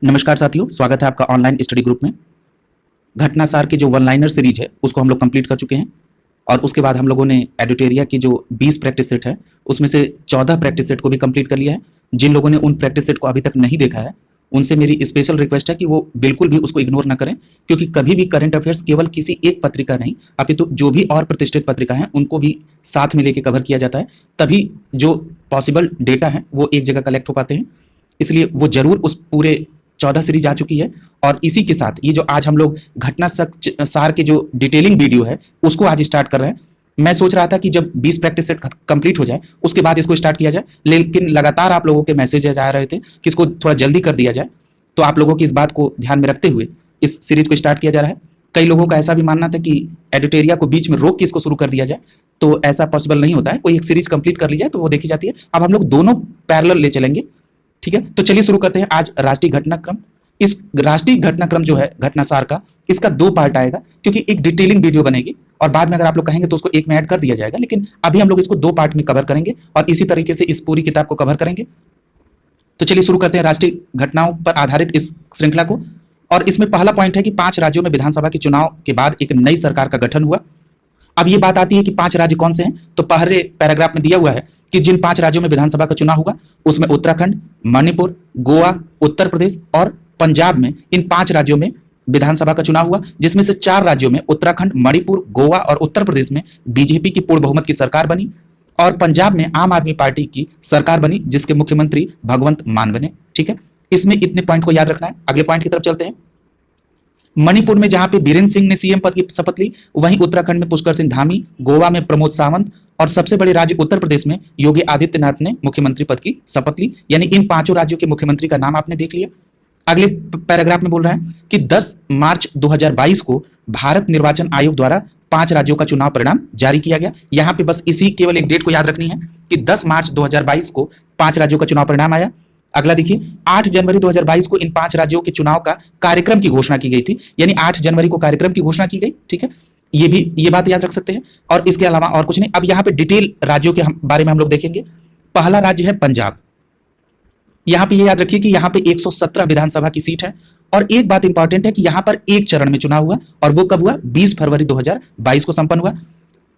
नमस्कार साथियों, स्वागत है आपका ऑनलाइन स्टडी ग्रुप में। घटनासार की जो वन लाइनर सीरीज है उसको हम लोग कंप्लीट कर चुके हैं और उसके बाद हम लोगों ने एडिटोरिया की जो 20 प्रैक्टिस सेट है उसमें से 14 प्रैक्टिस सेट को भी कंप्लीट कर लिया है। जिन लोगों ने उन प्रैक्टिस सेट को अभी तक नहीं देखा है उनसे मेरी स्पेशल रिक्वेस्ट है कि वो बिल्कुल भी उसको इग्नोर ना करें, क्योंकि कभी भी करंट अफेयर्स केवल किसी एक पत्रिका नहीं अपितु जो भी और प्रतिष्ठित पत्रिका हैं उनको भी साथ में लेके कवर किया जाता है, तभी जो पॉसिबल डेटा है वो एक जगह कलेक्ट हो पाते हैं। इसलिए वो जरूर उस पूरे 14 सीरीज आ चुकी है और इसी के साथ ये जो आज हम लोग घटना सार के जो डिटेलिंग वीडियो है उसको आज स्टार्ट कर रहे हैं। मैं सोच रहा था कि जब 20 प्रैक्टिस सेट कंप्लीट हो जाए उसके बाद इसको स्टार्ट किया जाए, लेकिन लगातार आप लोगों के मैसेजेस आ रहे थे कि इसको थोड़ा जल्दी कर दिया जाए, तो आप लोगों की इस बात को ध्यान में रखते हुए इस सीरीज को स्टार्ट किया जा रहा है। कई लोगों का ऐसा भी मानना था कि एडिटोरिया को बीच में रोक के इसको शुरू कर दिया जाए, तो ऐसा पॉसिबल नहीं होता है। कोई एक सीरीज कंप्लीट कर ली जाए तो वो देखी जाती है। अब हम लोग दोनों पैरेलल ले चलेंगे, ठीक है। तो चलिए शुरू करते हैं आज राष्ट्रीय घटनाक्रम। इस राष्ट्रीय घटनाक्रम जो है घटनासार का, इसका 2 पार्ट आएगा क्योंकि एक डिटेलिंग वीडियो बनेगी और बाद में अगर आप लोग कहेंगे तो उसको एक में ऐड कर दिया जाएगा, लेकिन अभी हम लोग इसको 2 पार्ट में कवर करेंगे और इसी तरीके से इस पूरी किताब को कवर करेंगे। तो चलिए शुरू करते हैं राष्ट्रीय घटनाओं पर आधारित इस श्रृंखला को। और इसमें पहला पॉइंट है कि 5 राज्यों में विधानसभा के चुनाव के बाद एक नई सरकार का गठन हुआ। अब ये बात आती है कि 5 राज्य कौन से हैं, तो पहले पैराग्राफ में दिया हुआ है कि जिन 5 राज्यों में विधानसभा का चुनाव हुआ उसमें उत्तराखंड, मणिपुर, गोवा, उत्तर प्रदेश और पंजाब में इन 5 राज्यों में विधानसभा का चुनाव हुआ, जिसमें से 4 राज्यों में उत्तराखंड, मणिपुर, गोवा और उत्तर प्रदेश में बीजेपी की पूर्ण बहुमत की सरकार बनी और पंजाब में आम आदमी पार्टी की सरकार बनी जिसके मुख्यमंत्री भगवंत मान बने। ठीक है, इसमें इतने पॉइंट को याद रखना है। अगले पॉइंट की तरफ चलते हैं। मणिपुर में जहां पे बीरेंद्र सिंह ने सीएम पद की शपथ ली, वहीं उत्तराखंड में पुष्कर सिंह धामी, गोवा में प्रमोद सावंत और सबसे बड़े राज्य उत्तर प्रदेश में योगी आदित्यनाथ ने मुख्यमंत्री पद की शपथ ली। यानी इन 5 राज्यों के मुख्यमंत्री का नाम आपने देख लिया। अगले पैराग्राफ में बोल रहा है कि 10 मार्च 2022 को भारत निर्वाचन आयोग द्वारा 5 राज्यों का चुनाव परिणाम जारी किया गया। यहां पे बस इसी केवल एक डेट को याद रखनी है कि 10 मार्च 2022 को 5 राज्यों का चुनाव परिणाम आया। अगला देखिए, 8 जनवरी 2022 को इन 5 राज्यों के चुनाव का कार्यक्रम की घोषणा की गई थी। यानी 8 जनवरी को कार्यक्रम की घोषणा की गई। ठीक है, ये बात याद रख सकते हैं। और इसके अलावा और कुछ नहीं। अब यहां पे डिटेल राज्यों के बारे में हम लोग देखेंगे। पहला राज्य है पंजाब। यहां पे ये याद रखिए कि यहां पे 117 विधानसभा की सीट है और एक बात इंपॉर्टेंट है कि यहां पर एक चरण में चुनाव हुआ और वो कब हुआ, 20 फरवरी 2022 को संपन्न हुआ।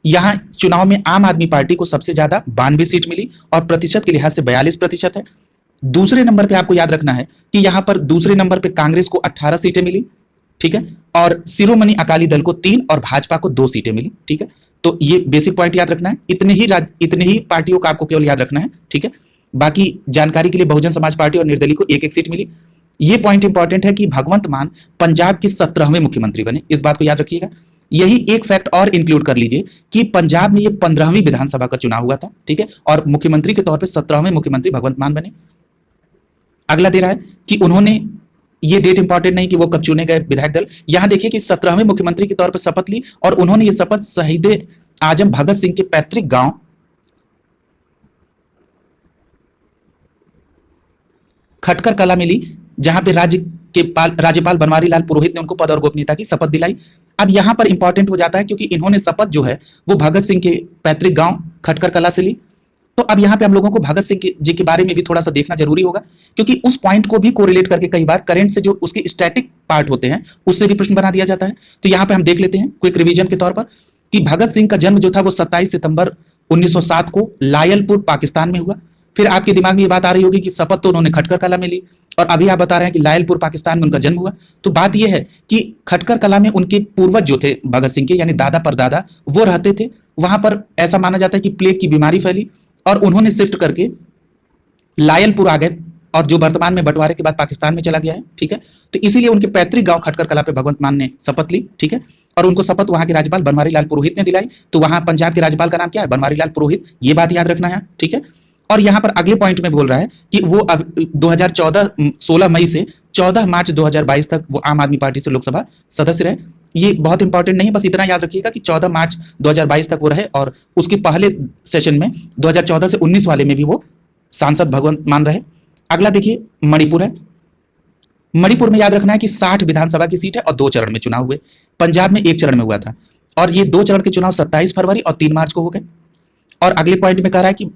यहां चुनाव में आम आदमी पार्टी को सबसे ज्यादा 92 सीट मिली और प्रतिशत के लिहाज से 42% है। दूसरे नंबर पे आपको याद रखना है कि यहां पर दूसरे नंबर पे कांग्रेस को 18 सीटें मिली। ठीक है, और शिरोमणि अकाली दल को 3 और भाजपा को 2 सीटें मिली। ठीक है, तो ये बेसिक पॉइंट याद रखना है। इतने ही पार्टियों का आपको केवल याद रखना है। ठीक है, बाकी जानकारी के लिए बहुजन समाज पार्टी और निर्दलीय को 1-1 सीट मिली। ये पॉइंट इंपॉर्टेंट है कि भगवंत मान पंजाब के 17वें मुख्यमंत्री बने। इस बात को याद रखिएगा। यही एक फैक्ट और इंक्लूड कर लीजिए कि पंजाब में ये 15वीं विधानसभा का चुनाव हुआ था। ठीक है, और मुख्यमंत्री के तौर पर 17वें मुख्यमंत्री भगवंत मान बने। अगला दे रहा है कि उन्होंने, ये डेट इंपॉर्टेंट नहीं कि वो कब चुने गए विधायक दल। यहां देखिए कि 17वें मुख्यमंत्री के तौर पर शपथ ली और उन्होंने ये शपथ शहीद आजम भगत सिंह के पैतृक गांव खटकर कला में ली, जहां पे राज्यपाल बनवारी लाल पुरोहित ने उनको पद और गोपनीयता की शपथ दिलाई। अब यहां पर इंपॉर्टेंट हो जाता है क्योंकि इन्होंने शपथ जो है वो भगत सिंह के पैतृक गांव खटकर कला से ली। तो अब यहां पे हम लोगों को भगत सिंह जी के बारे में भी थोड़ा सा देखना जरूरी होगा, क्योंकि उस पॉइंट को भी कोरिलेट करके कई बार करंट से जो उसके स्टैटिक पार्ट होते हैं उससे भी प्रश्न बना दिया जाता है। तो यहां पे हम देख लेते हैं क्विक रिवीजन के तौर पर कि भगत सिंह का जन्म जो था वो 27 सितंबर 1907 को लायलपुर पाकिस्तान में हुआ। फिर आपके दिमाग में ये बात आ रही होगी कि शपथ तो उन्होंने खटकर कला में ली और अभी आप बता रहे हैं कि लायलपुर पाकिस्तान में उनका जन्म हुआ। तो बात यह है कि खटकर कला में उनके पूर्वज जो थे भगत सिंह के, यानी दादा परदादा, वो रहते थे। वहां पर ऐसा माना जाता है कि प्लेग की बीमारी फैली और उन्होंने शिफ्ट करके लायलपुर आ गए और जो वर्तमान में बंटवारे के बाद पाकिस्तान में चला गया है। ठीक है, तो इसीलिए उनके पैतृक गांव खटकर कला पे भगवंत मान ने शपथ ली। ठीक है, और उनको शपथ वहां के राज्यपाल बनवारी लाल पुरोहित ने दिलाई। तो वहां पंजाब के राज्यपाल का नाम क्या है, बनवारी लाल पुरोहित। ये बात याद रखना है। ठीक है, और यहां पर अगले पॉइंट में बोल रहा है कि वो अब 16 मई से 14 मार्च 2022 तक वो आम आदमी पार्टी से लोकसभा सदस्य रहे। ये बहुत इंपॉर्टेंट नहीं, बस इतना याद रखिएगा कि 14 मार्च 2022 तक वो रहे और उसके पहले सेशन में 2014 से 19 वाले में भी वो सांसद भगवंत मान रहे। अगला देखिए, मणिपुर है। मणिपुर में याद रखना है कि 60 विधानसभा की सीट है और 2 चरण में चुनाव हुए। पंजाब में 1 चरण में हुआ था और ये 2 चरण के चुनाव 27 फरवरी और 3 मार्च को हो गए। और अगले पॉइंट में कह रहा है कि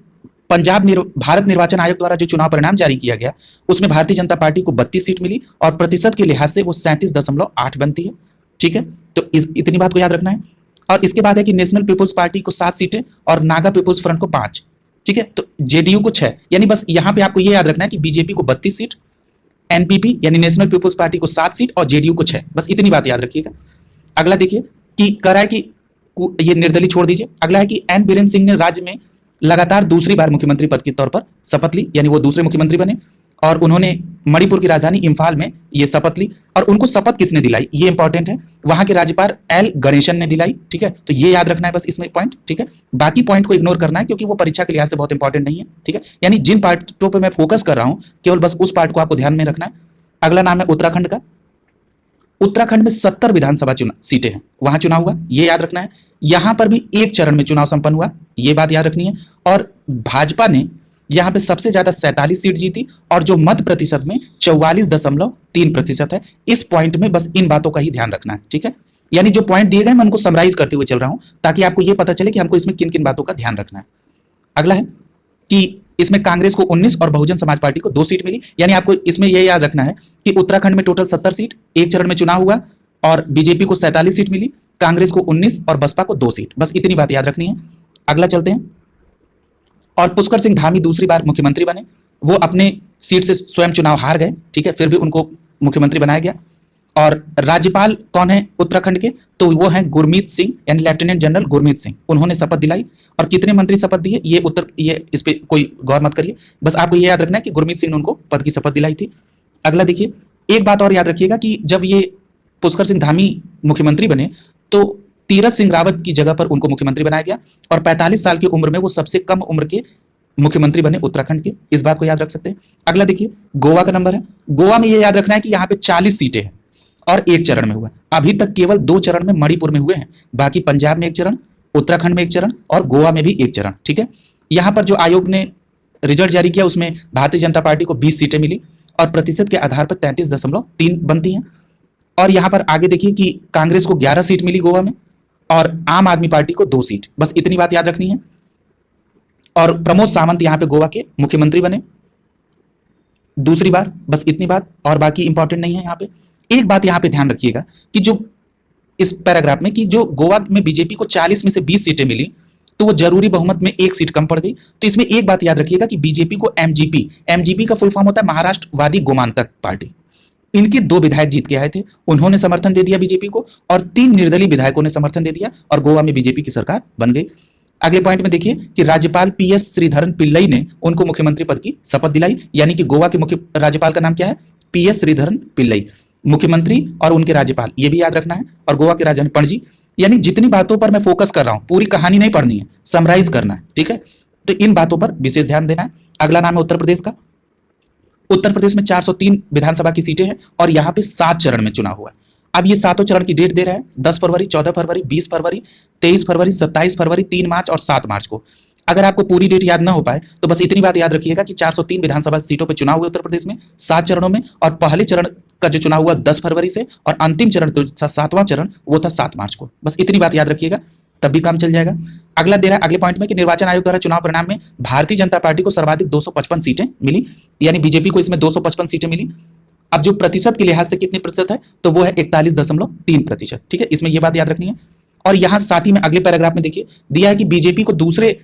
भारत निर्वाचन आयोग द्वारा जो चुनाव परिणाम जारी किया गया, उसमें भारतीय जनता पार्टी को 32 सीट मिली और प्रतिशत के लिहाज से वो 37.8 बनती है। ठीक है, तो इतनी बात को याद रखना है। और इसके बाद है कि नेशनल पीपुल्स पार्टी को 7 सीटें और नागा पीपुल्स फ्रंट को 5। ठीक है, तो जेडीयू को 6। यानी बस यहां पे आपको ये याद रखना है कि बीजेपी को 32 सीट, एनपीपी यानी नेशनल पीपुल्स पार्टी को 7 सीट और जेडीयू को 6। बस इतनी बात याद रखिएगा। अगला देखिए कि कह रहा है कि ये निर्दलीय छोड़ दीजिए। अगला है कि एन बीरेन सिंह ने राज्य में लगातार दूसरी बार मुख्यमंत्री पद के तौर पर शपथ ली, यानी वो दूसरे मुख्यमंत्री बने और उन्होंने मणिपुर की राजधानी इंफाल में ये शपथ ली। और उनको शपथ किसने दिलाई, ये इंपॉर्टेंट है, वहां के राज्यपाल एल गणेशन ने दिलाई। ठीक है, तो ये याद रखना है बस इसमें पॉइंट। ठीक है, बाकी पॉइंट को इग्नोर करना है क्योंकि वो परीक्षा के लिहाज से बहुत इंपॉर्टेंट नहीं है। ठीक है, यानी जिन पार्टों पर मैं फोकस कर रहा हूं केवल बस उस पार्ट को आपको ध्यान में रखना है। अगला नाम है उत्तराखंड का। उत्तराखंड में 70 विधानसभा सीटें हैं, वहां चुनाव हुआ, ये याद रखना है। यहां पर भी एक चरण में चुनाव संपन्न हुआ, ये बात याद रखनी है। और भाजपा ने यहां पे सबसे ज्यादा 47 सीट जीती और जो मत प्रतिशत में 44.3% है। इस पॉइंट में बस इन बातों का ही ध्यान रखना है। ठीक है, यानी जो पॉइंट दिए गए मैं उनको समराइज करते हुए चल रहा हूं ताकि आपको यह पता चले कि हमको इसमें किन किन बातों का ध्यान रखना है। अगला है कि इसमें कांग्रेस को 19 और बहुजन समाज पार्टी को 2 सीट मिली। यानी आपको इसमें यह याद रखना है कि उत्तराखंड में टोटल 70 सीट, एक चरण में चुनाव हुआ और बीजेपी को 47 सीट मिली, कांग्रेस को 19 और बसपा को 2 सीट। बस इतनी बात याद रखनी है। अगला चलते हैं। और पुष्कर सिंह धामी दूसरी बार मुख्यमंत्री बने, वो अपने सीट से स्वयं चुनाव हार गए। ठीक है, फिर भी उनको मुख्यमंत्री बनाया गया। और राज्यपाल कौन है उत्तराखंड के, तो वो हैं गुरमीत सिंह यानी लेफ्टिनेंट जनरल गुरमीत सिंह। उन्होंने शपथ दिलाई। और कितने मंत्री शपथ दिए ये इस पे कोई गौर मत करिए, बस आपको ये याद रखना है कि गुरमीत सिंह ने उनको पद की शपथ दिलाई थी। अगला देखिए, एक बात और याद रखिएगा कि जब ये पुष्कर सिंह धामी मुख्यमंत्री बने तो तीरथ सिंह रावत की जगह पर उनको मुख्यमंत्री बनाया गया और 45 साल की उम्र में वो सबसे कम उम्र के मुख्यमंत्री बने उत्तराखंड के। इस बात को याद रख सकते हैं। अगला देखिए, गोवा का नंबर है। गोवा में ये याद रखना है कि यहाँ पे 40 सीटें हैं और एक चरण में हुआ। अभी तक केवल 2 चरण में मणिपुर में हुए हैं, बाकी पंजाब में 1 चरण, उत्तराखंड में 1 चरण और गोवा में भी 1 चरण। ठीक है, यहाँ पर जो आयोग ने रिजल्ट जारी किया उसमें भारतीय जनता पार्टी को 20 सीटें मिली और प्रतिशत के आधार पर 33.3 बनती हैं। और यहाँ पर आगे देखिए कि कांग्रेस को 11 सीट मिली गोवा में और आम आदमी पार्टी को 2 सीट। बस इतनी बात याद रखनी है। और प्रमोद सावंत यहाँ पे गोवा के मुख्यमंत्री बने दूसरी बार। बस इतनी बात, और बाकी इंपॉर्टेंट नहीं है। यहाँ पे एक बात यहाँ पे ध्यान रखिएगा कि जो इस पैराग्राफ में कि जो गोवा में बीजेपी को 40 में से 20 सीटें मिली तो वो जरूरी बहुमत में 1 सीट कम पड़ गई। तो इसमें एक बात याद रखिएगा कि बीजेपी को एमजीपी का फुल फॉर्म होता है महाराष्ट्रवादी गोमांतक पार्टी, इनके 2 विधायक जीत के आए थे, उन्होंने समर्थन दे दिया बीजेपी को और 3 निर्दलीय विधायकों ने समर्थन दे दिया और गोवा में बीजेपी की सरकार बन गई। अगले पॉइंट में देखिए कि राज्यपाल पीएस श्रीधरन पिल्लई ने उनको मुख्यमंत्री पद की शपथ दिलाई। यानी कि गोवा के मुख्य राज्यपाल का नाम क्या है, पीएस श्रीधरन पिल्लई, मुख्यमंत्री और उनके राज्यपाल, ये भी याद रखना है। और गोवा के राजधानी पणजी। यानी जितनी बातों पर मैं फोकस कर रहा हूं पूरी कहानी नहीं पढ़नी है, समराइज करना है। ठीक है, तो इन बातों पर विशेष ध्यान देना है। अगला नाम है उत्तर प्रदेश का। उत्तर प्रदेश में 403 विधानसभा की सीटें हैं और यहाँ पे 7 चरण में चुनाव हुआ। अब ये 7 चरण की डेट दे रहा है 10 फरवरी, 14 फरवरी, 20 फरवरी, 23 फरवरी, 27 फरवरी, 3 मार्च और 7 मार्च को। अगर आपको पूरी डेट याद ना हो पाए तो बस इतनी बात याद रखिएगा कि 403 विधानसभा सीटों पर चुनाव हुए उत्तर प्रदेश में 7 चरणों में। और पहले चरण का जो चुनाव हुआ 10 फरवरी से और अंतिम चरण जो था 7वां चरण वो था 7 मार्च को। बस इतनी बात याद रखिएगा, तब भी काम चल जाएगा। अगला दे रहा है अगले पॉइंट में कि निर्वाचन आयोग द्वारा चुनाव परिणाम में भारतीय जनता पार्टी को सर्वाधिक 255 सीटें मिली, यानी बीजेपी को इसमें 255 सीटें मिली। अब जो प्रतिशत के लिहाज से कितने प्रतिशत है तो वो है 41.3%। ठीक है, इसमें यह बात याद रखनी है। और यहां साथ ही में अगले पैराग्राफ में देखिए दिया है कि बीजेपी को दूसरे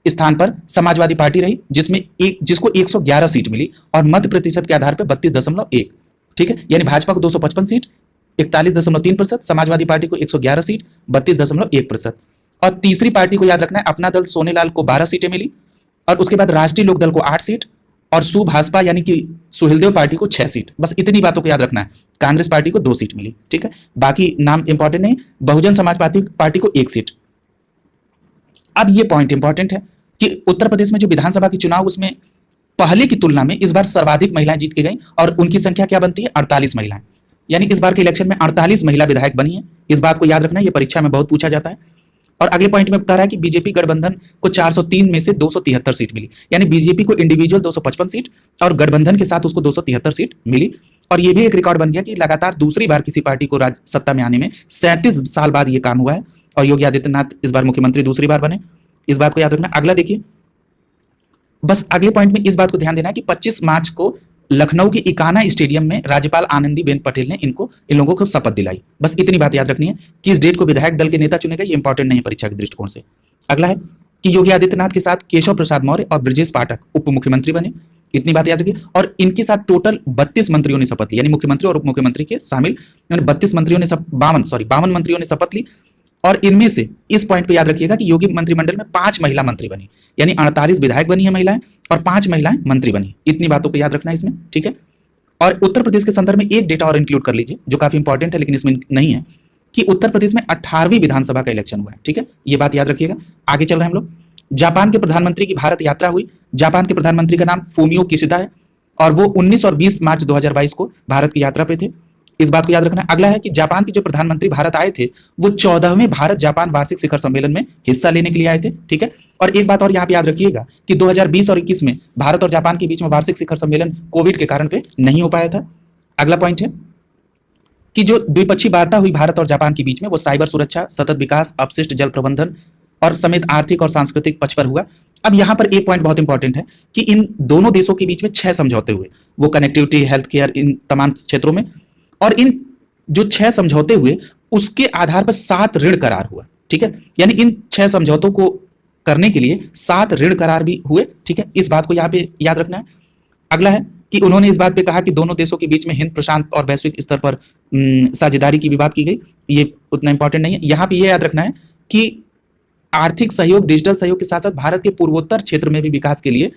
स्थान पर समाजवादी पार्टी रही जिसको 111 सीट मिली और मत प्रतिशत के आधार पर 32.1। ठीक है, यानी भाजपा को 255 सीट 41.3%, समाजवादी पार्टी को 111 सीट 32.1%। और तीसरी पार्टी को याद रखना है अपना दल सोनेलाल को 12 सीटें मिली और उसके बाद राष्ट्रीय लोकदल को 8 सीट और सुभाषपा यानी कि सुहेलदेव पार्टी को 6 सीट। बस इतनी बातों को याद रखना है। कांग्रेस पार्टी को 2 सीट मिली। ठीक है, बाकी नाम इंपॉर्टेंट नहीं। बहुजन समाज पार्टी को 1 सीट। अब ये पॉइंट इंपॉर्टेंट है कि उत्तर प्रदेश में जो विधानसभा की चुनाव उसमें पहले की तुलना में इस बार सर्वाधिक महिलाएं जीत के गई और उनकी संख्या क्या बनती है 48 महिलाएं। यानी इस बार के इलेक्शन में 48 महिला विधायक बनी है। इस बात को याद रखना है, यह परीक्षा में बहुत पूछा जाता है। और अगले पॉइंट में बता रहा है कि बीजेपी गठबंधन को 403 में से 273 सीट मिली, यानी बीजेपी को इंडिविजुअल 255 सीट और गठबंधन के साथ उसको 273 सीट मिली। और यह भी एक रिकॉर्ड बन गया कि लगातार दूसरी बार किसी पार्टी को सत्ता में आने में 37 साल बाद यह काम हुआ है और योगी आदित्यनाथ इस बार मुख्यमंत्री दूसरी बार बने। इस बात को याद रखना। अगला देखिए बस अगले पॉइंट में इस बात को ध्यान देना है कि 25 मार्च को लखनऊ के इकाना स्टेडियम में राज्यपाल आनंदीबेन पटेल ने इन लोगों को शपथ दिलाई। बस इतनी बात याद रखनी है कि इस डेट को विधायक दल के नेता चुनेगा, ये इंपॉर्टेंट नहीं है परीक्षा के दृष्टिकोण से। अगला है कि योगी आदित्यनाथ के साथ केशव प्रसाद मौर्य और ब्रजेश पाठक उप मुख्यमंत्री बने, इतनी बात याद रखिए। और इनके साथ टोटल 32 मंत्रियों ने शपथ ली, यानी मुख्यमंत्री और उप मुख्यमंत्री के शामिल 32 मंत्रियों ने 52 मंत्रियों ने शपथ ली। और इनमें से इस पॉइंट पे याद रखिएगा कि योगी मंत्रिमंडल में 5 महिला मंत्री बनी, यानी 48 विधायक बनी है महिलाएं और 5 महिलाएं मंत्री बनी। इतनी बातों पे याद रखना है इसमें, ठीक है। और उत्तर प्रदेश के संदर्भ में एक डेटा और इंक्लूड कर लीजिए जो काफी इंपॉर्टेंट है लेकिन इसमें नहीं है, कि उत्तर प्रदेश में 18वीं विधानसभा का इलेक्शन हुआ है, ठीक है। ये बात याद रखिएगा। आगे चल रहे हैं हम लोग। जापान के प्रधानमंत्री की भारत यात्रा हुई। जापान के प्रधानमंत्री का नाम फूमियो किशिदा है और वो 19 और 20 मार्च 2022 को भारत की यात्रा पे थे, इस बात को याद रखना है। अगला है कि जापान के जो प्रधानमंत्री भारत आए थे वो 14वें भारत जापान वार्षिक शिखर सम्मेलन में हिस्सा लेने के लिए आए थे, ठीक है। और एक बात और यहाँ पे याद रखिएगा कि 2020 और 21 में भारत और जापान के बीच में वार्षिक शिखर सम्मेलन कोविड के कारण पे नहीं हो पाया था। अगला पॉइंट है कि जो द्विपक्षीय वार्ता हुई भारत और जापान के बीच में वो साइबर सुरक्षा, सतत विकास, अपशिष्ट जल प्रबंधन और समेत आर्थिक और सांस्कृतिक पक्ष पर हुआ। अब यहाँ पर एक पॉइंट बहुत इंपॉर्टेंट है कि इन दोनों देशों के बीच में 6 समझौते हुए, वो कनेक्टिविटी, हेल्थ केयर, इन तमाम क्षेत्रों में। और इन जो 6 समझौते हुए उसके आधार पर 7 ऋण करार हुआ, ठीक है। यानी इन 6 समझौतों को करने के लिए 7 ऋण करार भी हुए, ठीक है। इस बात को यहाँ पे याद रखना है। अगला है कि उन्होंने इस बात पे कहा कि दोनों देशों के बीच में हिंद प्रशांत और वैश्विक स्तर पर साझेदारी की भी बात की गई, ये उतना इंपॉर्टेंट नहीं है। यहाँ पे ये याद रखना है कि आर्थिक सहयोग, डिजिटल सहयोग के साथ साथ भारत के पूर्वोत्तर क्षेत्र में भी विकास के लिए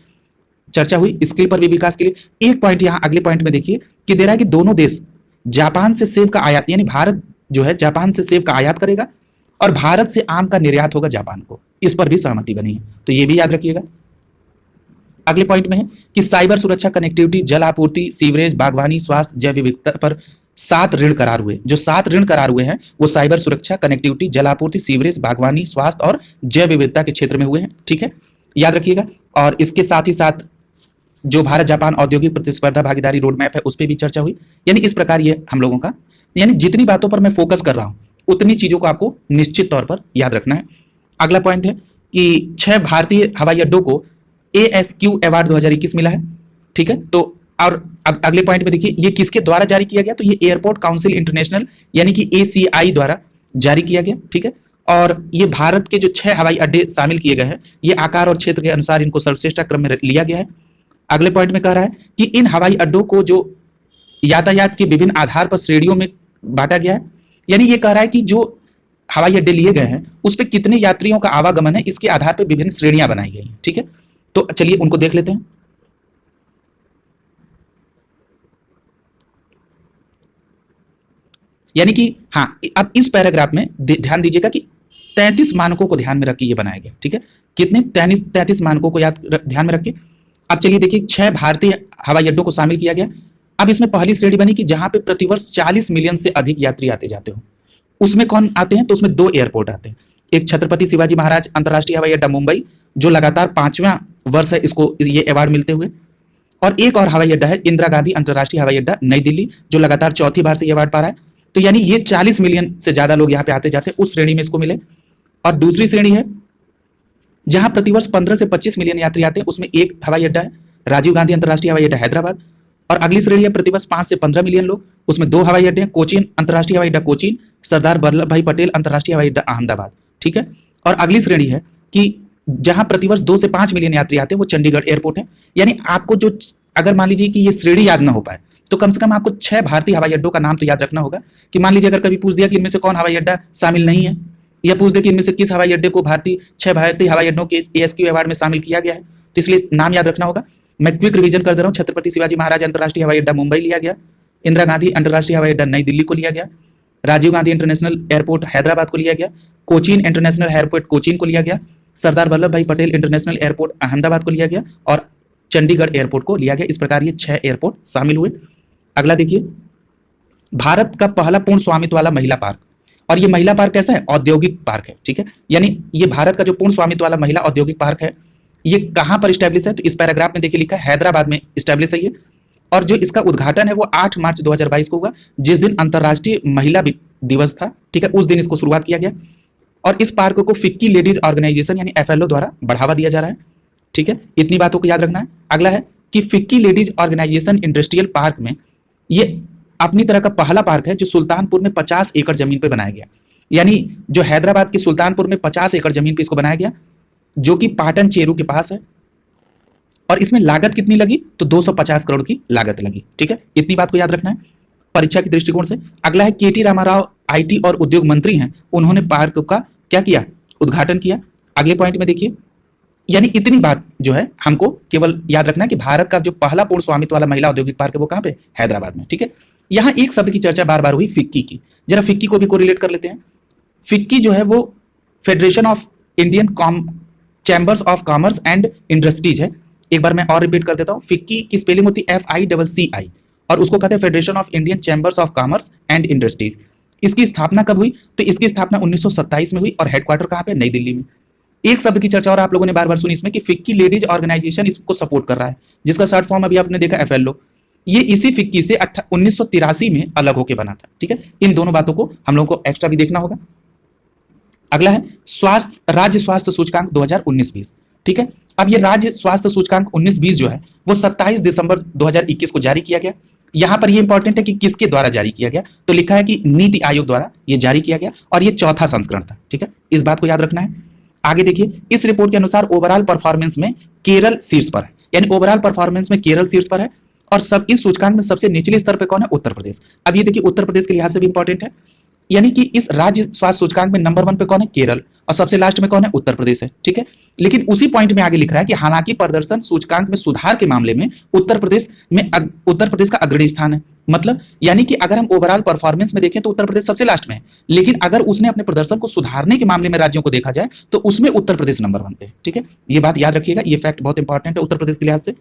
चर्चा हुई, स्किल पर भी विकास के लिए। एक पॉइंट यहाँ अगले पॉइंट में देखिए कि दे रहा है कि दोनों देश जापान से सेब का आयात, यानी भारत जो है जापान से सेब का आयात करेगा और भारत से आम का निर्यात होगा जापान को, इस पर भी सहमति बनी है, तो ये भी याद रखिएगा। अगले पॉइंट में है कि साइबर सुरक्षा, कनेक्टिविटी, जल आपूर्ति, सीवरेज, बागवानी, स्वास्थ्य, जैव विविधता पर 7 ऋण करार हुए। जो 7 ऋण करार हुए हैं वो साइबर सुरक्षा, कनेक्टिविटी, जल आपूर्ति, सीवरेज, बागवानी, स्वास्थ्य और जैव विविधता के क्षेत्र में हुए हैं, ठीक है, याद रखिएगा। और इसके साथ ही साथ जो भारत जापान औद्योगिक प्रतिस्पर्धा भागीदारी रोड मैप है उस पर भी चर्चा हुई। यानी इस प्रकार ये हम लोगों का, यानी जितनी बातों पर मैं फोकस कर रहा हूं उतनी चीजों को आपको निश्चित तौर पर याद रखना है। अगला पॉइंट है कि 6 भारतीय हवाई अड्डों को ASQ अवार्ड 2021 मिला है, ठीक है। तो और अब अगले पॉइंट में देखिए ये किसके द्वारा जारी किया गया, तो ये एयरपोर्ट काउंसिल इंटरनेशनल यानी कि ACI द्वारा जारी किया गया, ठीक है। और ये भारत के जो 6 हवाई अड्डे शामिल किए गए हैं ये आकार और क्षेत्र के अनुसार इनको सर्वश्रेष्ठ क्रम में लिया गया है। अगले पॉइंट में कह रहा है कि इन हवाई अड्डों को जो यातायात के विभिन्न आधार पर श्रेणियों में बांटा गया है, यानी ये कह रहा है कि जो हवाई अड्डे लिए गए हैं उस पर कितने यात्रियों का आवागमन है इसके आधार पर विभिन्न श्रेणियां बनाई गई हैं, ठीक है। तो चलिए उनको देख लेते हैं। यानी कि हाँ, अब इस पैराग्राफ में ध्यान दीजिएगा कि 33 मानकों को ध्यान में रख के ये बनाया गया, ठीक है। कितने 33 मानकों को ध्यान में रख के। अब चलिए देखिए 6 भारतीय हवाई अड्डों को शामिल किया गया। अब इसमें पहली श्रेणी बनी कि जहां पे प्रतिवर्ष 40 मिलियन से अधिक यात्री आते जाते हो। उसमें कौन आते हैं, तो उसमें 2 एयरपोर्ट आते हैं। एक छत्रपति शिवाजी महाराज अंतर्राष्ट्रीय हवाई अड्डा मुंबई जो लगातार 5वां वर्ष है इसको ये अवार्ड मिलते हुए, और एक और हवाई अड्डा है इंदिरा गांधी अंतर्राष्ट्रीय हवाई अड्डा नई दिल्ली जो लगातार 4थी बार से ये अवार्ड पा रहा है। तो यानी ये 40 मिलियन से ज्यादा लोग यहाँ पे आते जाते उस श्रेणी में इसको मिले। और दूसरी श्रेणी है जहां प्रतिवर्ष 15 से 25 मिलियन यात्री आते हैं, उसमें एक हवाई अड्डा है राजीव गांधी अंतर्राष्ट्रीय हवाई अड्डा हैदराबाद। और अगली श्रेणी है प्रतिवर्ष 5 से 15 मिलियन लोग, उसमें 2 हवाई अड्डे हैं, कोचीन अंतर्राष्ट्रीय हवाई अड्डा कोचीन, सरदार वल्लभ भाई पटेल अंतर्राष्ट्रीय हवाई अड्डा अहमदाबाद, ठीक है। और अगली श्रेणी है कि जहां प्रतिवर्ष 2 से 5 मिलियन यात्री आते हैं वो चंडीगढ़ एयरपोर्ट है। यानी आपको जो, अगर मान लीजिए कि ये श्रेणी याद ना हो पाए तो कम से कम आपको 6 भारतीय हवाई अड्डों का नाम तो याद रखना होगा। कि मान लीजिए अगर कभी पूछ दिया कि इनमें से कौन हवाई अड्डा शामिल नहीं है, या पूछ दे कि इनमें से किस हवाई अड्डे को 6 भारतीय हवाई अड्डों के ASQ अवार्ड में शामिल किया गया है, तो इसलिए नाम याद रखना होगा। मैं क्विक रिवीजन कर दे रहा हूँ। छत्रपति शिवाजी महाराज अंतर्राष्ट्रीय हवाई अड्डा मुंबई लिया गया, इंदिरा गांधी अंतर्राष्ट्रीय हवाई अड्डा नई दिल्ली को लिया गया, राजीव गांधी इंटरनेशनल एयरपोर्ट हैदराबाद को लिया गया, कोचीन इंटरनेशनल एयरपोर्ट कोचीन को लिया गया, सरदार वल्लभ भाई पटेल इंटरनेशनल एयरपोर्ट अहमदाबाद को लिया गया और चंडीगढ़ एयरपोर्ट को लिया गया। इस प्रकार ये 6 एयरपोर्ट शामिल हुए। अगला देखिए, भारत का पहला पूर्ण स्वामित्व वाला महिला पार्क, और ये महिला पार्क कैसा है, औद्योगिक पार्क है, ठीक है। यानी ये भारत का जो पूर्ण स्वामित्व वाला महिला औद्योगिक पार्क है ये कहां पर स्टैब्लिश है, तो इस पैराग्राफ में देखिए लिखा है हैदराबाद में स्टैब्लिश है ये। और जो इसका उद्घाटन है वो 8 मार्च 2022 को हुआ, जिस दिन अंतर्राष्ट्रीय महिला दिवस था, ठीक है, उस दिन इसको शुरुआत किया गया। और इस पार्क को फिक्की लेडीज ऑर्गेनाइजेशन यानी FLO द्वारा बढ़ावा दिया जा रहा है। ठीक है, इतनी बातों को याद रखना है। अगला है कि FICCI ladies organisation industrial park में, ये अपनी तरह का पहला पार्क है जो सुल्तानपुर में 50 एकड़ जमीन पे बनाया गया। यानी जो हैदराबाद के सुल्तानपुर में 50 एकड़ जमीन पे इसको बनाया गया, जो कि पाटन चेरू के पास है। और इसमें लागत कितनी लगी, तो 250 करोड़ की लागत लगी। ठीक है, इतनी बात को याद रखना है परीक्षा के दृष्टिकोण से। अगला है केटी रामाराव आईटी और उद्योग मंत्री हैं, उन्होंने पार्क का क्या किया, उद्घाटन किया। अगले पॉइंट में देखिए, यानी इतनी बात जो है हमको केवल याद रखना है कि भारत का जो पहला पूर्ण स्वामित्व वाला महिला औद्योगिक पार्क है वो कहां पे, हैदराबाद में। ठीक है, यहां एक शब्द की चर्चा बार बार हुई, फिक्की की। जरा फिक्की को भी कोरिलेट कर लेते हैं। फिक्की जो है वो federation of Indian chambers of commerce and industries है। एक बार मैं और रिपीट कर देता हूं, फिक्की की स्पेलिंग होती है FICCI और उसको कहते हैं federation of Indian chambers of commerce and industries. इसकी स्थापना कब हुई, तो इसकी स्थापना 1927 में हुई और हेडक्वार्टर कहां पे, नई दिल्ली में। एक शब्द की चर्चा और आप लोगों ने बार बार सुनी इसमें कि फिक्की लेडीज ऑर्गेनाइजेशन इसको सपोर्ट कर रहा है, जिसका शॉर्ट फॉर्म अभी आपने देखा FLO। ये इसी फिक्की से 1983 में अलग होकर बना था। ठीक है, इन दोनों बातों को हम लोगों को एक्स्ट्रा भी देखना होगा। अगला है राज्य स्वास्थ्य सूचकांक 2019-20। ठीक है, अब ये राज्य स्वास्थ्य सूचकांक 19-20 जो है वो 27 दिसंबर 2021 को जारी किया गया। यहां पर ये इंपॉर्टेंट है कि किसके द्वारा जारी किया गया, तो लिखा है कि नीति आयोग द्वारा ये जारी किया गया और ये चौथा संस्करण था। ठीक है, इस बात को याद रखना है। आगे देखिए, इस रिपोर्ट के अनुसार ओवरऑल परफॉर्मेंस में केरल शीर्ष पर है, यानी ओवरऑल परफॉर्मेंस में केरल शीर्ष पर है। और सब इस सूचकांक में सबसे निचले स्तर पर कौन है, उत्तर प्रदेश। अब ये देखिए उत्तर प्रदेश के लिहाज से भी इंपॉर्टेंट है, यानी कि इस राज्य स्वास्थ्य सूचकांक में नंबर 1 पे कौन है, केरल, और सबसे लास्ट में कौन है, उत्तर प्रदेश है। ठीक है, लेकिन उसी पॉइंट में आगे लिख रहा है कि हालांकि प्रदर्शन सूचकांक में सुधार के मामले में उत्तर प्रदेश का अग्रणी स्थान है। मतलब यानी कि अगर हम ओवरऑल परफॉर्मेंस में देखें तो उत्तर प्रदेश सबसे लास्ट में है, लेकिन अगर उसने अपने प्रदर्शन को सुधारने के मामले में राज्यों को देखा जाए तो उसमें उत्तर प्रदेश नंबर 1 पे है। ठीक है, ये बात याद रखिएगा, ये फैक्ट बहुत इंपॉर्टेंट है उत्तर प्रदेश के लिहाज से।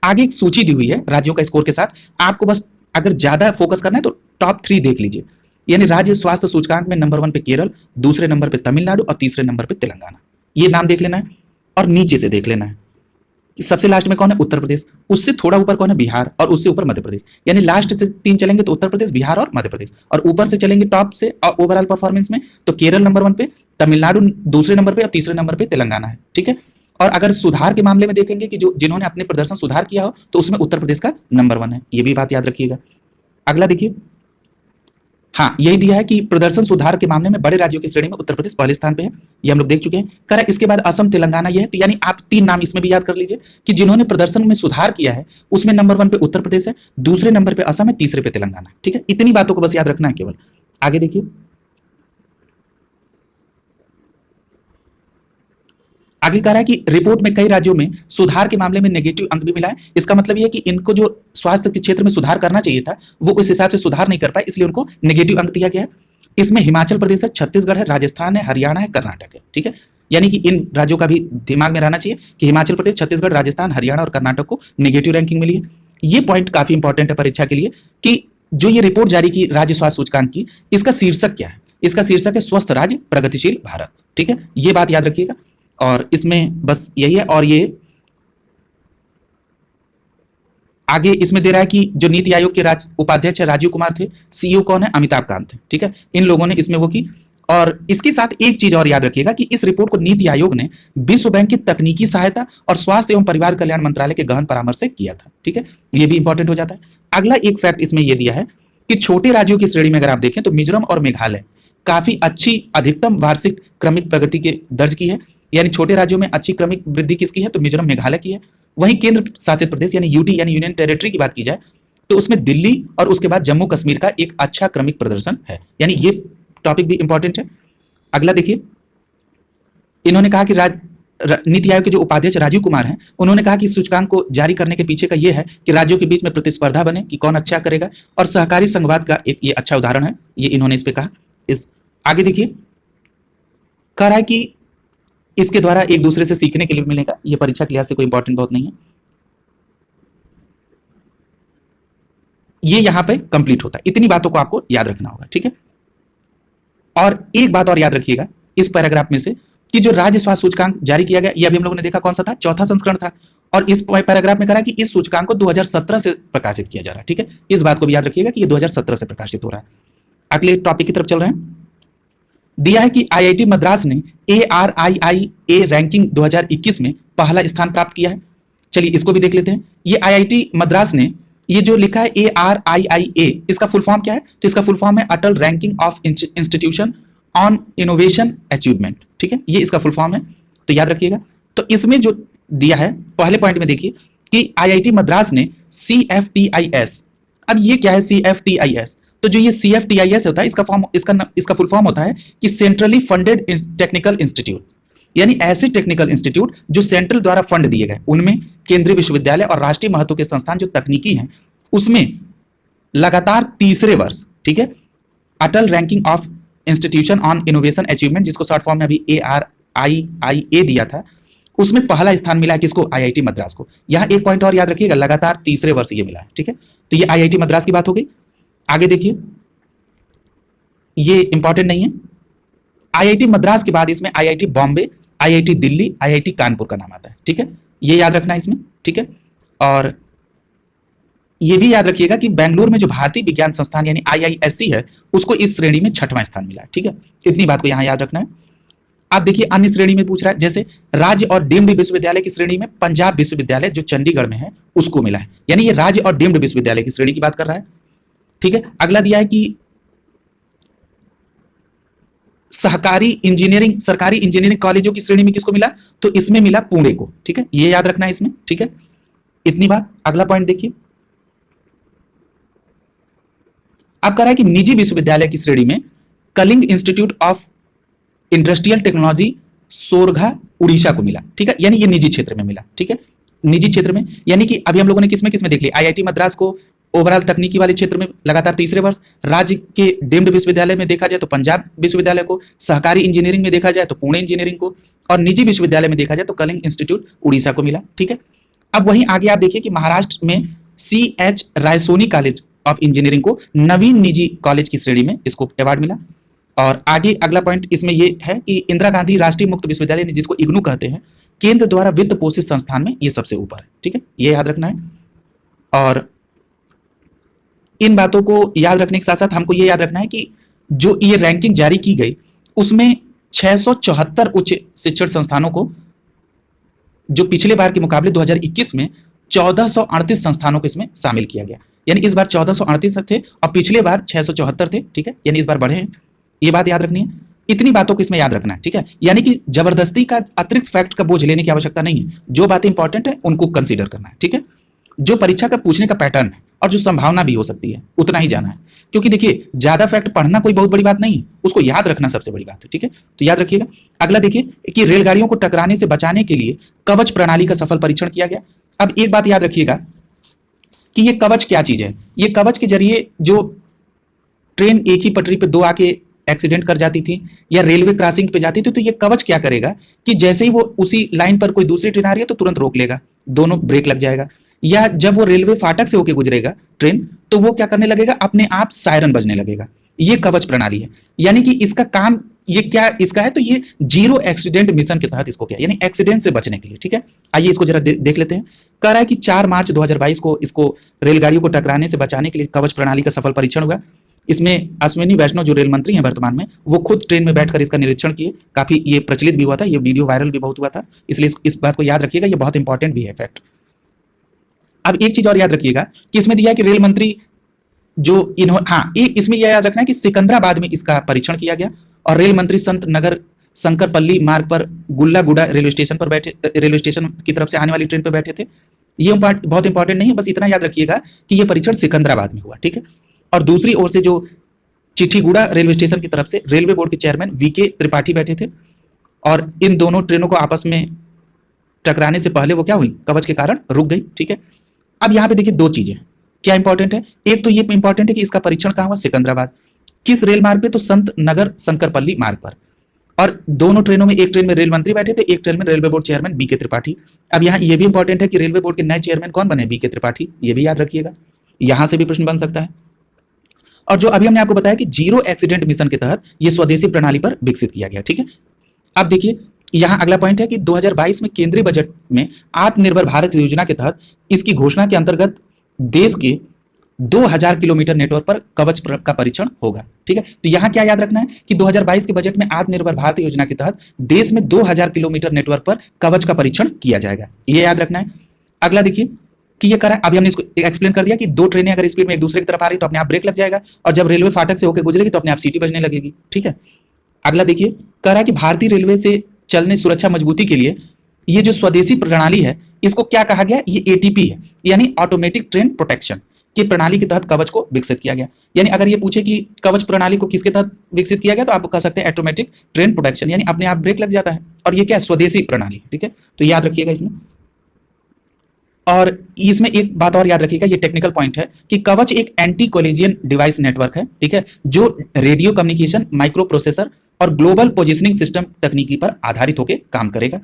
आगे एक सूची दी हुई है राज्यों का स्कोर के साथ, आपको बस अगर ज्यादा फोकस करना है तो टॉप 3 देख लीजिए। यानी राज्य स्वास्थ्य सूचकांक में नंबर 1 पे केरल, दूसरे नंबर पे तमिलनाडु और तीसरे नंबर पे तेलंगाना। ये नाम देख लेना है और नीचे से देख लेना है कि सबसे लास्ट में कौन है, उत्तर प्रदेश, उससे थोड़ा ऊपर कौन है, बिहार, और उससे ऊपर मध्य प्रदेश। यानी लास्ट से 3 चलेंगे तो उत्तर प्रदेश, बिहार और मध्य प्रदेश, और ऊपर से चलेंगे टॉप से ओवरऑल परफॉर्मेंस में तो केरल नंबर 1 पे, तमिलनाडु दूसरे नंबर पे और तीसरे नंबर पे तेलंगाना है। ठीक है, और अगर सुधार के मामले में देखेंगे कि जिन्होंने अपने प्रदर्शन सुधार किया हो तो उसमें उत्तर प्रदेश का नंबर 1 है। ये भी बात याद रखिएगा। अगला देखिए, हाँ यही दिया है कि प्रदर्शन सुधार के मामले में बड़े राज्यों की श्रेणी में उत्तर प्रदेश पहले स्थान पे है, ये हम लोग देख चुके हैं। कह रहा है इसके बाद असम, तेलंगाना ये है, तो यानी आप 3 नाम इसमें भी याद कर लीजिए कि जिन्होंने प्रदर्शन में सुधार किया है उसमें नंबर 1 पे उत्तर प्रदेश है, दूसरे नंबर पे असम है, तीसरे पे तेलंगाना। ठीक है, इतनी बातों को बस याद रखना है केवल। आगे देखिए, आगे कह रहा है कि रिपोर्ट में कई राज्यों में सुधार के मामले में नेगेटिव अंक भी मिला है। इसका मतलब यह है कि इनको जो स्वास्थ्य के क्षेत्र में सुधार करना चाहिए था वो उस हिसाब से सुधार नहीं कर पाए, इसलिए उनको नेगेटिव अंक दिया गया है। इसमें हिमाचल प्रदेश है, छत्तीसगढ़ है, राजस्थान है, हरियाणा है, कर्नाटक है। ठीक है, यानी कि इन राज्यों का भी दिमाग में रहना चाहिए कि हिमाचल प्रदेश, छत्तीसगढ़, राजस्थान, हरियाणा और कर्नाटक को नेगेटिव रैंकिंग मिली है। ये पॉइंट काफी इंपॉर्टेंट है परीक्षा के लिए कि जो ये रिपोर्ट जारी की राज्य स्वास्थ्य सूचकांक की, इसका शीर्षक क्या है, इसका शीर्षक है स्वस्थ राज्य प्रगतिशील भारत। ठीक है, ये बात याद रखिएगा और इसमें बस यही है। और ये आगे इसमें दे रहा है कि जो नीति आयोग के उपाध्यक्ष है राजीव कुमार थे, CEO कौन है, अमिताभ कांत थे। ठीक है, इन लोगों ने इसमें वो की। और इसके साथ एक चीज और याद रखिएगा कि इस रिपोर्ट को नीति आयोग ने विश्व बैंक की तकनीकी सहायता और स्वास्थ्य एवं परिवार कल्याण मंत्रालय के गहन परामर्श से किया था। ठीक है, ये भी इंपॉर्टेंट हो जाता है। अगला एक फैक्ट इसमें यह दिया है कि छोटे राज्यों की श्रेणी में अगर आप देखें तो मिजोरम और मेघालय काफी अच्छी अधिकतम वार्षिक क्रमिक प्रगति के दर्ज की है। यानी छोटे राज्यों में अच्छी क्रमिक वृद्धि किसकी है, तो मिजोरम मेघालय की है। वहीं केंद्र शासित प्रदेश यानी UT यानी यूनियन टेरिटरी की बात की जाए तो उसमें दिल्ली और उसके बाद जम्मू कश्मीर का एक अच्छा क्रमिक प्रदर्शन है। यानी ये टॉपिक भी इंपॉर्टेंट है। अगला देखिए, इन्होंने कहा कि नीति आयोग के जो उपाध्यक्ष राजीव कुमार हैं उन्होंने कहा कि इस सूचकांक को जारी करने के पीछे का यह है कि राज्यों के बीच में प्रतिस्पर्धा बने कि कौन अच्छा करेगा, और सहकारी संघवाद का एक ये अच्छा उदाहरण है, ये इन्होंने इस पे कहा। इस आगे देखिए, कह रहा है कि इसके द्वारा एक दूसरे से सीखने के लिए मिलेगा। यह परीक्षा के लिहाज से कोई इंपॉर्टेंट बहुत नहीं है, ये यहां पे कंप्लीट होता है। इतनी बातों को आपको याद रखना होगा। ठीक है, और एक बात और याद रखिएगा इस पैराग्राफ में से कि जो राज्य स्वास्थ्य सूचकांक जारी किया गया, ये अभी हम लोगों ने देखा कौन सा था, चौथा संस्करण था। और इस पैराग्राफ में कहा कि इस सूचकांक को 2017 से प्रकाशित किया जा रहा है। ठीक है, इस बात को भी याद रखिएगा कि ये 2017 से प्रकाशित हो रहा है। अगले टॉपिक की तरफ चल रहे हैं। दिया है कि आईआईटी मद्रास ने ARIIA रैंकिंग 2021 में पहला स्थान प्राप्त किया है। चलिए इसको भी देख लेते हैं। ये आईआईटी मद्रास ने ये जो लिखा है ARIIA, इसका फुल फॉर्म क्या है? तो इसका फुल फॉर्म है Atal ranking of institution on innovation achievement. ठीक है, ये इसका फुल फॉर्म है, तो याद रखिएगा। तो इसमें जो दिया है पहले पॉइंट में देखिए कि आईआईटी मद्रास ने CFTIS, अब ये क्या है CFTIS? तो जो ये CFTIS होता है इसका फुल फॉर्म होता है कि सेंट्रली फंडेड टेक्निकल इंस्टीट्यूट, यानी ऐसे टेक्निकल इंस्टीट्यूट जो सेंट्रल द्वारा फंड दिए गए, उनमें केंद्रीय विश्वविद्यालय और राष्ट्रीय महत्व के संस्थान जो तकनीकी हैं, उसमें लगातार तीसरे वर्ष, ठीक है, Atal ranking of institution on innovation achievement, जिसको शॉर्ट फॉर्म में अभी ARIIA दिया था, उसमें पहला स्थान मिला है किसको? आईआईटी मद्रास को। यहां एक पॉइंट और याद रखिएगा, लगातार तीसरे वर्ष ये मिला है। ठीक है, तो ये आईआईटी मद्रास की बात हो गई। आगे देखिए, ये इंपॉर्टेंट नहीं है। आईआईटी मद्रास के बाद इसमें IIT Bombay, IIT Delhi, IIT Kanpur का नाम आता है। ठीक है, ये याद रखना है इसमें। ठीक है, और ये भी याद रखिएगा कि बेंगलुरु में जो भारतीय विज्ञान संस्थान यानी IISc है, उसको इस श्रेणी में 6वां स्थान मिला है। ठीक है, इतनी बात को यहां याद रखना है। आप देखिए अन्य श्रेणी में पूछ रहा है, जैसे राज्य और डीम्ड विश्वविद्यालय की श्रेणी में पंजाब विश्वविद्यालय जो चंडीगढ़ में है उसको मिला है, यानी ये राज्य और डीम्ड विश्वविद्यालय की श्रेणी की बात कर रहा है। ठीक है, अगला दिया है कि सरकारी इंजीनियरिंग कॉलेजों की श्रेणी में किसको मिला? तो इसमें मिला पुणे को। ठीक है, ये याद रखना है इसमें। ठीक है, इतनी बात। अगला पॉइंट देखिए, अब कह रहा है कि निजी विश्वविद्यालय की श्रेणी में Kalinga institute of industrial technology सोरघा उड़ीसा को मिला। ठीक है, यानी ये निजी क्षेत्र में मिला। ठीक है, निजी क्षेत्र में, यानी कि अभी हम लोगों ने किसमें देख लिया? आईआईटी मद्रास को ओवरऑल तकनीकी वाले क्षेत्र में लगातार तीसरे वर्ष, राज्य के डीम्ड विश्वविद्यालय में देखा जाए तो पंजाब विश्वविद्यालय को, सहकारी इंजीनियरिंग में देखा जाए तो पुणे इंजीनियरिंग को, और निजी विश्वविद्यालय में देखा जाए तो कलिंग इंस्टीट्यूट उड़ीसा को मिला। ठीक है, अब वहीं आगे आप देखिए कि महाराष्ट्र में CH Raisoni college of engineering को नवीन निजी कॉलेज की श्रेणी में इसको अवार्ड मिला। और आगे अगला पॉइंट इसमें ये है कि इंदिरा गांधी राष्ट्रीय मुक्त विश्वविद्यालय जिसको इग्नू कहते हैं, केंद्र द्वारा वित्त पोषित संस्थान में ये सबसे ऊपर है। ठीक है, ये याद रखना है। और इन बातों को याद रखने के साथ साथ हमको ये याद रखना है कि जो ये रैंकिंग जारी की गई उसमें 674 उच्च शिक्षण संस्थानों को, जो पिछले बार के मुकाबले 2021 में 1438 संस्थानों को इसमें शामिल किया गया, यानी इस बार 1438 थे और पिछले बार 674 थे। ठीक है, यानी इस बार बढ़े हैं, ये बात याद रखनी है। इतनी बातों को इसमें याद रखना है। ठीक है, यानी कि जबरदस्ती का अतिरिक्त फैक्ट का बोझ लेने की आवश्यकता नहीं है, जो बातें इंपॉर्टेंट है उनको कंसीडर करना है। ठीक है, जो परीक्षा का पूछने का पैटर्न है और जो संभावना भी हो सकती है उतना ही जाना है, क्योंकि देखिए ज्यादा फैक्ट पढ़ना कोई बहुत बड़ी बात नहीं है, उसको याद रखना सबसे बड़ी बात है। ठीक है, तो याद रखिएगा। अगला देखिए कि रेलगाड़ियों को टकराने से बचाने के लिए कवच प्रणाली का सफल परीक्षण किया गया। अब एक बात याद रखिएगा कि ये कवच क्या चीज है? ये कवच के जरिए जो ट्रेन एक ही पटरी पे दो आके एक्सीडेंट कर जाती थी या रेलवे क्रॉसिंग पे जाती थी, तो ये कवच क्या करेगा कि जैसे ही वो उसी लाइन पर कोई दूसरी ट्रेन आ रही है तो तुरंत रोक लेगा, दोनों ब्रेक लग जाएगा, या जब वो रेलवे फाटक से होकर गुजरेगा ट्रेन तो वो क्या करने लगेगा, अपने आप सायरन बजने लगेगा। ये कवच प्रणाली है, यानी कि इसका काम ये क्या इसका है, तो ये जीरो एक्सीडेंट मिशन के तहत इसको क्या, यानी एक्सीडेंट से बचने के लिए। ठीक है, आइए इसको जरा देख लेते हैं। कह रहा है कि 4 मार्च 2022 को इसको रेलगाड़ियों को टकराने से बचाने के लिए कवच प्रणाली का सफल परीक्षण हुआ। इसमें अश्विनी वैष्णव जो रेल मंत्री हैं वर्तमान में, वो खुद ट्रेन में बैठकर इसका निरीक्षण किए। काफी ये प्रचलित भी हुआ था, ये वीडियो वायरल भी बहुत हुआ था, इसलिए इस बात को याद रखिएगा, ये बहुत इंपॉर्टेंट भी है फैक्ट। अब एक चीज और याद रखिएगा कि इसमें दिया है कि रेल मंत्री जो इसमें यह याद रखना है कि सिकंदराबाद में इसका परीक्षण किया गया और रेल मंत्री संत नगर शंकरपल्ली मार्ग पर गुल्लागुडा रेलवे स्टेशन की तरफ से आने वाली ट्रेन पर बैठे थे। ये बहुत इंपॉर्टेंट नहीं है, बस इतना याद रखिएगा कि यह परीक्षण सिकंदराबाद में हुआ। ठीक है, और दूसरी ओर से जो चिठीगुड़ा रेलवे स्टेशन की तरफ से रेलवे बोर्ड के चेयरमैन VK त्रिपाठी बैठे थे और इन दोनों ट्रेनों को आपस में टकराने से पहले वो क्या हुई, कवच के कारण रुक गई। ठीक है, अब यहाँ पे देखिए 2 चीजें क्या इंपॉर्टेंट है। एक तो ये इंपॉर्टेंट है कि इसका परीक्षण कहाँ हुआ, सिकंदराबाद। किस रेल मार्ग पे, तो संत नगर शंकरपल्ली मार्ग पर। और दोनों ट्रेनों में, एक ट्रेन में रेल मंत्री बैठे थे, एक ट्रेन में railway board chairman VK Tripathi. अब यहाँ ये भी इंपॉर्टेंट है कि रेलवे बोर्ड के नए चेयरमैन कौन बने, VK त्रिपाठी, ये भी याद रखिएगा, यहां से भी प्रश्न बन सकता है। और जो अभी हमने आपको बताया कि जीरो एक्सीडेंट मिशन के तहत ये स्वदेशी प्रणाली पर विकसित किया गया। ठीक है, अब देखिए यहां अगला पॉइंट है कि 2022 में केंद्रीय बजट में आत्मनिर्भर भारत योजना के तहत इसकी घोषणा के अंतर्गत देश के 2000 किलोमीटर नेटवर्क पर कवच का परीक्षण होगा। ठीक है, तो यहां क्या याद रखना है कि 2022 के बजट में आत्मनिर्भर भारत योजना के तहत देश में 2000 किलोमीटर नेटवर्क पर कवच का परीक्षण किया जाएगा, ये याद रखना है। अगला देखिए कि ये करा, अभी हमने इसको एक्सप्लेन कर दिया कि दो ट्रेनें अगर स्पीड में एक दूसरे की तरफ आ रही तो अपने आप ब्रेक लग जाएगा, और जब रेलवे फाटक से होकर गुजरेगी तो अपने आप सीटी बजने लगेगी। ठीक है, अगला देखिए कह रहा है कि भारतीय रेलवे से चलने सुरक्षा मजबूती के लिए ये जो स्वदेशी प्रणाली है इसको क्या कहा गया, ये एटीपी है, यानी ऑटोमेटिक ट्रेन प्रोटेक्शन की प्रणाली के तहत कवच को विकसित किया गया। यानी अगर ये पूछे कि कवच प्रणाली को किसके तहत विकसित किया गया तो आप कह सकते हैं ऑटोमेटिक ट्रेन प्रोटेक्शन, यानी अपने आप ब्रेक लग जाता है, और ये क्या है, स्वदेशी प्रणाली। ठीक है, तो याद रखिएगा इसमें। और इसमें एक बात और याद रखिएगा, ये टेक्निकल पॉइंट है कि कवच एक एंटी कोलिजन डिवाइस नेटवर्क है। ठीक है, जो रेडियो कम्युनिकेशन, माइक्रो प्रोसेसर और ग्लोबल पोजिशनिंग सिस्टम तकनीकी पर आधारित होकर काम करेगा।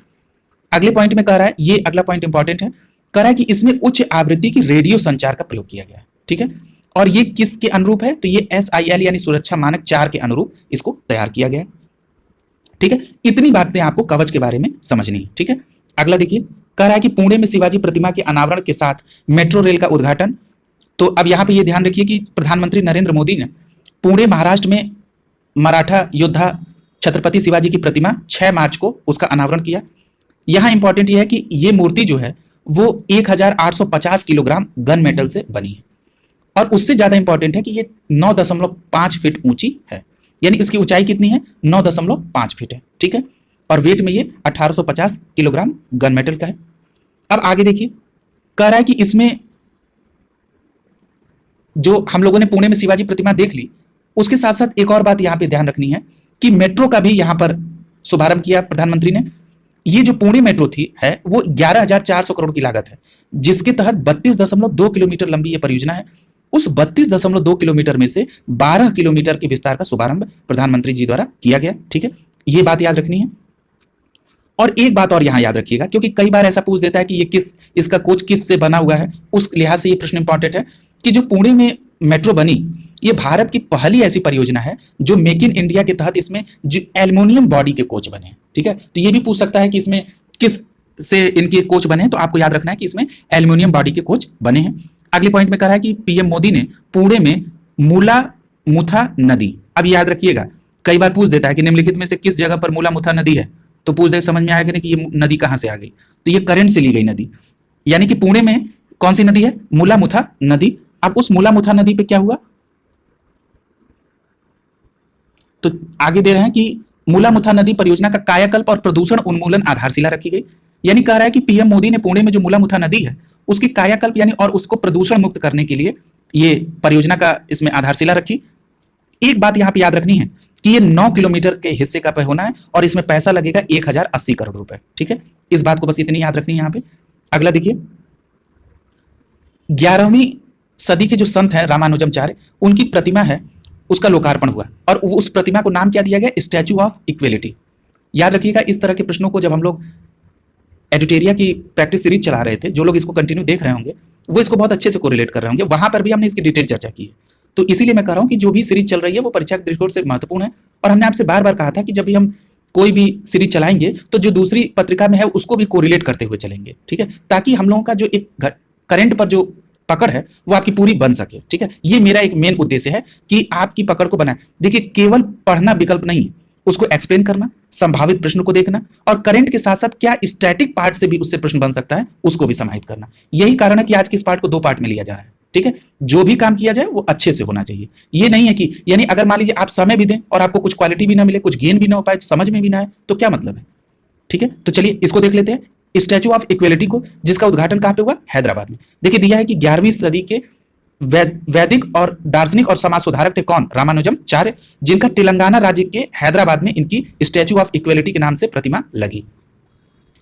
अगले पॉइंट में कह रहा है, ये अगला पॉइंट इंपॉर्टेंट है, कह रहा है कि इसमें उच्च आवृत्ति की रेडियो संचार का प्रयोग किया गया है। ठीक है, और ये किसके अनुरूप है, तो ये SIL यानी सुरक्षा मानक 4 के अनुरूप इसको तैयार किया गया है। ठीक है, इतनी बातें आपको कवच के बारे में समझनी है। ठीक है, अगला देखिए कह रहा है कि पुणे में शिवाजी प्रतिमा के अनावरण के साथ मेट्रो रेल का उद्घाटन। तो अब यहां पे ये ध्यान रखिए कि प्रधानमंत्री नरेंद्र मोदी ने पुणे महाराष्ट्र में मराठा योद्धा छत्रपति शिवाजी की प्रतिमा 6 मार्च को उसका अनावरण किया। यहां इंपॉर्टेंट यह है कि ये मूर्ति जो है वो 1850 किलोग्राम गन मेटल से बनी है, और उससे ज्यादा इंपॉर्टेंट है कि ये 9.5 फीट ऊंची है, यानी इसकी ऊंचाई कितनी है, 9.5 फीट है। ठीक है, और वेट में ये 1850 किलोग्राम गन मेटल का है। अब आगे देखिए कह रहा है कि इसमें जो हम लोगों ने पुणे में शिवाजी प्रतिमा देख ली, उसके साथ साथ एक और बात यहां पे ध्यान रखनी है कि मेट्रो का भी यहां पर शुभारंभ किया प्रधानमंत्री ने। ये जो पुणे मेट्रो थी है वो 11,400 करोड़ की लागत है, जिसके तहत 32.2 किलोमीटर लंबी ये परियोजना है। उस 32.2 किलोमीटर में से 12 किलोमीटर के विस्तार का शुभारंभ प्रधानमंत्री जी द्वारा किया गया। ठीक है, ये बात याद रखनी है। और एक बात और यहां याद रखिएगा, क्योंकि कई बार ऐसा पूछ देता है कि ये इसका कोच किस से बना हुआ है, उस लिहाज से ये प्रश्न इंपॉर्टेंट है कि जो पुणे में मेट्रो बनी, ये भारत की पहली ऐसी परियोजना है जो मेक इन इंडिया के तहत इसमें जो एल्युमिनियम बॉडी के कोच बने। ठीक है, तो ये भी पूछ सकता है कि इसमें किस से इनके कोच बने, तो आपको याद रखना है कि इसमें एल्युमिनियम बॉडी के कोच बने हैं। अगले पॉइंट में कह रहा है कि पीएम मोदी ने पुणे में मूला मुथा नदी, अब याद रखिएगा कई बार पूछ देता है कि निम्नलिखित में से किस जगह पर मूला मुथा नदी है, तो पूछ दे, समझ में आएगा नहीं कि ये नदी कहां से आ गई, तो ये करंट से ली गई नदी, यानी कि पुणे में कौन सी नदी है, मूला मुथा नदी। अब उस मूला मुथा नदी पे क्या हुआ, तो आगे दे रहे हैं कि मूला मुथा नदी परियोजना का कायाकल्प और प्रदूषण उन्मूलन आधारशिला रखी गई। यानी कह रहा है कि पीएम मोदी ने पुणे में जो मूला मुथा नदी है उसकी कायाकल्प यानी और उसको प्रदूषण मुक्त करने के लिए ये परियोजना का इसमें आधारशिला रखी। एक बात यहां पे याद रखनी है कि ये 9 किलोमीटर के हिस्से का होना है और इसमें पैसा लगेगा 1080 करोड़ रुपए। ठीक है, इस बात को बस इतनी याद रखनी है यहां पे। अगला देखिए 11वीं सदी के जो संत हैं रामानुजमचार्य, उनकी प्रतिमा है उसका लोकार्पण हुआ, और उस प्रतिमा को नाम क्या दिया गया, स्टैचू ऑफ इक्वेलिटी। याद रखिएगा इस तरह के प्रश्नों को जब हम लोग एडिटेरिया की प्रैक्टिस सीरीज चला रहे थे, जो लोग इसको कंटिन्यू देख रहे होंगे वो इसको बहुत अच्छे से कोरिलेट कर रहे होंगे, वहां पर भी हमने इसकी डिटेल चर्चा की है। तो इसीलिए मैं कह रहा हूं कि जो भी सीरीज चल रही है वो परीक्षा के दृष्टिकोण से महत्वपूर्ण है, और हमने आपसे बार बार कहा था कि जब भी हम कोई भी सीरीज चलाएंगे तो जो दूसरी पत्रिका में है उसको भी कोरिलेट करते हुए चलेंगे। ठीक है, ताकि हम लोगों का जो एक करंट पर जो पकड़ है वो आपकी पूरी बन सके। ठीक है, ये मेरा एक मेन उद्देश्य है कि आपकी पकड़ को बनाए। देखिए केवल पढ़ना विकल्प नहीं है, उसको एक्सप्लेन करना, संभावित प्रश्न को देखना, और करंट के साथ साथ क्या स्टैटिक पार्ट से भी उससे प्रश्न बन सकता है उसको भी समाहित करना। यही कारण है कि आज के इस पार्ट को 2 पार्ट में लिया जा रहा है। ठीक है, जो भी काम किया जाए वो अच्छे से होना चाहिए। ये नहीं है कि यानी अगर मान लीजिए आप समय भी दें और आपको कुछ क्वालिटी भी ना मिले, कुछ गेन भी ना हो पाए, समझ में भी ना आए, तो क्या मतलब है। ठीक है, तो चलिए इसको देख लेते हैं, स्टैचू ऑफ इक्वेलिटी को, जिसका उद्घाटन कहां पे हुआ, हैदराबाद में। देखिए दिया है कि 11वीं सदी के वैदिक और दार्शनिक और समाज सुधारक थे कौन, रामानुजमचार्य, जिनका तेलंगाना राज्य के हैदराबाद में इनकी स्टैचू ऑफ इक्वेलिटी के नाम से प्रतिमा लगी।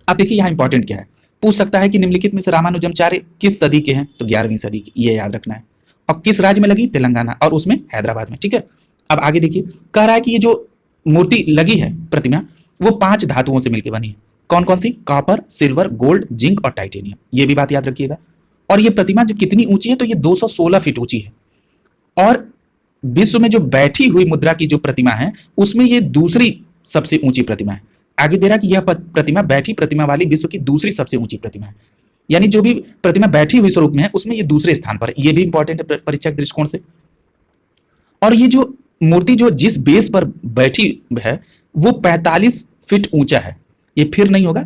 अब देखिए यहां इंपॉर्टेंट क्या है, पूछ सकता है कि निम्नलिखित में से रामानुजमचार्य किस सदी के हैं, तो 11वीं सदी की, ये याद रखना है। और किस राज्य में लगी, तेलंगाना, और उसमें हैदराबाद में। ठीक है, अब आगे देखिए कह रहा है कि ये जो मूर्ति लगी है प्रतिमा, वो 5 धातुओं से मिलकर बनी है। कौन कौन सी, कॉपर, सिल्वर, गोल्ड, जिंक और टाइटेनियम, ये भी बात याद रखिएगा। और ये प्रतिमा जो कितनी ऊंची है, तो ये 216 फीट ऊंची है, और विश्व में जो बैठी हुई मुद्रा की जो प्रतिमा है उसमें ये दूसरी सबसे ऊंची प्रतिमा है। आगे दे रहा है कि यह प्रतिमा बैठी प्रतिमा वाली विश्व की दूसरी सबसे ऊंची प्रतिमा है। यानी जो भी प्रतिमा बैठी हुई स्वरूप में है उसमें ये दूसरे स्थान पर, ये भी इंपॉर्टेंट है परीक्षा के दृष्टिकोण से। और ये जो मूर्ति जो जिस बेस पर बैठी है वो 45 फीट ऊंचा है। ये फिर नहीं होगा,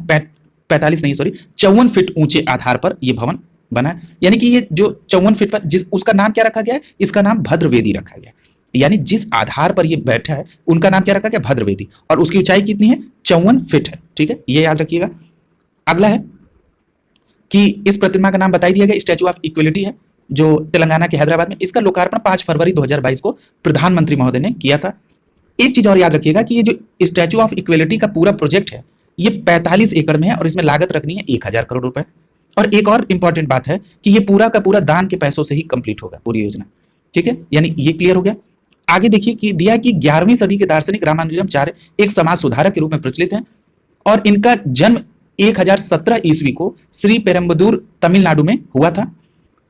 45 नहीं, सॉरी 54 फीट ऊंचे आधार पर ये भवन बना है। यानी कि ये जो 54 फीट पर जिस उसका नाम क्या रखा गया है, इसका नाम भद्रवेदी रखा गया है। यानी जिस आधार पर ये बैठा है उनका नाम क्या रखा गया, भद्रवेदी, और उसकी ऊंचाई कितनी है, 54 फीट है। ठीक है, ये याद रखिएगा। अगला है कि इस प्रतिमा का नाम बता दिया गया, स्टैचू ऑफ इक्वलिटी है, जो तेलंगाना के हैदराबाद में। इसका लोकार्पण 5 फरवरी 2022 को प्रधानमंत्री महोदय ने किया था। एक चीज और याद रखिएगा कि ये जो स्टैचू ऑफ इक्वलिटी का पूरा प्रोजेक्ट है ये 45 एकड़ में है और इसमें लागत रखनी है 1000 करोड़ रुपए। और एक और इंपॉर्टेंट बात है कि ये पूरा का पूरा दान के पैसों से ही कंप्लीट होगा पूरी योजना। ठीक है, यानी ये क्लियर हो गया। आगे देखिए कि दिया कि 11वीं सदी के दार्शनिक रामानुजमाचार्य एक समाज सुधारक के रूप में प्रचलित हैं और इनका जन्म 1017 ईस्वी को श्री पेरम्बदूर तमिलनाडु में हुआ था।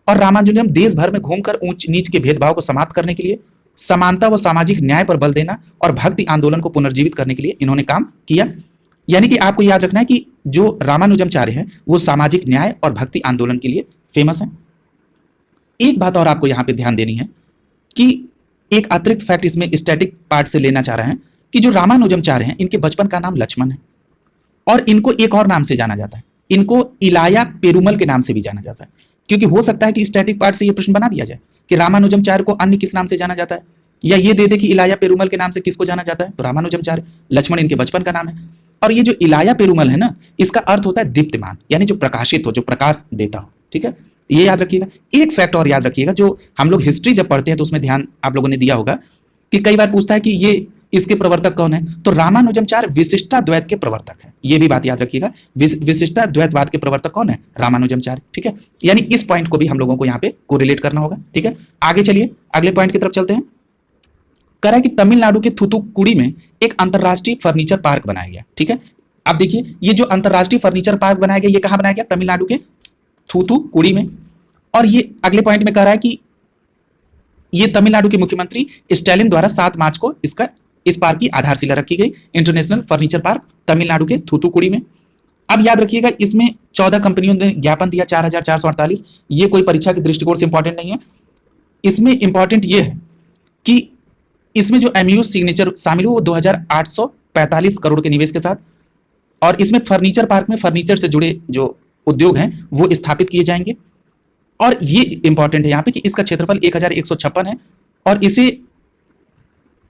और रामानुजम देश भर में घूमकर ऊंच नीच के भेदभाव को समाप्त करने के लिए, समानता व सामाजिक न्याय पर बल देना और भक्ति आंदोलन को पुनर्जीवित करने के लिए इन्होंने काम किया। यानी कि आपको याद रखना है कि जो रामानुजमाचार्य हैं वो सामाजिक न्याय और भक्ति आंदोलन के लिए फेमस हैं। एक बात और आपको यहां पे ध्यान देनी है कि एक अतिरिक्त फैक्ट इसमें स्टैटिक पार्ट से लेना चाह रहे हैं कि जो रामानुजमाचार्य हैं इनके बचपन का नाम लक्ष्मण है और इनको एक और नाम से जाना जाता है, इनको इलाया पेरुमल के नाम से भी जाना जाता है। क्योंकि हो सकता है कि स्टैटिक पार्ट से ये प्रश्न बना दिया जाए कि रामानुजमाचार्य को अन्य किस नाम से जाना जाता है, या ये दे दे कि इलाया पेरुमल के नाम से किसको जाना जाता है, तो रामानुजमाचार्य, लक्ष्मण इनके बचपन का नाम है। और ये जो इलाया पेरुमल है ना, इसका अर्थ होता है दीप्तिमान, यानी जो प्रकाशित हो, जो प्रकाश देता हो। ठीक है, ये याद रखिएगा। एक फैक्ट और याद रखिएगा, जो हम लोग हिस्ट्री जब पढ़ते हैं तो उसमें ध्यान आप लोगों ने दिया होगा कि कई बार पूछता है कि ये इसके प्रवर्तक कौन है, तो रामानुजमाचार्य विशिष्टाद्वैत के प्रवर्तक है। ये भी बात याद रखिएगा, विशिष्टाद्वैतवाद के प्रवर्तक कौन है, रामानुजमाचार्य। ठीक है, यानी इस पॉइंट को भी हम लोगों को यहाँ पे कोरिलेट करना होगा। ठीक है, आगे चलिए अगले पॉइंट की तरफ चलते हैं। कह रहा है कि तमिलनाडु के थूथुकुड़ी में एक अंतरराष्ट्रीय फर्नीचर पार्क बनाया गया। ठीक है, अब देखिए ये जो अंतरराष्ट्रीय फर्नीचर पार्क बनाया गया, ये कहां बनाया गया, तमिलनाडु के थूथुकुड़ी में। और ये अगले पॉइंट में कह रहा है कि ये तमिलनाडु के मुख्यमंत्री स्टालिन द्वारा 7 मार्च को इस पार्क की आधारशिला रखी गई, इंटरनेशनल फर्नीचर पार्क तमिलनाडु के थूथुकुड़ी में। अब याद रखिएगा इसमें 14 कंपनियों ने ज्ञापन दिया, 4448। ये कोई परीक्षा के दृष्टिकोण से इंपॉर्टेंट नहीं है। इसमें इंपॉर्टेंट ये है कि इसमें जो एमयू सिग्नेचर शामिल हो वो 2845 करोड़ के निवेश के साथ, और इसमें फर्नीचर पार्क में फर्नीचर से जुड़े जो उद्योग हैं वो स्थापित किए जाएंगे। और ये इंपॉर्टेंट है यहाँ पे कि इसका क्षेत्रफल 1156 है और इसे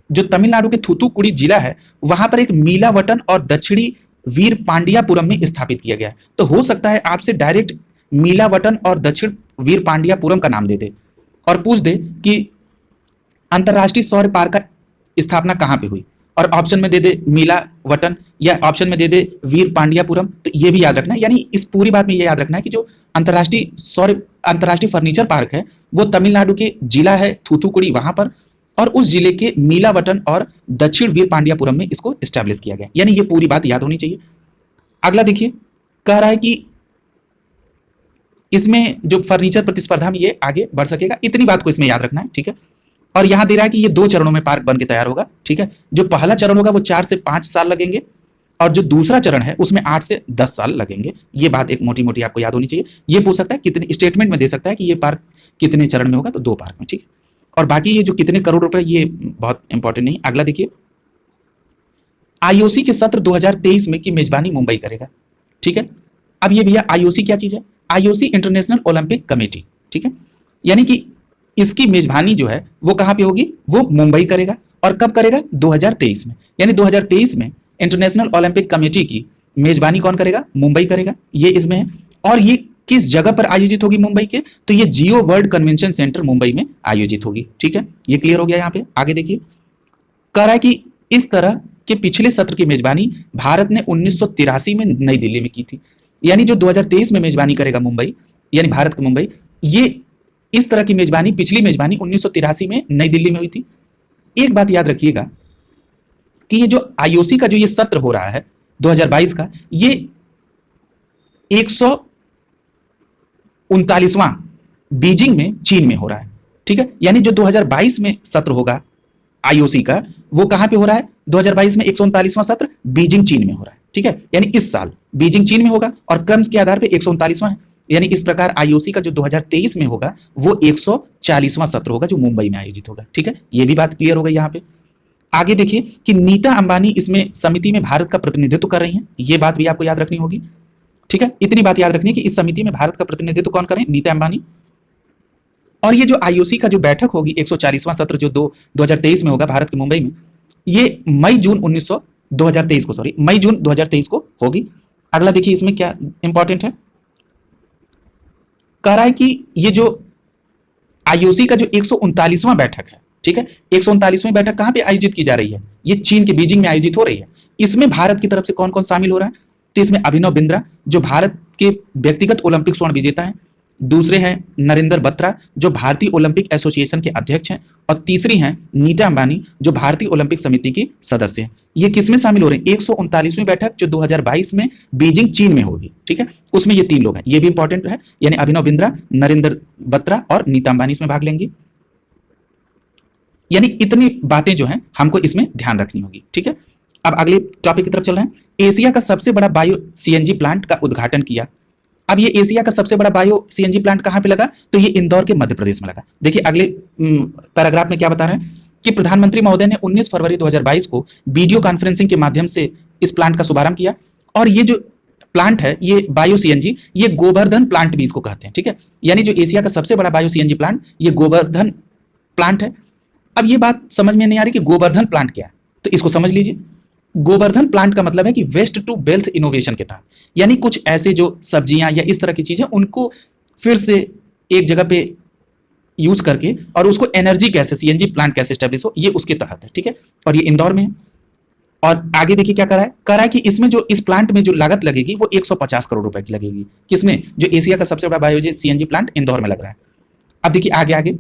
जो तमिलनाडु के थूथुकुड़ी जिला है वहां पर एक मीलावटन और दक्षिणी वीर पांडियापुरम में स्थापित किया गया है। तो हो सकता है आपसे डायरेक्ट मीलावटन और दक्षिण वीर पांडियापुरम का नाम दे दे और पूछ दे कि अंतरराष्ट्रीय सौर पार्क का स्थापना कहां पे हुई, और ऑप्शन में दे दे मीलावटन या ऑप्शन में दे दे वीर पांडियापुरम। तो ये भी याद रखना है, यानी इस पूरी बात में ये याद रखना है कि जो अंतरराष्ट्रीय फर्नीचर पार्क है वो तमिलनाडु के जिला है थूथुकुड़ी वहां पर, और उस जिले के मीलावटन और दक्षिण वीर पांडियापुरम में इसको एस्टैब्लिश किया गया। यानी ये पूरी बात याद होनी चाहिए। अगला देखिए, कह रहा है कि इसमें जो फर्नीचर प्रतिस्पर्धा में ये आगे बढ़ सकेगा, इतनी बात को इसमें याद रखना है। ठीक है, और यहां दे रहा है कि ये 2 चरणों में पार्क बन के तैयार होगा। ठीक है, जो पहला चरण होगा वो 4 से 5 साल लगेंगे और जो दूसरा चरण है उसमें 8 से 10 साल लगेंगे। ये बात एक मोटी मोटी आपको याद होनी चाहिए। ये पूछ सकता है, कितने स्टेटमेंट में दे सकता है कि ये पार्क कितने चरण में होगा, तो 2 पार्क में। ठीक है, और बाकी ये जो कितने करोड़ रुपए ये बहुत इंपॉर्टेंट नहीं। अगला देखिए, आईओसी के सत्र 2023 में की मेजबानी मुंबई करेगा। ठीक है, अब ये भैया आईओसी क्या चीज है, आईओसी इंटरनेशनल ओलंपिक कमेटी। ठीक है, यानी कि इसकी मेजबानी जो है वो कहां पे होगी, वो मुंबई करेगा। और कब करेगा, 2023 में। यानी 2023 में इंटरनेशनल ओलंपिक कमेटी की मेजबानी कौन करेगा, मुंबई करेगा। ये इसमें है। और ये किस जगह पर आयोजित होगी मुंबई के, तो ये जियो वर्ल्ड कन्वेंशन सेंटर मुंबई में आयोजित होगी। ठीक है, ये क्लियर हो गया। यहाँ पे आगे देखिए, कह रहा है कि इस तरह के पिछले सत्र की मेजबानी भारत ने 1983 में नई दिल्ली में की थी। यानी जो 2023 में मेजबानी करेगा मुंबई, यानी भारत का मुंबई, ये इस तरह की मेजबानी, पिछली मेजबानी 1983 में नई दिल्ली में हुई थी। एक बात याद रखिएगा कि ये जो आईओसी का जो ये सत्र हो रहा है 2022 का, ये 139वां बीजिंग में चीन में हो रहा है। ठीक है, यानी जो 2022 में सत्र होगा आईओसी का, वो कहां पे हो रहा है, 2022 में 139वां सत्र बीजिंग चीन में हो रहा है। ठीक है, यानी इस साल बीजिंग चीन में होगा और क्रम के आधार पे 139वां है। यानी इस प्रकार आईओसी का जो 2023 में होगा वो 140वां सत्र होगा जो मुंबई में आयोजित होगा। ठीक है, ये भी बात क्लियर हो गई यहाँ पे। आगे देखिए कि नीता अंबानी इसमें समिति में भारत का प्रतिनिधित्व कर रही हैं, ये बात भी आपको याद रखनी होगी। ठीक है, इतनी बात याद रखनी है कि इस समिति में भारत का प्रतिनिधित्व कौन करें, नीता अंबानी। और ये जो आईओसी का जो बैठक होगी 140वां सत्र जो 2023 में होगा भारत के मुंबई में, ये मई जून 2023 को होगी। अगला देखिए इसमें क्या इंपॉर्टेंट है, कह रहा है कि ये जो आईओसी का जो 139वां बैठक है, ठीक है, 139वीं बैठक कहां पे आयोजित की जा रही है, ये चीन के बीजिंग में आयोजित हो रही है। इसमें भारत की तरफ से कौन कौन शामिल हो रहा है, तो इसमें अभिनव बिंद्रा जो भारत के व्यक्तिगत ओलंपिक स्वर्ण विजेता हैं, दूसरे हैं नरेंद्र बत्रा जो भारतीय ओलंपिक एसोसिएशन के अध्यक्ष हैं, और तीसरी हैं नीता अंबानी जो भारतीय ओलंपिक समिति की सदस्य हैं। ये किसमें शामिल हो रहे हैं, 139वीं बैठक जो 2022 में बीजिंग चीन में होगी। ठीक है, उसमें ये 3 लोग हैं, ये भी इंपॉर्टेंट है, यानी अभिनव बिंद्रा, नरेंद्र बत्रा और नीता अंबानी इसमें भाग लेंगी। यानी इतनी बातें जो हैं हमको इसमें ध्यान रखनी होगी। ठीक है, अब अगले टॉपिक की तरफ चल रहे हैं। एशिया का सबसे बड़ा बायो सीएनजी प्लांट का उद्घाटन किया। अब ये एशिया का सबसे बड़ा बायो सीएनजी प्लांट कहां पे लगा, तो ये इंदौर के मध्य प्रदेश में लगा। देखिए अगले पैराग्राफ में क्या बता रहे हैं कि प्रधानमंत्री महोदय ने 19 फरवरी 2022 को वीडियो कॉन्फ्रेंसिंग के माध्यम से इस प्लांट का शुभारंभ किया। और ये जो प्लांट है ये बायो सीएनजी, ये गोवर्धन प्लांट भी इसको कहते हैं। ठीक है, यानी जो एशिया का सबसे बड़ा बायो सीएनजी प्लांट ये गोवर्धन प्लांट है। अब ये बात समझ में नहीं आ रही कि गोवर्धन प्लांट क्या है, तो इसको समझ लीजिए। गोवर्धन प्लांट का मतलब है कि वेस्ट टू वेल्थ इनोवेशन के तहत, यानी कुछ ऐसे जो सब्जियां या इस तरह की चीजें उनको फिर से एक जगह पे यूज करके और उसको एनर्जी कैसे, सीएनजी प्लांट कैसे स्टैब्लिश हो, ये उसके तहत है। ठीक है, और ये इंदौर में है। और आगे देखिए क्या करा है कि इसमें जो इस प्लांट में जो लागत लगेगी वो 150 करोड़ रुपए की लगेगी। किसमें, जो एशिया का सबसे बड़ा बायो सीएनजी प्लांट इंदौर में लग रहा है। अब देखिए आगे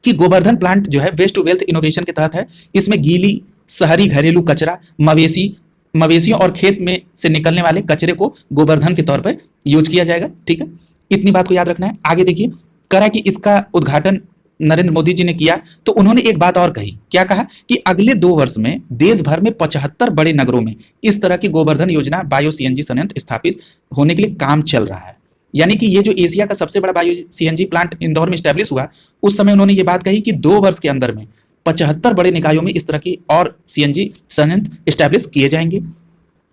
कि गोवर्धन प्लांट जो है वेस्ट टू वेल्थ इनोवेशन के तहत है। इसमें गीली शहरी घरेलू कचरा, मवेशियों और खेत में से निकलने वाले कचरे को गोवर्धन के तौर पर यूज किया जाएगा। ठीक है, इतनी बात को याद रखना है। आगे देखिए करा कि इसका उद्घाटन नरेंद्र मोदी जी ने किया, तो उन्होंने एक बात और कही, क्या कहा कि अगले 2 वर्ष में देश भर में 75 बड़े नगरों में इस तरह की गोवर्धन योजना बायो सीएनजी संयंत्र स्थापित होने के लिए काम चल रहा है। यानी कि ये जो एशिया का सबसे बड़ा बायो सीएनजी प्लांट इंदौर में स्टैब्लिश हुआ, उस समय उन्होंने ये बात कही कि 2 वर्ष के अंदर में 75 बड़े निकायों में इस तरह की और सीएनजी संयंत्र स्टैब्लिश किए जाएंगे।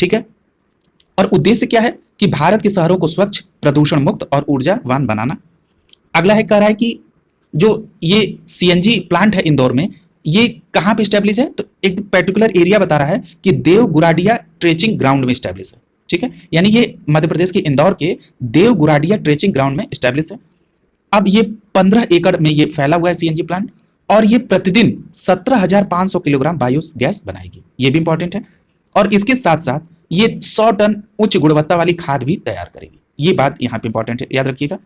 ठीक है, और उद्देश्य क्या है कि भारत के शहरों को स्वच्छ, प्रदूषण मुक्त और ऊर्जावान बनाना। अगला है कह रहा है कि जो ये सीएनजी प्लांट है इंदौर में, ये कहां पे स्टैब्लिश है, तो एक पर्टिकुलर एरिया बता रहा है कि देवगुराडिया ट्रेचिंग ग्राउंड में स्टैब्लिश है। ठीक है, यानी ये मध्य प्रदेश के इंदौर के देवगुराडिया ट्रेचिंग ग्राउंड में स्टैब्लिश है। अब ये 15 एकड़ में ये फैला हुआ है सीएनजी प्लांट, और ये प्रतिदिन 17,500 किलोग्राम बायोस गैस बनाएगी, ये भी इंपॉर्टेंट है। और इसके साथ साथ ये 100 टन उच्च गुणवत्ता वाली खाद भी तैयार करेगी, ये बात यहाँ पे इंपॉर्टेंट है, याद रखिएगा।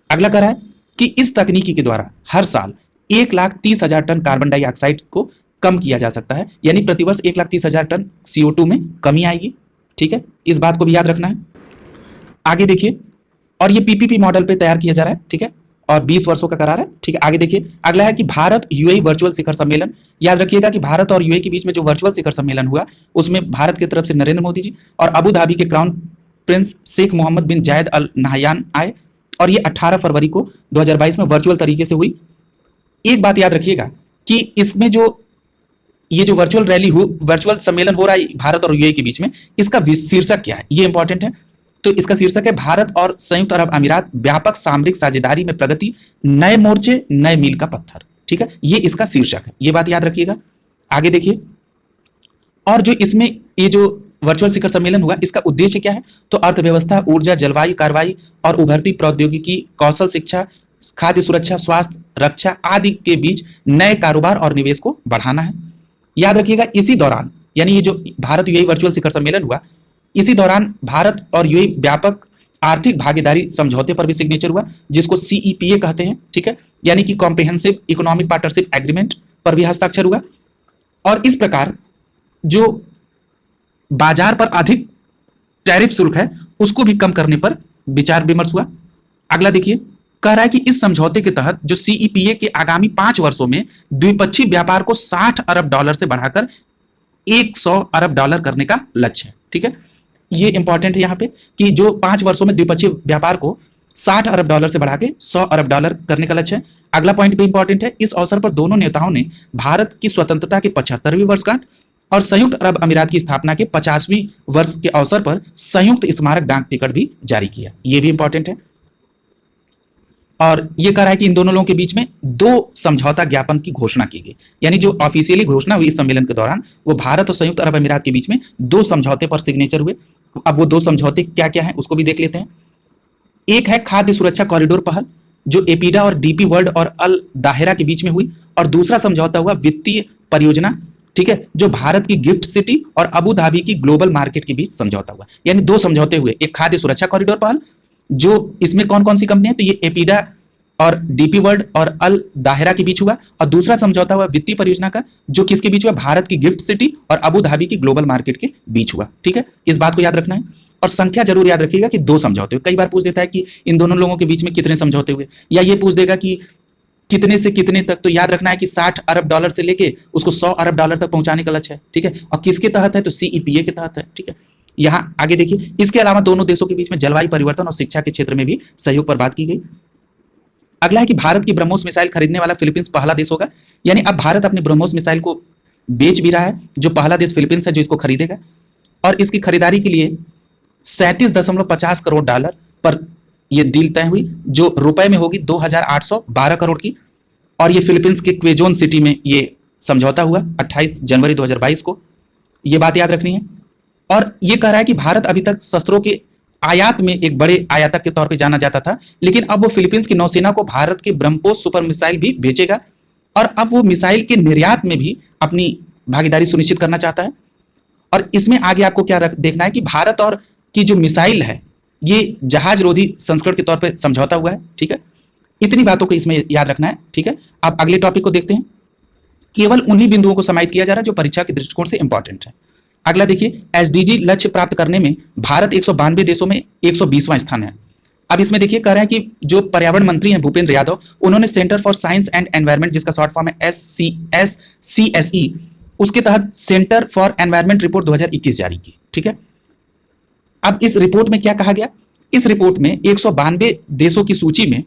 अगला कह रहा है कि इस तकनीकी के द्वारा हर साल 1,30,000 टन कार्बन डाइऑक्साइड को कम किया जा सकता है, यानी प्रतिवर्ष 1,30,000 टन CO2 में कमी आएगी। ठीक है, इस बात को भी याद रखना है। आगे देखिए, और ये पीपीपी मॉडल पे तैयार किया जा रहा है। ठीक है, और 20 वर्षों का करार है। ठीक है, आगे देखिए अगला है कि भारत यूएई वर्चुअल शिखर सम्मेलन। याद रखिएगा कि भारत और यूएई के बीच में जो वर्चुअल शिखर सम्मेलन हुआ, उसमें भारत की तरफ से नरेंद्र मोदी जी और अबू धाबी के क्राउन प्रिंस शेख मोहम्मद बिन जायद अल नहयान आए, और ये 18 फरवरी को 2022 में वर्चुअल तरीके से हुई। एक बात याद रखिएगा कि इसमें जो ये जो वर्चुअल सम्मेलन हो रहा है भारत और यूएई के बीच में, इसका शीर्षक क्या है, ये इंपॉर्टेंट है। तो इसका शीर्षक है भारत और संयुक्त अरब अमीरात व्यापक सामरिक साझेदारी में प्रगति, नए मोर्चे, नए मील का पत्थर। ठीक है, ये इसका शीर्षक है, ये बात याद रखिएगा। आगे देखिए, और जो इसमें ये जो वर्चुअल शिखर सम्मेलन हुआ, इसका उद्देश्य क्या है, तो अर्थव्यवस्था, ऊर्जा, जलवायु कार्रवाई और उभरती प्रौद्योगिकी, कौशल शिक्षा, खाद्य सुरक्षा, स्वास्थ्य, रक्षा आदि के बीच नए कारोबार और निवेश को बढ़ाना है। याद रखिएगा इसी दौरान, यानी ये जो भारत यूएई वर्चुअल शिखर सम्मेलन हुआ, इसी दौरान भारत और यूएई व्यापक आर्थिक भागीदारी समझौते पर भी सिग्नेचर हुआ, जिसको CEPA कहते हैं। ठीक है, यानी कि कॉम्प्रिहेंसिव इकोनॉमिक पार्टनरशिप एग्रीमेंट पर भी हस्ताक्षर हुआ। और इस प्रकार जो बाजार पर अधिक टैरिफ शुल्क है उसको भी कम करने पर विचार विमर्श हुआ। अगला देखिए, कह रहा है कि इस समझौते के तहत जो CEPA के आगामी 5 वर्षों में द्विपक्षीय व्यापार को $60 अरब से बढ़ाकर $100 अरब करने का लक्ष्य है। ठीक है, ये इंपॉर्टेंट है यहाँ पे कि जो 5 वर्षों में द्विपक्षीय व्यापार को $60 अरब से बढ़ा के $100 अरब करने का लक्ष्य है। अगला पॉइंट भी इंपॉर्टेंट है, इस अवसर पर दोनों नेताओं ने भारत की स्वतंत्रता के 75वीं वर्षगांठ और संयुक्त अरब अमीरात की स्थापना के 50वीं वर्ष के अवसर पर संयुक्त स्मारक डाक टिकट भी जारी किया। ये भी इंपॉर्टेंट है। और ये कह रहा है कि इन दोनों लोगों के बीच में 2 समझौता ज्ञापन की घोषणा की गई, यानी जो ऑफिशियली घोषणा हुई इस सम्मेलन के दौरान वो भारत और संयुक्त अरब अमीरात के बीच में 2 समझौते पर सिग्नेचर हुए। अब वो 2 समझौते क्या क्या हैं उसको भी देख लेते हैं। एक है खाद्य सुरक्षा कॉरिडोर पहल, जो एपीडा और डीपी वर्ल्ड और अल दाहिरा के बीच में हुई, और दूसरा समझौता हुआ वित्तीय परियोजना, ठीक है, जो भारत की गिफ्ट सिटी और अबू धाबी की ग्लोबल मार्केट के बीच समझौता हुआ। यानी 2 समझौते हुए, एक खाद्य सुरक्षा कॉरिडोर पहल, जो इसमें कौन कौन सी कंपनियां, तो ये एपीडा और डीपी वर्ल्ड और अल दाहिरा के बीच हुआ, और दूसरा समझौता हुआ वित्तीय परियोजना का, जो किसके बीच हुआ, भारत की गिफ्ट सिटी और अबू धाबी की ग्लोबल मार्केट के बीच हुआ। ठीक है, इस बात को याद रखना है और संख्या जरूर याद रखिएगा कि 2 समझौते हुए। कई बार पूछ देता है कि इन दोनों लोगों के बीच में कितने समझौते हुए, या ये पूछ देगा कि कितने से कितने तक, तो याद रखना है कि $60 अरब से लेके उसको $100 अरब तक पहुंचाने का लक्ष्य है। ठीक है, और किसके तहत है, तो सीईपीए के तहत है। ठीक है, यहां आगे देखिए, इसके अलावा दोनों देशों के बीच में जलवायु परिवर्तन और शिक्षा के क्षेत्र में भी सहयोग पर बात की गई। अगला है कि भारत की ब्रह्मोस मिसाइल खरीदने वाला फिलीपींस पहला देश होगा, यानी अब भारत अपने ब्रह्मोस मिसाइल को बेच भी रहा है, जो पहला देश फिलीपींस है जो इसको खरीदेगा, और इसकी खरीदारी के लिए $37.50 करोड़ पर यह डील तय हुई, जो रुपए में होगी 2,812 करोड़ की। और ये फिलीपींस के क्वेजोन सिटी में ये समझौता हुआ 28 जनवरी 2022 को। ये बात याद रखनी है। और ये कह रहा है कि भारत अभी तक शस्त्रों के आयात में एक बड़े आयातक के तौर पे जाना जाता था, लेकिन अब वो फिलीपींस की नौसेना को भारत के ब्रह्मोस सुपर मिसाइल भी भेजेगा, और अब वो मिसाइल के निर्यात में भी अपनी भागीदारी सुनिश्चित करना चाहता है। और इसमें आगे आपको क्या देखना है कि भारत और की जो मिसाइल है ये जहाज रोधी संस्करण के तौर पे समझौता हुआ है। ठीक है, इतनी बातों को इसमें याद रखना है। ठीक है, अब अगले टॉपिक को देखते हैं। केवल उन्हीं बिंदुओं को समाहित किया जा रहा है जो परीक्षा के दृष्टिकोण से इंपॉर्टेंट है। अगला देखिए, एसडीजी लक्ष्य प्राप्त करने में भारत 192 देशों में 120वां स्थान है। अब इसमें देखिए कह रहे हैं कि जो पर्यावरण मंत्री हैं भूपेंद्र यादव, उन्होंने centre for science and environment, जिसका शॉर्ट फॉर्म है SCSE, उसके तहत सेंटर फॉर एनवायरनमेंट रिपोर्ट 2021 जारी की। ठीक है, अब इस रिपोर्ट में क्या कहा गया, इस रिपोर्ट में 192 देशों की सूची में,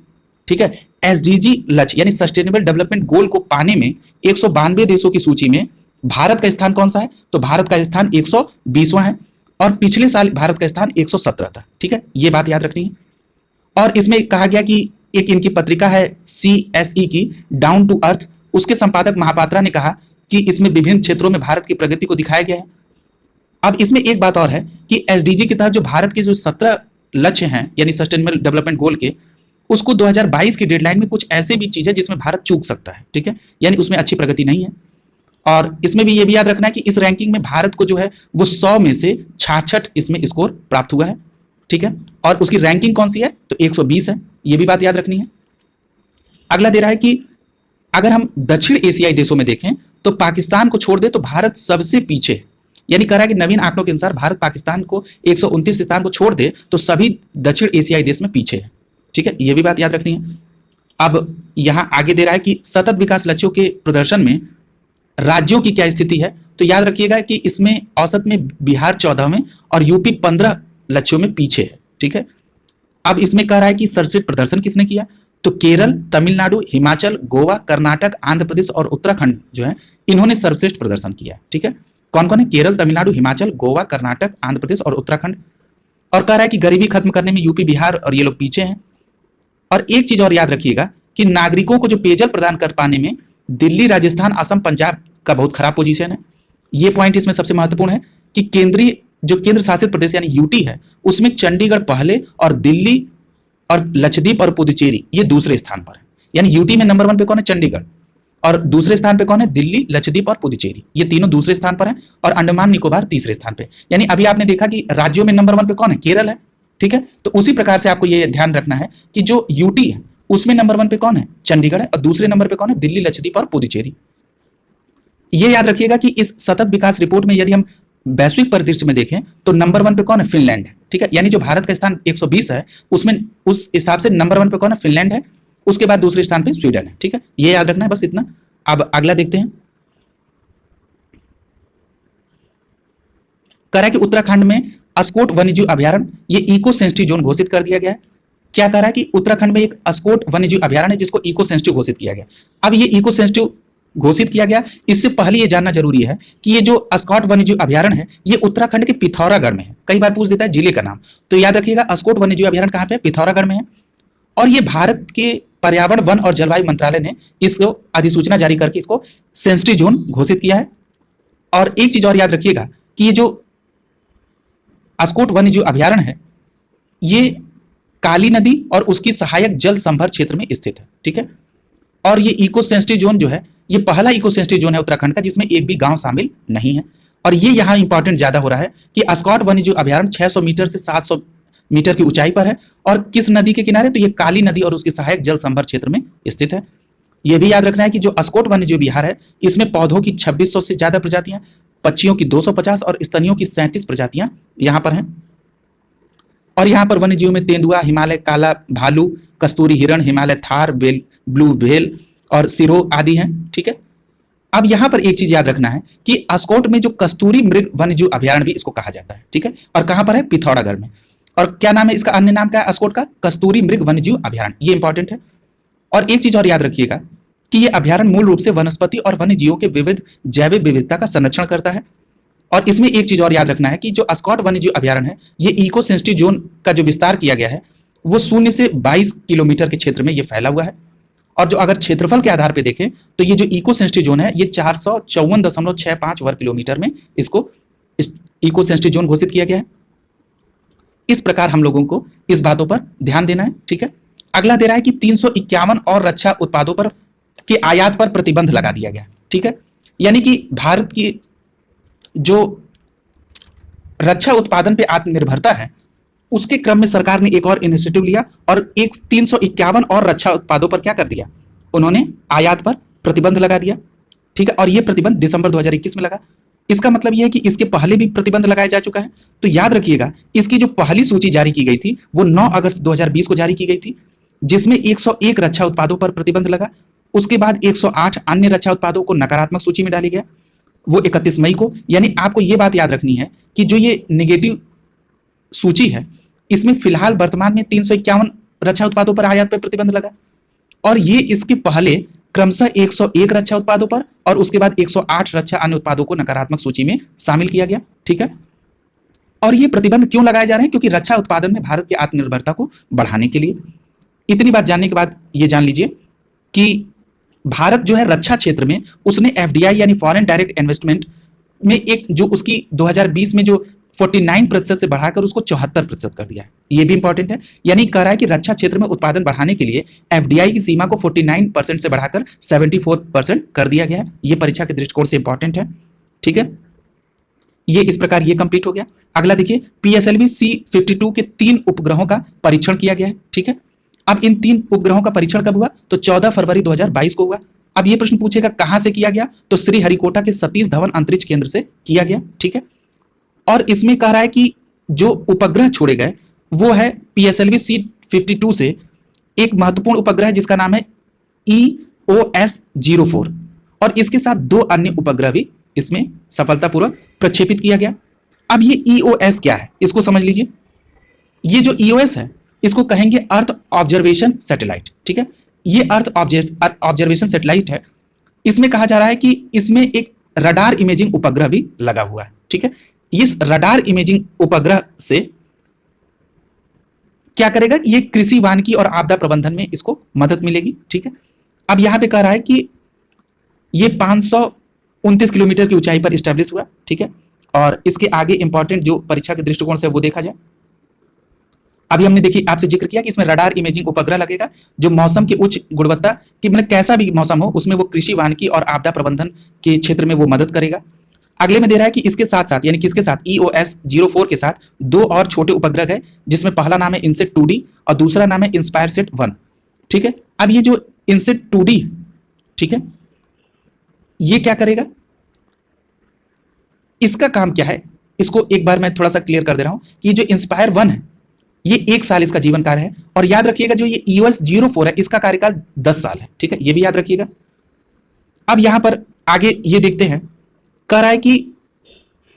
ठीक है, एसडीजी लक्ष्य यानी सस्टेनेबल डेवलपमेंट गोल को पाने में 192 देशों की सूची में भारत का स्थान कौन सा है, तो भारत का स्थान 120वां है, और पिछले साल भारत का स्थान 117 था। ठीक है, ये बात याद रखनी है। और इसमें कहा गया कि एक इनकी पत्रिका है CSE की डाउन टू अर्थ, उसके संपादक महापात्रा ने कहा कि इसमें विभिन्न क्षेत्रों में भारत की प्रगति को दिखाया गया है। अब इसमें एक बात और है कि एसडीजी के तहत जो भारत के जो 17 लक्ष्य हैं यानी सस्टेनेबल डेवलपमेंट गोल के, उसको 2022 की डेडलाइन में कुछ ऐसे भी चीजें जिसमें भारत चूक सकता है। ठीक है, यानी उसमें अच्छी प्रगति नहीं है। और इसमें भी ये भी याद रखना है कि इस रैंकिंग में भारत को जो है वो 100 में से 66 इसमें स्कोर प्राप्त हुआ है। ठीक है, और उसकी रैंकिंग कौन सी है, तो 120 है। ये भी बात याद रखनी है। अगला दे रहा है कि अगर हम दक्षिण एशियाई देशों में देखें तो पाकिस्तान को छोड़ दे तो भारत सबसे पीछे है। यानी कह रहा है कि नवीन आंकड़ों के अनुसार भारत पाकिस्तान को 129 स्थान को छोड़ दे तो सभी दक्षिण एशियाई देश में पीछे है। ठीक है, ये भी बात याद रखनी है। अब यहां आगे दे रहा है कि सतत विकास लक्ष्यों के प्रदर्शन में राज्यों की क्या स्थिति है, तो याद रखिएगा कि इसमें औसत में बिहार 14वें और यूपी 15 लक्ष्यों में पीछे है। ठीक है, अब इसमें कह रहा है कि सर्वश्रेष्ठ प्रदर्शन किसने किया, तो केरल, तमिलनाडु, हिमाचल, गोवा, कर्नाटक, आंध्र प्रदेश और उत्तराखंड जो है इन्होंने सर्वश्रेष्ठ प्रदर्शन किया। ठीक है, कौन कौन है, केरल, तमिलनाडु, हिमाचल, गोवा, कर्नाटक, आंध्र प्रदेश और उत्तराखंड। और कह रहा है कि गरीबी खत्म करने में यूपी, बिहार और ये लोग पीछे हैं। और एक चीज और याद रखिएगा कि नागरिकों को जो पेयजल प्रदान कर पाने में दिल्ली, राजस्थान, असम, पंजाब का बहुत खराब पोजीशन है। ये पॉइंट इसमें सबसे महत्वपूर्ण है कि केंद्र शासित प्रदेश यानी यूटी है, उसमें चंडीगढ़ पहले और दिल्ली और लक्षद्वीप और पुदुचेरी ये दूसरे स्थान पर है। यानी यूटी में नंबर 1 पे कौन है, चंडीगढ़, और दूसरे स्थान पे कौन है, दिल्ली, लक्षद्वीप और पुदुचेरी, ये तीनों दूसरे स्थान पर हैं, और अंडमान निकोबार तीसरे स्थान पे। यानी अभी आपने देखा कि राज्यों में नंबर 1 पे कौन है, केरल है। ठीक है, तो उसी प्रकार से आपको ये ध्यान रखना है कि जो यूटी है उसमें नंबर 1 पे कौन है, चंडीगढ़ है, और दूसरे नंबर पे कौन है, दिल्ली, लक्षद्वीप और पुदुचेरी। ये याद रखिएगा कि इस सतत विकास रिपोर्ट में यदि हम वैश्विक परिदृश्य में देखें तो नंबर 1 पे कौन है, फिनलैंड है। ठीक है, यानी जो भारत का स्थान 120 है उसमें उस हिसाब से नंबर 1 पे कौन है, फिनलैंड है, उसके बाद दूसरे स्थान पे स्वीडन है। ठीक है, ये याद रखना है, बस इतना। अब अगला देखते हैं। कह रहा है कि उत्तराखंड में अस्कोट वन्यजीव अभयारण्य ये इको सेंसिटिव जोन घोषित कर दिया गया है। क्या कह रहा है कि उत्तराखंड में एक अस्कोट वन्यजीव अभयारण्य है जिसको इको सेंसिटिव घोषित किया गया। अब ये इको सेंसिटिव घोषित किया गया, इससे पहले ये जानना जरूरी है कि ये जो अस्कोट वन्यजीव अभयारण्य है ये उत्तराखंड के पिथौरागढ़ में है। कई बार पूछ देता है जिले का नाम, तो याद रखिएगा अस्कोट वन्यजीव अभयारण्य कहाँ पे है, पिथौरागढ़ में है। और ये भारत के पर्यावरण वन और जलवायु मंत्रालय ने इसको अधिसूचना जारी करके इसको सेंसिटिव जोन घोषित किया है। और एक चीज और याद रखिएगा कि ये जो अस्कोट वन्यजीव अभयारण्य है ये काली नदी और उसकी सहायक जल संभर क्षेत्र में स्थित है, ठीक है। और ये इको सेंसिटिव जोन जो है ये पहला इको सेंसिटिव जोन है उत्तराखंड का जिसमें एक भी गांव शामिल नहीं है। और ये यहाँ इंपॉर्टेंट ज्यादा हो रहा है कि अस्कोट वन्यजीव अभयारण्य 600 मीटर से 700 मीटर की ऊंचाई पर है और किस नदी के किनारे, तो ये काली नदी और उसकी सहायक जल संभर क्षेत्र में स्थित है। यह भी याद रखना है कि जो अस्कोट वन्यजीव विहार है इसमें पौधों की 2600 से ज्यादा प्रजातियां, पक्षियों की 250 और स्तनियों की 37 प्रजातियां यहां पर हैं। और यहां पर वन्यजीव में तेंदुआ, हिमालय काला भालू, कस्तूरी हिरण, हिमालय थार, ब्लू व्हेल और सिरोह आदि हैं, ठीक है। अब यहां पर एक चीज याद रखना है कि अस्कोट में जो कस्तूरी मृग वन्यजीव अभयारण्य भी इसको कहा जाता है, ठीक है। और कहां पर है, पिथौरागढ़ में। और क्या नाम है इसका, अन्य नाम क्या है अस्कोट का, कस्तूरी मृग वन्यजीव अभयारण्य, ये इंपॉर्टेंट है। और एक चीज और याद रखिएगा कि ये अभयारण्य मूल रूप से वनस्पति और वन्यजीवों के विविध जैव विविधता का संरक्षण करता है। और इसमें एक चीज और याद रखना है कि जो अस्कोट वन्यजीव अभयारण्य है ये इको सेंसिटिव जोन का जो विस्तार किया गया है वो 0 से 22 किलोमीटर के क्षेत्र में ये फैला हुआ है। और जो अगर क्षेत्रफल के आधार पर देखें तो ये जो इको सेंसिटिव जोन है ये 454.65 वर्ग किलोमीटर में इसको इको सेंसिटिव जोन घोषित किया गया है। इस प्रकार हम लोगों को इस बातों पर ध्यान देना है, ठीक है। अगला दे रहा है कि 351 और रक्षा उत्पादों पर के आयात पर प्रतिबंध लगा दिया गया, ठीक है। यानी कि भारत की जो रक्षा उत्पादन पे आत्मनिर्भरता है उसके क्रम में सरकार ने एक और इनिशिएटिव लिया और एक 351 और रक्षा उत्पादों पर क्या कर दिया, उन्होंने आयात पर प्रतिबंध लगा दिया, ठीक है। और यह प्रतिबंध दिसंबर 2021 में लगा। इसका मतलब यह है कि इसके पहले भी प्रतिबंध लगाया जा चुका है। तो याद रखिएगा इसकी जो पहली सूची जारी की गई थी वो 9 अगस्त 2020 को जारी की गई थी जिसमें 101 रक्षा उत्पादों पर प्रतिबंध लगा। उसके बाद 108 अन्य रक्षा उत्पादों को नकारात्मक सूची में डाली गया वो 31 मई को। यानी आपको यह बात याद रखनी है कि जो ये नेगेटिव सूची है इसमें फिलहाल वर्तमान में 351 रक्षा उत्पादों पर आयात पर प्रतिबंध लगा और ये इसके पहले क्रमशः 101 रक्षा उत्पादों पर और उसके बाद 108 रक्षा अन्य उत्पादों को नकारात्मक सूची में शामिल किया गया, ठीक है। और ये प्रतिबंध क्यों लगाए जा रहे हैं, क्योंकि रक्षा उत्पादन में भारत की आत्मनिर्भरता को बढ़ाने के लिए। इतनी बात जानने के बाद ये जान लीजिए कि भारत जो है रक्षा क्षेत्र में उसने एफडीआई यानी फॉरेन डायरेक्ट इन्वेस्टमेंट में एक जो उसकी 2020 में जो 49% से बढ़ाकर उसको 74% कर दिया है। ये भी इंपॉर्टेंट है, यानी कह रहा है कि रक्षा क्षेत्र में उत्पादन बढ़ाने के लिए एफडीआई की सीमा को 49% से बढ़ाकर 74% कर दिया गया है। ये परीक्षा के दृष्टिकोण से इंपॉर्टेंट है, ठीक है। ये इस प्रकार ये कंप्लीट हो गया। अगला देखिए PSLV C-52 के 3 उपग्रहों का परीक्षण किया गया है, ठीक है। अब इन 3 उपग्रहों का परीक्षण कब हुआ, तो 14 फरवरी 2022 को हुआ। अब ये प्रश्न पूछेगा कहां से किया गया, तो श्रीहरिकोटा के सतीश धवन अंतरिक्ष केंद्र से किया गया, ठीक है। और इसमें कह रहा है कि जो उपग्रह छोड़े गए वो है PSLV C-52 से एक महत्वपूर्ण उपग्रह है जिसका नाम है EOS-04 और इसके साथ 2 अन्य उपग्रह भी इसमें सफलतापूर्वक प्रक्षेपित किया गया। अब ये EOS क्या है इसको समझ लीजिए। ये जो EOS है इसको कहेंगे अर्थ ऑब्जर्वेशन सैटेलाइट, ठीक है। ये अर्थ ऑब्जर्वेशन सैटेलाइट है। इसमें कहा जा रहा है कि इसमें एक रडार इमेजिंग उपग्रह भी लगा हुआ है, ठीक है। इस रडार इमेजिंग उपग्रह से क्या करेगा, ये कृषि वानिकी और आपदा प्रबंधन में इसको मदद मिलेगी, ठीक है। अब यहां पे कह रहा है कि ये 529 किलोमीटर की ऊंचाई पर स्टैब्लिश हुआ, ठीक है। और इसके आगे इंपॉर्टेंट जो परीक्षा के दृष्टिकोण से वो देखा जाए। अभी हमने देखिए आपसे जिक्र किया कि इसमें रडार इमेजिंग उपग्रह लगेगा जो मौसम की उच्च गुणवत्ता की, मतलब कैसा भी मौसम हो उसमें वो कृषि वानिकी और आपदा प्रबंधन के क्षेत्र में वो मदद करेगा। अगले में दे रहा है कि इसके साथ साथ यानी किसके साथ, EOS-04 के साथ 2 और छोटे उपग्रह है जिसमें पहला नाम है इनसेट 2D और दूसरा नाम है इंस्पायरसेट 1, ठीक है। अब ये जो इनसेट 2D, ठीक है, ये क्या करेगा, इसका काम क्या है, इसको एक बार मैं थोड़ा सा क्लियर कर दे रहा हूं कि जो इंस्पायर 1 है ये 1 साल इसका जीवन कार्य है और याद रखिएगा जो ये EOS-04 है इसका कार्यकाल 10 साल है, ठीक है, ये भी याद रखिएगा। अब यहां पर आगे ये देखते हैं, कह रहा है कि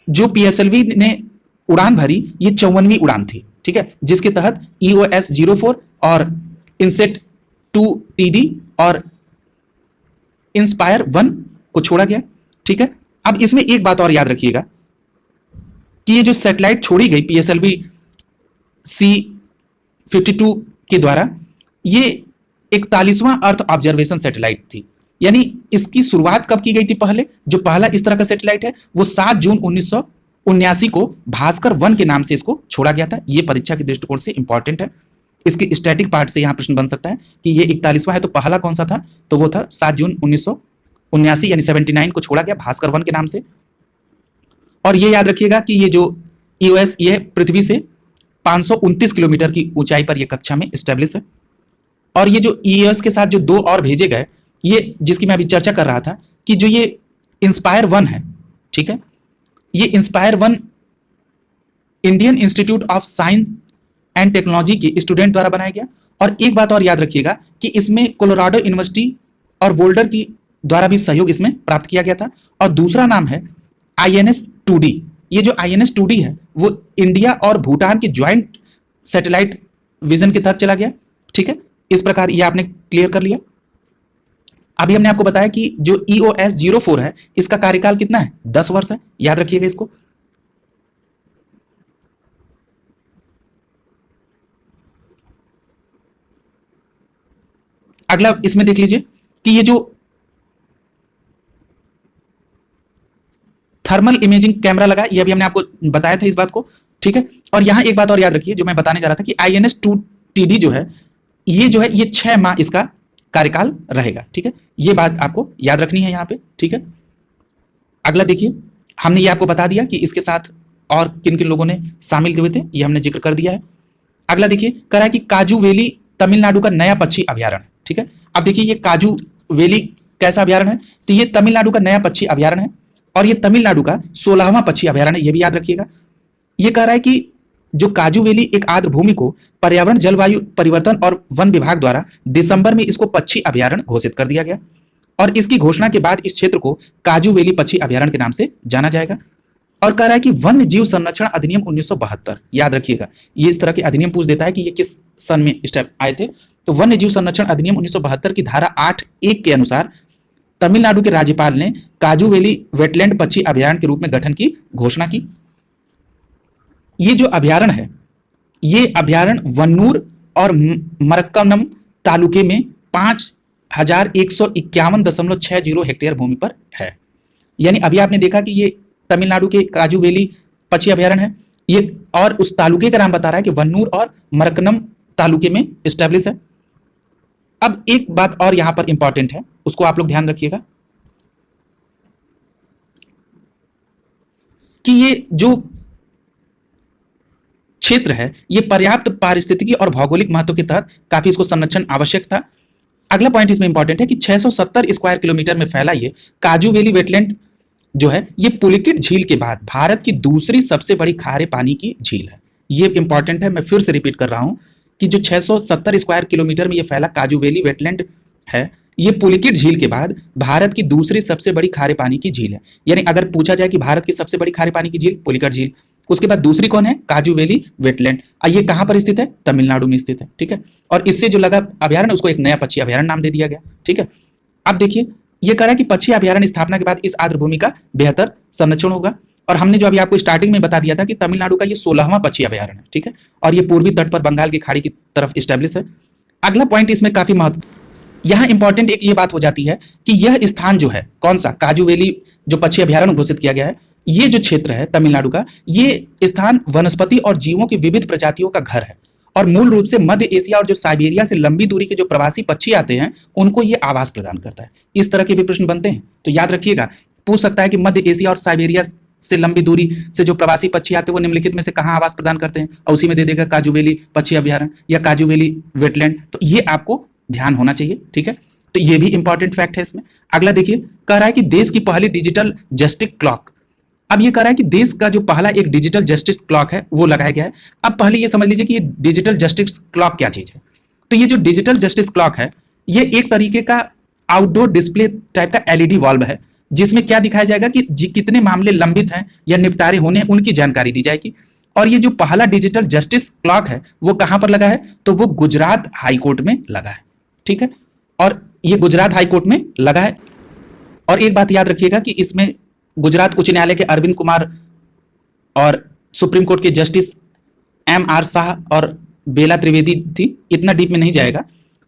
जो PSLV ने उड़ान भरी ये 54वीं उड़ान थी, ठीक है, जिसके तहत EOS-04 और इनसेट 2TD और इंस्पायर 1 को छोड़ा गया। ठीक है, अब इसमें एक बात और याद रखिएगा कि ये जो सैटेलाइट छोड़ी गई PSLV C52 के द्वारा, ये 41वां अर्थ ऑब्जर्वेशन सैटेलाइट थी। यानी इसकी शुरुआत कब की गई थी? पहले जो पहला इस तरह का सैटेलाइट है वो 7 जून 1979 को भास्कर 1 के नाम से इसको छोड़ा गया था। ये परीक्षा के दृष्टिकोण से इंपॉर्टेंट है। इसके स्टैटिक पार्ट से यहां प्रश्न बन सकता है कि ये 41वां है तो पहला कौन सा था? तो वो था 7 जून 1979 यानी 79 को छोड़ा गया भास्कर 1 के नाम से। और ये याद रखिएगा कि ये जो EOS ये पृथ्वी से 529 किलोमीटर की ऊंचाई पर ये कक्षा में स्टेब्लिश है। और ये जो EOS के साथ जो 2 और भेजे गए, ये जिसकी मैं अभी चर्चा कर रहा था कि जो ये इंस्पायर 1 है, ठीक है, ये inspire 1 Indian institute of science and technology के स्टूडेंट द्वारा बनाया गया। और एक बात और याद रखिएगा कि इसमें कोलोराडो यूनिवर्सिटी और वोल्डर की द्वारा भी सहयोग इसमें प्राप्त किया गया था। और दूसरा नाम है INS-2D। ये जो INS-2D है वो इंडिया और भूटान की ज्वाइंट सैटेलाइट विजन के तहत चला गया। ठीक है, इस प्रकार ये आपने क्लियर कर लिया। अभी हमने आपको बताया कि जो EOS-04 है इसका कार्यकाल कितना है? 10 वर्ष है। याद रखिएगा इसको। अगला इसमें देख लीजिए कि ये जो थर्मल इमेजिंग कैमरा लगा, ये अभी हमने आपको बताया था इस बात को। ठीक है, और यहां एक बात और याद रखिए जो मैं बताने जा रहा था कि INS-2TD जो है ये 6 माह इसका कार्यकाल रहेगा। ठीक है, ये बात आपको याद रखनी है यहां पे। ठीक है, अगला देखिए, हमने ये आपको बता दिया कि इसके साथ और किन किन लोगों ने शामिल हुए थे, ये हमने जिक्र कर दिया है। अगला देखिए, कह रहा है कि काजू वैली तमिलनाडु का नया पक्षी अभ्यारण्य। ठीक है, अब देखिए ये काजू वैली कैसा अभ्यारण्य है? तो ये तमिलनाडु का नया पक्षी अभ्यारण्य है और ये तमिलनाडु का 16वां पक्षी अभ्यारण्य, ये भी याद रखिएगा। ये कह रहा है कि जो काजू वैली एक आर्द्र भूमि को पर्यावरण, जलवायु परिवर्तन और वन विभाग द्वारा दिसंबर में इसको पक्षी अभ्यारण्य घोषित कर दिया गया और इसकी घोषणा के बाद इस क्षेत्र को काजू वैली पक्षी अभ्यारण्य के नाम से जाना जाएगा। और कह रहा है कि वन्य जीव संरक्षण अधिनियम 1972, याद रखिएगा, ये इस तरह के अधिनियम पूछ देता है कि ये किस सन में स्टेप आए थे। तो वन्य जीव संरक्षण अधिनियम 1972 की धारा 8(1) के अनुसार तमिलनाडु के राज्यपाल ने काजू वैली वेटलैंड पक्षी अभ्यारण्य के रूप में गठन की घोषणा की। ये जो अभ्यारण्य है, ये अभ्यारण्य वन्नूर और मरक्कनम तालुके में 5151.60 हेक्टेयर भूमि पर है। यानी अभी आपने देखा कि ये तमिलनाडु के काजू वैली पक्षी अभ्यारण्य है, ये और उस तालुके का नाम बता रहा है कि वन्नूर और मरक्कनम तालुके में स्टैब्लिश है। अब एक बात और यहां पर इंपॉर्टेंट है, उसको आप लोग ध्यान रखिएगा कि ये जो क्षेत्र है ये पर्याप्त पारिस्थितिकी और भौगोलिक महत्व के तहत काफी इसको संरक्षण आवश्यक था। अगला पॉइंट इसमें इंपॉर्टेंट है कि 670 स्क्वायर किलोमीटर में फैला ये काजू वैली वेटलैंड जो है ये पुलिकेट झील के बाद भारत की दूसरी सबसे बड़ी खारे पानी की झील है। ये इंपॉर्टेंट है, मैं फिर से रिपीट कर रहा हूं कि जो 670 स्क्वायर किलोमीटर में ये फैला काजू वैली वेटलैंड है, ये पुलिकेट झील के बाद भारत की दूसरी सबसे बड़ी खारे पानी की झील है। यानी अगर पूछा जाए कि भारत की सबसे बड़ी खारे पानी की झील पुलिकेट झील, उसके बाद दूसरी कौन है? काजू वैली वेटलैंड। ये कहां पर स्थित है? तमिलनाडु में स्थित है। ठीक है, और इससे जो लगा अभ्यारण्य उसको एक नया पक्षी अभ्यारण्य नाम दे दिया गया। ठीक है, अब देखिए ये कह रहा है कि पक्षी अभ्यारण्य स्थापना के बाद इस आर्द्र भूमि का बेहतर संरक्षण होगा। और हमने जो अभी आपको स्टार्टिंग में बता दिया था कि तमिलनाडु का ये 16वां पक्षी अभ्यारण्य है। ठीक है, और ये पूर्वी तट पर बंगाल की खाड़ी की तरफ स्टैब्लिश है। अगला पॉइंट इसमें काफी महत्व, यहाँ इंपॉर्टेंट एक ये बात हो जाती है कि यह स्थान जो है कौन सा, काजू वैली जो पक्षी अभ्यारण्य घोषित किया गया है, ये जो क्षेत्र है तमिलनाडु का, ये स्थान वनस्पति और जीवों की विविध प्रजातियों का घर है और मूल रूप से मध्य एशिया और जो साइबेरिया से लंबी दूरी के जो प्रवासी पक्षी आते हैं उनको ये आवास प्रदान करता है। इस तरह के भी प्रश्न बनते हैं तो याद रखिएगा, पूछ सकता है कि मध्य एशिया और साइबेरिया से लंबी दूरी से जो प्रवासी पक्षी आते हैं वो निम्नलिखित में से कहाँ आवास प्रदान करते हैं, और उसी में दे देगा काजू वैली पक्षी अभ्यारण्य या काजू वैली वेटलैंड। तो ये आपको ध्यान होना चाहिए। ठीक है, तो ये भी इंपॉर्टेंट फैक्ट है इसमें। अगला देखिए, कह रहा है कि देश की पहली डिजिटल जस्टिस क्लॉक, अब ये कह रहा है कि देश का जो पहला एक डिजिटल जस्टिस क्लॉक है वो लगाया गया है। अब पहले ये समझ लीजिए कि ये डिजिटल जस्टिस क्लॉक क्या चीज है। तो ये जो डिजिटल जस्टिस क्लॉक है ये एक तरीके का आउटडोर डिस्प्ले टाइप का एलईडी वॉल्व है, जिसमें क्या दिखाया जाएगा कि कितने मामले लंबित हैं या निपटारे होने उनकी जानकारी दी जाएगी। और ये जो पहला डिजिटल जस्टिस क्लॉक है वो कहां पर लगा है, तो वो गुजरात हाई कोर्ट में लगा है, ठीक है। और ये गुजरात हाई कोर्ट में लगा है। और एक बात याद रखिएगा कि इसमें गुजरात उच्च न्यायालय के अरविंद कुमार और सुप्रीम कोर्ट के जस्टिस MR शाह और बेला त्रिवेदी थी। इतना डीप में नहीं जाएगा,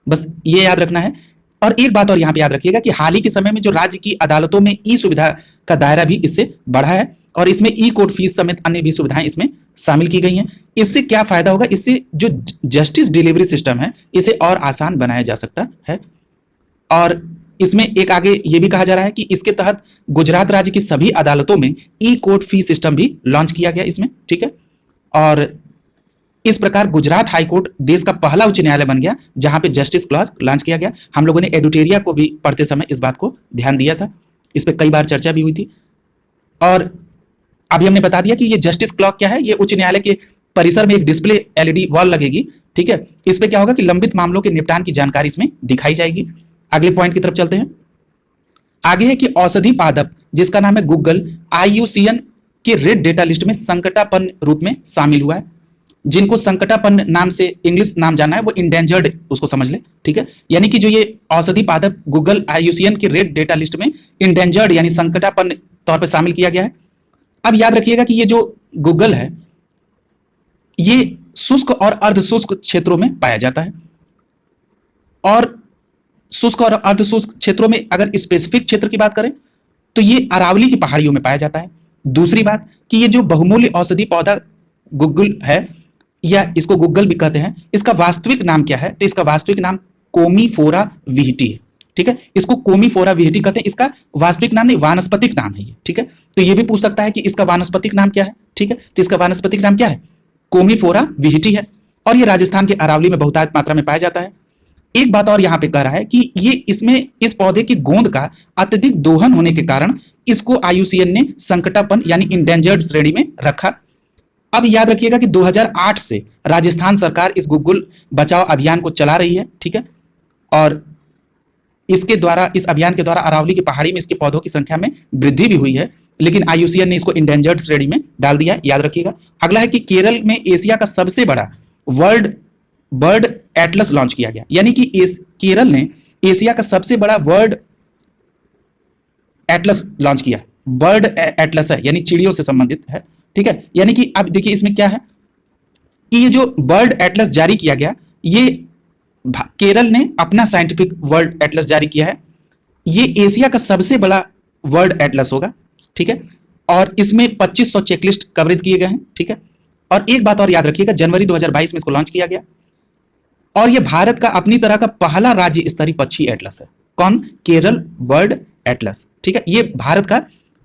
बस ये याद रखना है। और एक बात और यहाँ पे याद रखिएगा कि हाल ही के समय में जो राज्य की अदालतों में ई सुविधा का दायरा भी इससे बढ़ा है और इसमें ई कोर्ट फीस समेत अन्य भी सुविधाएं इसमें शामिल की गई हैं। इससे क्या फायदा होगा, इससे जो जस्टिस डिलीवरी सिस्टम है इसे और आसान बनाया जा सकता है। और इसमें एक आगे ये भी कहा जा रहा है कि इसके तहत गुजरात राज्य की सभी अदालतों में ई कोर्ट फी सिस्टम भी लॉन्च किया गया इसमें, ठीक है। और इस प्रकार गुजरात हाई कोर्ट देश का पहला उच्च न्यायालय बन गया जहां पे जस्टिस क्लॉज लॉन्च किया गया। हम लोगों ने एडुटेरिया को भी पढ़ते समय इस बात को ध्यान दिया था, इस पर कई बार चर्चा भी हुई थी। और अभी हमने बता दिया कि ये जस्टिस क्लॉक क्या है। ये उच्च न्यायालय के परिसर में एक डिस्प्ले LED वॉल लगेगी, ठीक है। इस पे क्या होगा कि लंबित मामलों के निपटान की जानकारी इसमें दिखाई जाएगी। अगले पॉइंट की तरफ चलते हैं। आगे है कि औषधि पादप जिसका नाम है गूगल IUCN के रेड डेटा लिस्ट में संकटापन्न रूप में शामिल हुआ है। जिनको संकटापन्न नाम से इंग्लिश नाम जाना है वो इंडेंजर्ड उसको समझ ले, ठीक है। यानी कि जो ये औषधि पादप गूगल IUCN की रेड डेटा लिस्ट में इंडेंजर्ड यानी संकटापन्न तौर पर शामिल किया गया है। अब याद रखिएगा कि ये जो गूगल है ये शुष्क और अर्ध शुष्क क्षेत्रों में पाया जाता है। और शुष्क और अर्ध शुष्क क्षेत्रों में अगर स्पेसिफिक क्षेत्र की बात करें तो ये अरावली की पहाड़ियों में पाया जाता है। दूसरी बात कि ये जो बहुमूल्य औषधि पौधा गूगल है या इसको गूगल भी कहते हैं, इसका वास्तविक नाम क्या है, तो इसका वास्तविक नाम कोमीफोरा विहिटी है, ठीक है। इसको कोमीफोरा विहिटी कहते हैं, इसका वास्तविक नाम नहीं वानस्पतिक नाम है ये, ठीक है। तो ये भी पूछ सकता है कि इसका वानस्पतिक नाम क्या है, ठीक है। तो इसका वानस्पतिक नाम क्या है, कोमीफोरा विहिटी है। और ये राजस्थान के अरावली में बहुतायत मात्रा में पाया जाता है। एक बात और यहां पे कह रहा है कि ये इसमें इस पौधे की गोंद का अत्यधिक दोहन होने के कारण इसको IUCN ने संकटापन्न यानी इंडेंजर्ड श्रेणी में रखा। अब याद रखिएगा कि 2008 से राजस्थान सरकार इस गूगल बचाओ अभियान को चला रही है, ठीक है। और इसके द्वारा, इस अभियान के द्वारा अरावली की पहाड़ी में इसके पौधों की संख्या में वृद्धि भी हुई है, लेकिन IUCN ने इसको इंडेंजर्ड श्रेणी में डाल दिया है, याद रखिएगा। अगला है कि केरल में एशिया का सबसे बड़ा वर्ल्ड बर्ड एटलस लॉन्च किया गया। यानी कि केरल ने एशिया का सबसे बड़ा वर्ल्ड एटलस लॉन्च किया। बर्ड एटलस है यानी चिड़ियों से संबंधित है, ठीक है। यानी कि अब देखिए इसमें क्या है कि ये जो वर्ल्ड एटलस जारी किया गया, ये केरल ने अपना साइंटिफिक वर्ल्ड एटलस जारी किया है। ये एशिया का सबसे बड़ा वर्ल्ड एटलस होगा, ठीक है। और इसमें 2500 चेकलिस्ट कवरेज किए गए हैं, ठीक है। और एक बात और याद रखिएगा, जनवरी 2022 में इसको लॉन्च किया गया। और यह भारत का अपनी तरह का पहला राज्य स्तरीय पक्षी एटलस है। कौन, केरल वर्ल्ड एटलस, ठीक है। ये भारत का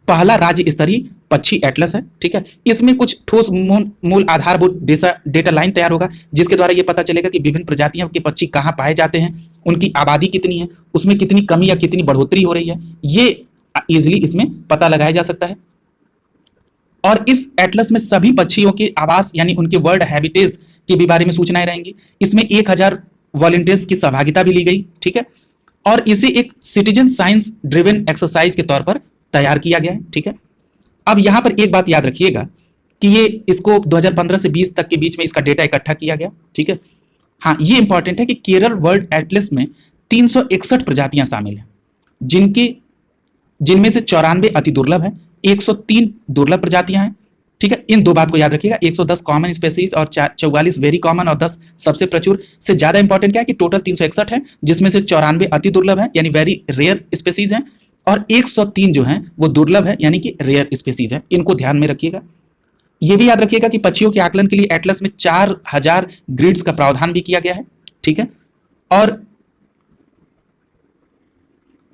पहला राज्य स्तरीय पक्षी एटलस है, ठीक है। इसमें कुछ ठोस मूल आधारभूत डेटा लाइन तैयार होगा जिसके द्वारा यह पता चलेगा कि विभिन्न प्रजातियों के पक्षी कहां पाए जाते हैं, उनकी आबादी कितनी है, उसमें कितनी कमी या कितनी बढ़ोतरी हो रही है, ये इजिली इसमें पता लगाया जा सकता है। और इस एटलस में सभी पक्षियों के आवास यानी उनके वर्ल्ड हैबिटेज के भी बारे में सूचनाएं रहेंगी। इसमें 1000 वॉलंटियर्स की सहभागिता भी ली गई, ठीक है। और इसे एक सिटीजन साइंस ड्रिवन एक्सरसाइज के तौर पर तैयार किया गया है, ठीक है। अब यहां पर एक बात याद रखिएगा कि ये इसको 2015 से 20 तक के बीच में इसका डेटा इकट्ठा किया गया, ठीक है। हाँ, ये इंपॉर्टेंट है कि केरल वर्ल्ड एटलस में 361 प्रजातियां शामिल हैं, जिनमें से 94 अति दुर्लभ है, 103 दुर्लभ प्रजातियां हैं, ठीक है। इन दो बात को याद रखिएगा, 110 कॉमन स्पेसीज और 44 वेरी कॉमन और 10 सबसे प्रचुर। से ज्यादा इंपॉर्टेंट क्या है कि टोटल 361 है, जिसमें से 94 अति दुर्लभ है यानी वेरी रेयर स्पेसीज हैं, और 103 जो हैं वो दुर्लभ है यानी कि रेयर स्पेसीज है। इनको ध्यान में रखिएगा। यह भी याद रखिएगा कि पक्षियों के आकलन के लिए एटलस में 4000 ग्रिड्स का प्रावधान भी किया गया है, ठीक है। और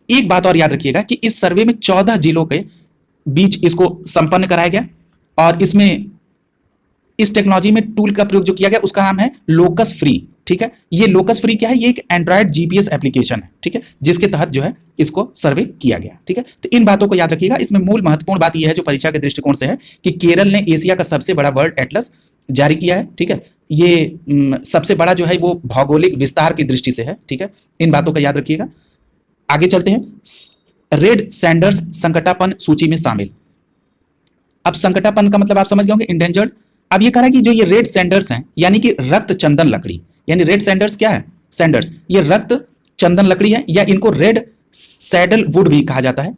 एक बात और याद रखिएगा कि इस सर्वे में 14 जिलों के बीच इसको संपन्न कराया गया। और इसमें इस टेक्नोलॉजी में टूल का प्रयोग जो किया गया उसका नाम है लोकस फ्री, ठीक है। ये लोकस फ्री क्या है, ये एक एंड्रॉयड GPS एप्लीकेशन है, ठीक है, जिसके तहत जो है इसको सर्वे किया गया, ठीक है। तो इन बातों को याद रखिएगा। इसमें मूल महत्वपूर्ण बात यह है जो परीक्षा के दृष्टिकोण से है कि केरल ने एशिया का सबसे बड़ा वर्ल्ड एटलस जारी किया है, ठीक है। ये सबसे बड़ा जो है वो भौगोलिक विस्तार की दृष्टि से है, ठीक है। इन बातों का याद रखिएगा। आगे चलते हैं। रेड सैंडर्स संकटापन्न सूची में शामिल। अब संकटापन्न का मतलब आप समझ गए होंगे, इंडेंजर्ड। अब ये कह रहा है कि जो ये रेड सैंडर्स हैं, यानी कि रक्त चंदन लकड़ी, यानी रेड सैंडर्स क्या है, सैंडर्स, ये रक्त चंदन लकड़ी है, या इनको रेड सैडलवुड भी कहा जाता है,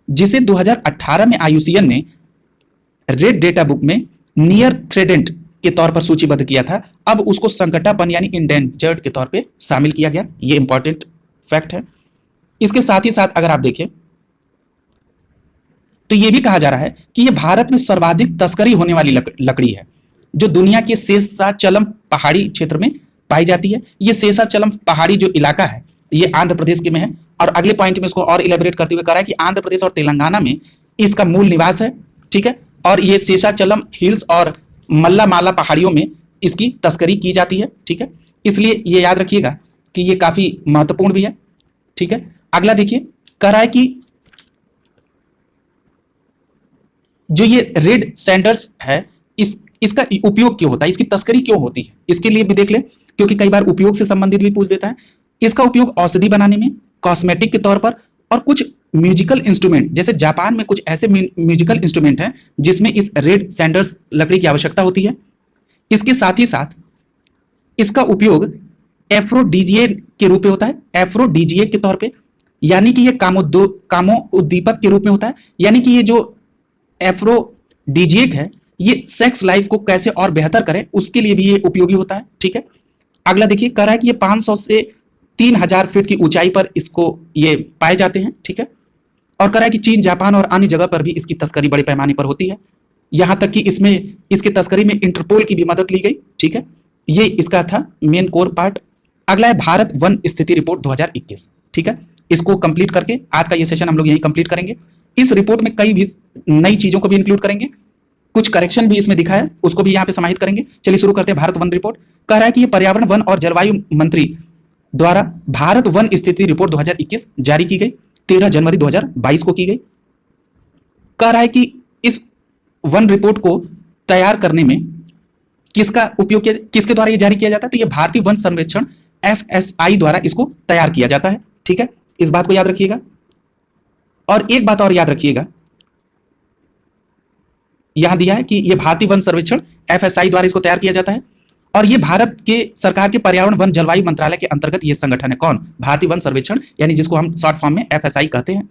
जिसे 2018 में आईयूसीएन ने रेड डेटा बुक में नियर थ्रेटेंड के तौर पर सूचीबद्ध किया था। अब उसको संकटापन्न यानी इंडेंजर्ड के तौर पे शामिल किया गया। ये इंपॉर्टेंट फैक्ट है। इसके साथ ही साथ अगर आप देखें तो ये भी कहा जा रहा है कि ये भारत में सर्वाधिक तस्करी होने वाली लकड़ी है, जो दुनिया के शेषाचलम पहाड़ी क्षेत्र में पाई जाती है। ये शेषाचलम पहाड़ी जो इलाका है ये आंध्र प्रदेश के में है, और अगले पॉइंट में इसको और इलेबोरेट करते हुए कह रहा है कि आंध्र प्रदेश और तेलंगाना में इसका मूल निवास है, ठीक है। और ये शेषाचलम हिल्स और मल्लामाला पहाड़ियों में इसकी तस्करी की जाती है, ठीक है। इसलिए ये याद रखिएगा कि ये काफी महत्वपूर्ण भी है, ठीक है। अगला देखिए, कह रहा है कि जो ये रेड सैंडर्स है इसका उपयोग क्यों होता है, इसकी तस्करी क्यों होती है, इसके लिए भी देख ले, क्योंकि कई बार उपयोग से संबंधित भी पूछ देता है। इसका उपयोग औषधि बनाने में, कॉस्मेटिक के तौर पर, और कुछ म्यूजिकल इंस्ट्रूमेंट, जैसे जापान में कुछ ऐसे म्यूजिकल इंस्ट्रूमेंट हैं जिसमें इस रेड सैंडर्स लकड़ी की आवश्यकता होती है। इसके साथ ही साथ इसका उपयोग एफ्रोडीजिएक के रूप में होता है, एफ्रोडीजिएक के तौर पे, यानी कि ये कामोद्दीपक के रूप में होता है। यानी कि ये जो एफ्रोडीजिएक है ये सेक्स लाइफ को कैसे और बेहतर करे उसके लिए भी ये उपयोगी होता है, ठीक है। अगला देखिए, कह रहा है कि ये 500 से 3000 फीट की ऊंचाई पर इसको ये पाए जाते हैं, ठीक है। और कह रहा है कि चीन, जापान और अन्य जगह पर भी इसकी तस्करी बड़े पैमाने पर होती है, यहां तक कि इसमें इसकी तस्करी में इंटरपोल की भी मदद ली गई, ठीक है। ये इसका था मेन कोर पार्ट। अगला है भारत वन स्थिति रिपोर्ट 2021, ठीक है। इसको कंप्लीट करके आज का ये सेशन हम लोग यहीं कंप्लीट करेंगे। इस रिपोर्ट में कई भी नई चीजों को भी इंक्लूड करेंगे, कुछ करेक्शन भी इसमें दिखा है उसको भी यहाँ पे समाहित करेंगे। चलिए शुरू करते हैं भारत वन रिपोर्ट। कह रहा है कि ये पर्यावरण, वन और जलवायु मंत्री द्वारा भारत वन स्थिति रिपोर्ट 2021 जारी की गई, 13 जनवरी 2022 को की गई। कह रहा है कि इस वन रिपोर्ट को तैयार करने में किसका उपयोग किया, किसके द्वारा ये जारी किया जाता है, तो ये भारतीय वन सर्वेक्षण FSI द्वारा इसको तैयार किया जाता है, ठीक है। इस बात को याद रखिएगा। और एक बात और याद रखिएगा, यहां दिया है कि ये भारतीय वन सर्वेक्षण FSI द्वारा इसको तैयार किया जाता है, और ये भारत के सरकार के पर्यावरण, वन, जलवायु मंत्रालय के अंतर्गत ये संगठन है। कौन? भारतीय वन सर्वेक्षण, यानी जिसको हम शॉर्ट फॉर्म में FSI कहते हैं।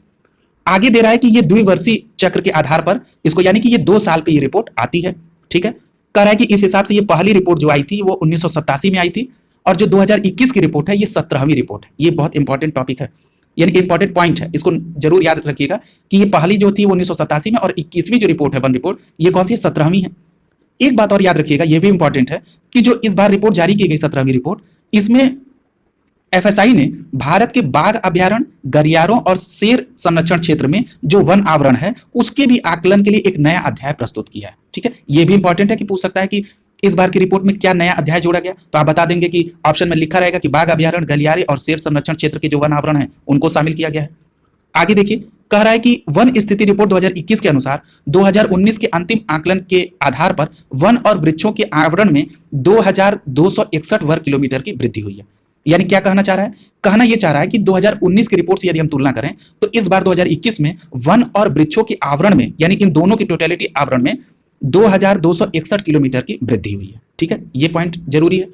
आगे दे रहा है कि ये द्विवर्षीय चक्र के आधार पर इसको, यानी कि ये 2 साल पे ये रिपोर्ट आती है, ठीक है। कह रहा है कि इस हिसाब से ये पहली रिपोर्ट जो आई थी वो 1987 में आई थी, और जो 2021 की रिपोर्ट है ये 17वीं रिपोर्ट है। ये बहुत इंपॉर्टेंट टॉपिक है, यानी कि इंपॉर्टेंट पॉइंट है, इसको जरूर याद रखिएगा कि ये पहली जो थी वो 1987 में, और 21वीं जो रिपोर्ट है वन रिपोर्ट ये कौन सी है, 17वीं है। एक बात और याद रखिएगा, ये भी इंपॉर्टेंट है कि जो इस बार रिपोर्ट जारी की गई 17वीं रिपोर्ट, इसमें FSI ने भारत के बाघ अभ्यारण्य, गलियारों और शेर संरक्षण क्षेत्र में जो वन आवरण है उसके भी आकलन के लिए एक नया अध्याय प्रस्तुत किया है, ठीक है। ये भी इंपॉर्टेंट है कि पूछ सकता है कि इस बार की रिपोर्ट में क्या नया अध्याय जोड़ा गया, तो आप बता देंगे कि ऑप्शन में लिखा रहेगा कि बाघ अभ्यारण्य, गलियारे और शेर संरक्षण क्षेत्र के जो वन आवरण है उनको शामिल किया गया है। आगे देखिए, कह रहा है कि वन स्थिति रिपोर्ट 2021 के अनुसार 2019 के अंतिम आकलन के आधार पर वन और वृक्षों के आवरण में 2261 वर्ग किलोमीटर की वृद्धि हुई है। यानी क्या कहना चाह रहा है? कहना यह चाह रहा है कि 2019 की रिपोर्ट से यदि हम तुलना करें तो इस बार 2021 में वन और वृक्षों के आवरण में, यानी इन दोनों की टोटलिटी आवरण में 2261 किलोमीटर की वृद्धि हुई है, ठीक है। यह पॉइंट जरूरी है।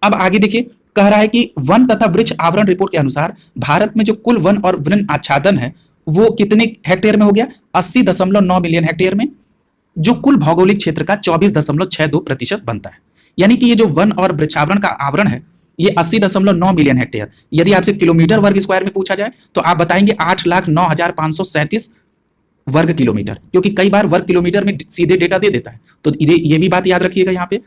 अब आगे देखिए, कह रहा है कि वन तथा वृक्ष आवरण रिपोर्ट के अनुसार भारत में जो कुल वन और वृक्ष आच्छादन है वो कितने हेक्टेयर में हो गया? 80.9 मिलियन हेक्टेयर में, जो कुल भौगोलिक क्षेत्र का 24.62% बनता है। यानी कि ये जो वन और वृक्षावरण का आवरण है ये 80.9 मिलियन हेक्टेयर। यदि आपसे किलोमीटर वर्ग स्क्वायर में पूछा जाए तो आप बताएंगे 8,09,537 वर्ग किलोमीटर, क्योंकि कई बार वर्ग किलोमीटर में सीधे डेटा दे देता है, तो ये भी बात याद रखिएगा यहाँ पे।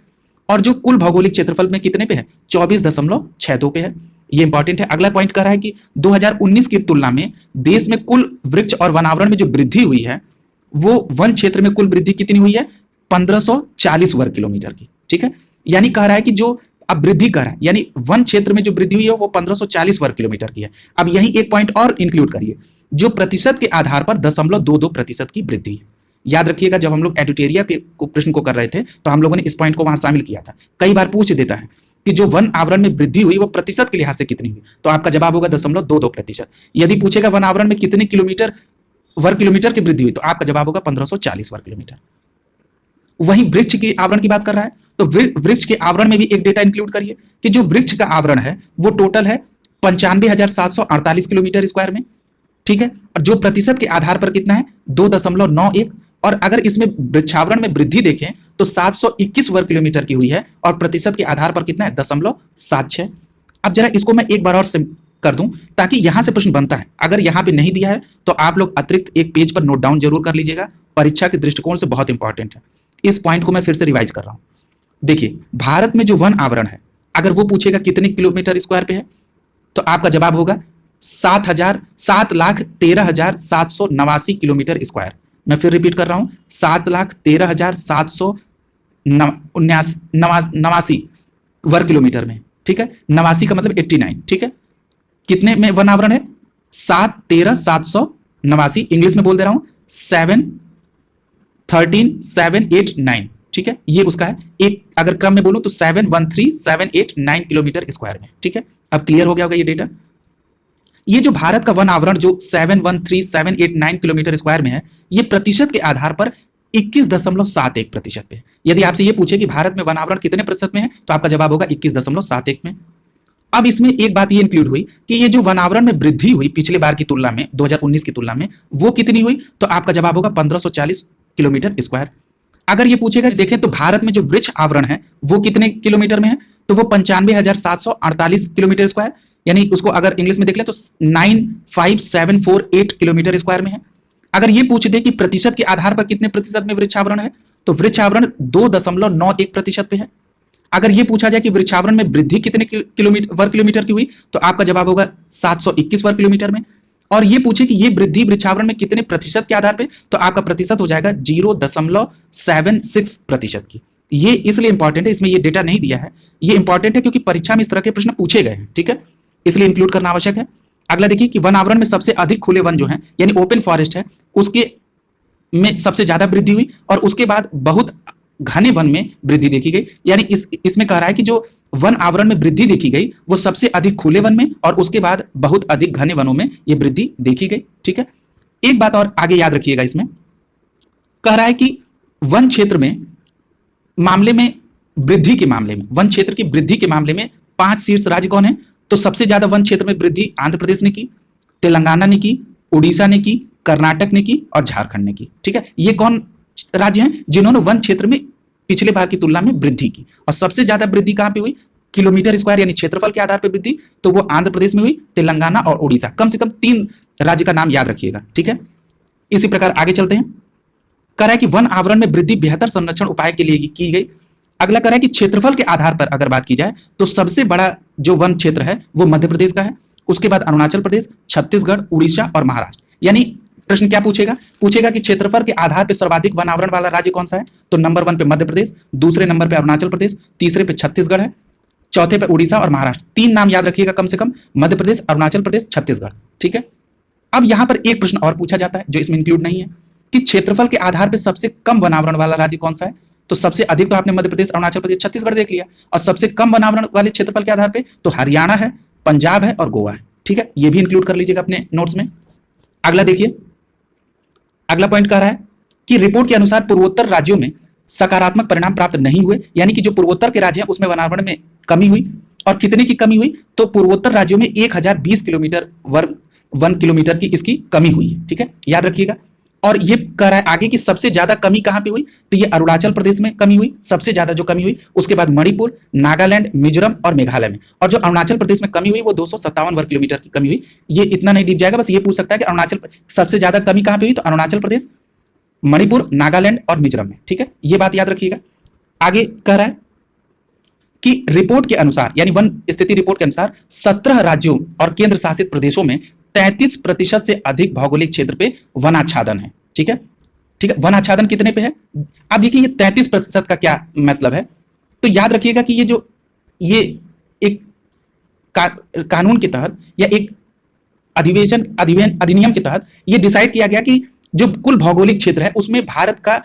और जो कुल भौगोलिक क्षेत्रफल में कितने पे है? 24.62 पे है। ये इंपॉर्टेंट है। अगला पॉइंट कर रहा है कि 2019 की तुलना में देश में कुल वृक्ष और वनावरण में जो वृद्धि हुई है वो वन क्षेत्र में कुल वृद्धि कितनी हुई है? 1540 वर्ग किलोमीटर की, ठीक है। यानी कह रहा है कि जो अब वृद्धि कर रहा है, यानी वन क्षेत्र में जो वृद्धि हुई है वो 1540 वर्ग किलोमीटर की है। अब यही एक पॉइंट और इंक्लूड करिए, जो प्रतिशत के आधार पर 0.22% की वृद्धि है। याद रखिएगा, जब हम लोग एडिटोरिया के प्रश्न को कर रहे थे तो हम लोगों ने इस पॉइंट को वहां शामिल किया था। कई बार पूछ देता है कि जो वन आवरण में वृद्धि हुई वो प्रतिशत के लिहाज से कितनी हुई, तो आपका जवाब होगा 0.22%। यदि पूछेगा वन आवरण में कितने वर्ग किलोमीटर की वृद्धि हुई, तो आपका जवाब होगा 1540 वर्ग किलोमीटर। वहीं वृक्ष के आवरण की बात कर रहा है, तो वृक्ष के आवरण में भी एक डेटा इंक्लूड करिए कि जो वृक्ष का आवरण है वो टोटल है 95,748 किलोमीटर स्क्वायर में, ठीक है। और जो प्रतिशत के आधार पर कितना है 2.91, और अगर इसमें वृक्षावरण में वृद्धि देखें तो 721 वर्ग किलोमीटर की हुई है और प्रतिशत के आधार पर कितना है 0.76। अब जरा इसको मैं एक बार और कर दूं ताकि यहां से प्रश्न बनता है, अगर यहां पे नहीं दिया है तो आप लोग अतिरिक्त एक पेज पर नोट डाउन जरूर कर लीजिएगा, परीक्षा के दृष्टिकोण से बहुत इंपॉर्टेंट है। इस पॉइंट को मैं फिर से रिवाइज कर रहा हूं। देखिए, भारत में जो वन आवरण है अगर वो पूछेगा कितने किलोमीटर स्क्वायर पे है तो आपका जवाब होगा 7,13,789 किलोमीटर स्क्वायर। मैं फिर रिपीट कर रहा हूं, 7,13,789 वर्ग किलोमीटर में, ठीक है। 89 का मतलब 89, ठीक है। कितने में वन आवरण है 7,13,789, इंग्लिश में बोल दे रहा हूं 7,13,789, ठीक है। ये उसका है, एक अगर क्रम में बोलूं तो 7,13,789 किलोमीटर स्क्वायर में, ठीक है। अब क्लियर हो गया होगा ये डेटा। ये जो भारत का वन आवरण जो 7,13,789 किलोमीटर स्क्वायर में है, ये प्रतिशत के आधार पर 21.71% पे है। यदि आपसे ये पूछे कि भारत में वन आवरण कितने प्रतिशत में है तो आपका जवाब होगा 21.71 में। अब इसमें एक बात ये इंक्लूड हुई कि ये जो वन आवरण में वृद्धि हुई पिछले बार की तुलना में 2019 की तुलना में वो कितनी हुई, तो आपका जवाब होगा 1540 किलोमीटर स्क्वायर। अगर ये पूछेगा देखें तो भारत में जो वृक्ष आवरण है वो कितने किलोमीटर में है, तो वो 95,748 किलोमीटर स्क्वायर, यानी उसको अगर इंग्लिश में देख ले तो 95748 किलोमीटर स्क्वायर में है। अगर ये पूछ दे कि प्रतिशत के आधार पर कितने प्रतिशत में वृक्षावरण है तो वृक्षावरण 2.91% पे है। अगर ये पूछा जाए कि वृक्षावरण में वृद्धि कितने वर्ग किलोमीटर की हुई तो आपका जवाब होगा 721 वर्ग किलोमीटर में। और ये पूछे कि ये वृद्धि वृक्षावरण में कितने प्रतिशत के आधार पे तो आपका प्रतिशत हो जाएगा 0.76 प्रतिशत की। ये इसलिए इंपॉर्टेंट है, इसमें ये डेटा नहीं दिया है, ये इंपॉर्टेंट है क्योंकि परीक्षा में इस तरह के प्रश्न पूछे गए हैं, ठीक है, इसलिए इंक्लूड करना आवश्यक है। अगला देखिए कि वन आवरण में सबसे अधिक खुले वन जो है यानी ओपन फॉरेस्ट है उसके में सबसे ज्यादा वृद्धि हुई और उसके बाद बहुत घने वन में वृद्धि देखी गई, यानी इसमें कह रहा है कि जो वन आवरण में वृद्धि देखी गई वो सबसे अधिक खुले वन में और उसके बाद बहुत अधिक घने वनों में ये वृद्धि देखी गई, ठीक है। एक बात और आगे याद रखिएगा, इसमें कह रहा है कि वन क्षेत्र में मामले में वृद्धि के मामले में वन क्षेत्र की वृद्धि के मामले में 5 शीर्ष राज्य कौन है, तो सबसे ज्यादा वन क्षेत्र में वृद्धि आंध्र प्रदेश ने की, तेलंगाना ने की, उड़ीसा ने की, कर्नाटक ने की और झारखंड ने की, ठीक है। ये कौन राज्य हैं जिन्होंने वन क्षेत्र में पिछले बार की तुलना में वृद्धि की, और सबसे ज्यादा वृद्धि कहां पे हुई किलोमीटर स्क्वायर यानी क्षेत्रफल के आधार पर वृद्धि, तो वो आंध्र प्रदेश में हुई, तेलंगाना और उड़ीसा। कम से कम 3 राज्य का नाम याद रखिएगा, ठीक है। इसी प्रकार आगे चलते हैं। कह रहा है कि वन आवरण में वृद्धि बेहतर संरक्षण उपाय के लिए की गई। अगला कह रहा है कि क्षेत्रफल के आधार पर अगर बात की जाए तो सबसे बड़ा जो वन क्षेत्र है वो मध्य प्रदेश का है, उसके बाद अरुणाचल प्रदेश, छत्तीसगढ़, उड़ीसा और महाराष्ट्र। यानी प्रश्न क्या पूछेगा कि क्षेत्रफल के आधार पर सर्वाधिक वन आवरण वाला राज्य कौन सा है, तो नंबर 1 पे मध्य प्रदेश, दूसरे नंबर पे अरुणाचल प्रदेश, तीसरे पे छत्तीसगढ़ है, चौथे पे उड़ीसा और महाराष्ट्र। 3 नाम याद रखिएगा कम से कम, मध्य प्रदेश, अरुणाचल प्रदेश, छत्तीसगढ़, ठीक है। अब यहां पर एक प्रश्न और पूछा जाता है जो इसमें इंक्लूड नहीं है कि क्षेत्रफल के आधार पर सबसे कम वन आवरण वाला राज्य कौन सा है, तो सबसे अधिक तो आपने मध्य प्रदेश, अरुणाचल प्रदेश, छत्तीसगढ़ देख लिया, और सबसे कम वन आवरण वाले क्षेत्रफल के आधार पर तो हरियाणा है, पंजाब है और गोवा है, ठीक है। ये भी इंक्लूड कर लीजिएगा अपने नोट्स में। अगला देखिए, अगला पॉइंट कह रहा है कि रिपोर्ट के अनुसार पूर्वोत्तर राज्यों में सकारात्मक परिणाम प्राप्त नहीं हुए, यानी कि जो पूर्वोत्तर के राज्य हैं उसमें वनावरण में कमी हुई, और कितने की कमी हुई, तो पूर्वोत्तर राज्यों में 1020 किलोमीटर वर्ग 1 किलोमीटर की इसकी कमी हुई है, ठीक है, याद रखिएगा। और ये कह रहा है आगे कि सबसे ज्यादा कमी कहां पे हुई, तो ये अरुणाचल प्रदेश में कमी हुई, सबसे ज्यादा जो कमी हुई, उसके बाद मणिपुर, नागालैंड, मिजोरम और मेघालय में। और जो अरुणाचल प्रदेश में कमी हुई वो 257 वर्ग किलोमीटर की कमी हुई। ये इतना नहीं डीप जाएगा, बस ये पूछ सकता है कि अरुणाचल सबसे ज्यादा कमी कहां पे हुई, तो अरुणाचल प्रदेश, मणिपुर, नागालैंड और मिजोरम में, ठीक है, ये बात याद रखिएगा। आगे कह रहा है कि रिपोर्ट के अनुसार यानी वन स्थिति रिपोर्ट के अनुसार 17 राज्यों और केंद्र शासित प्रदेशों में 33% से अधिक भौगोलिक क्षेत्र पे वनाच्छादन है, ठीक है, ठीक है। वनाच्छादन कितने पे है, अब देखिए ये 33% का क्या मतलब है, तो याद रखिएगा कि ये एक कानून के तहत या एक अधिनियम के तहत ये डिसाइड किया गया कि जो कुल भौगोलिक क्षेत्र है उसमें भारत का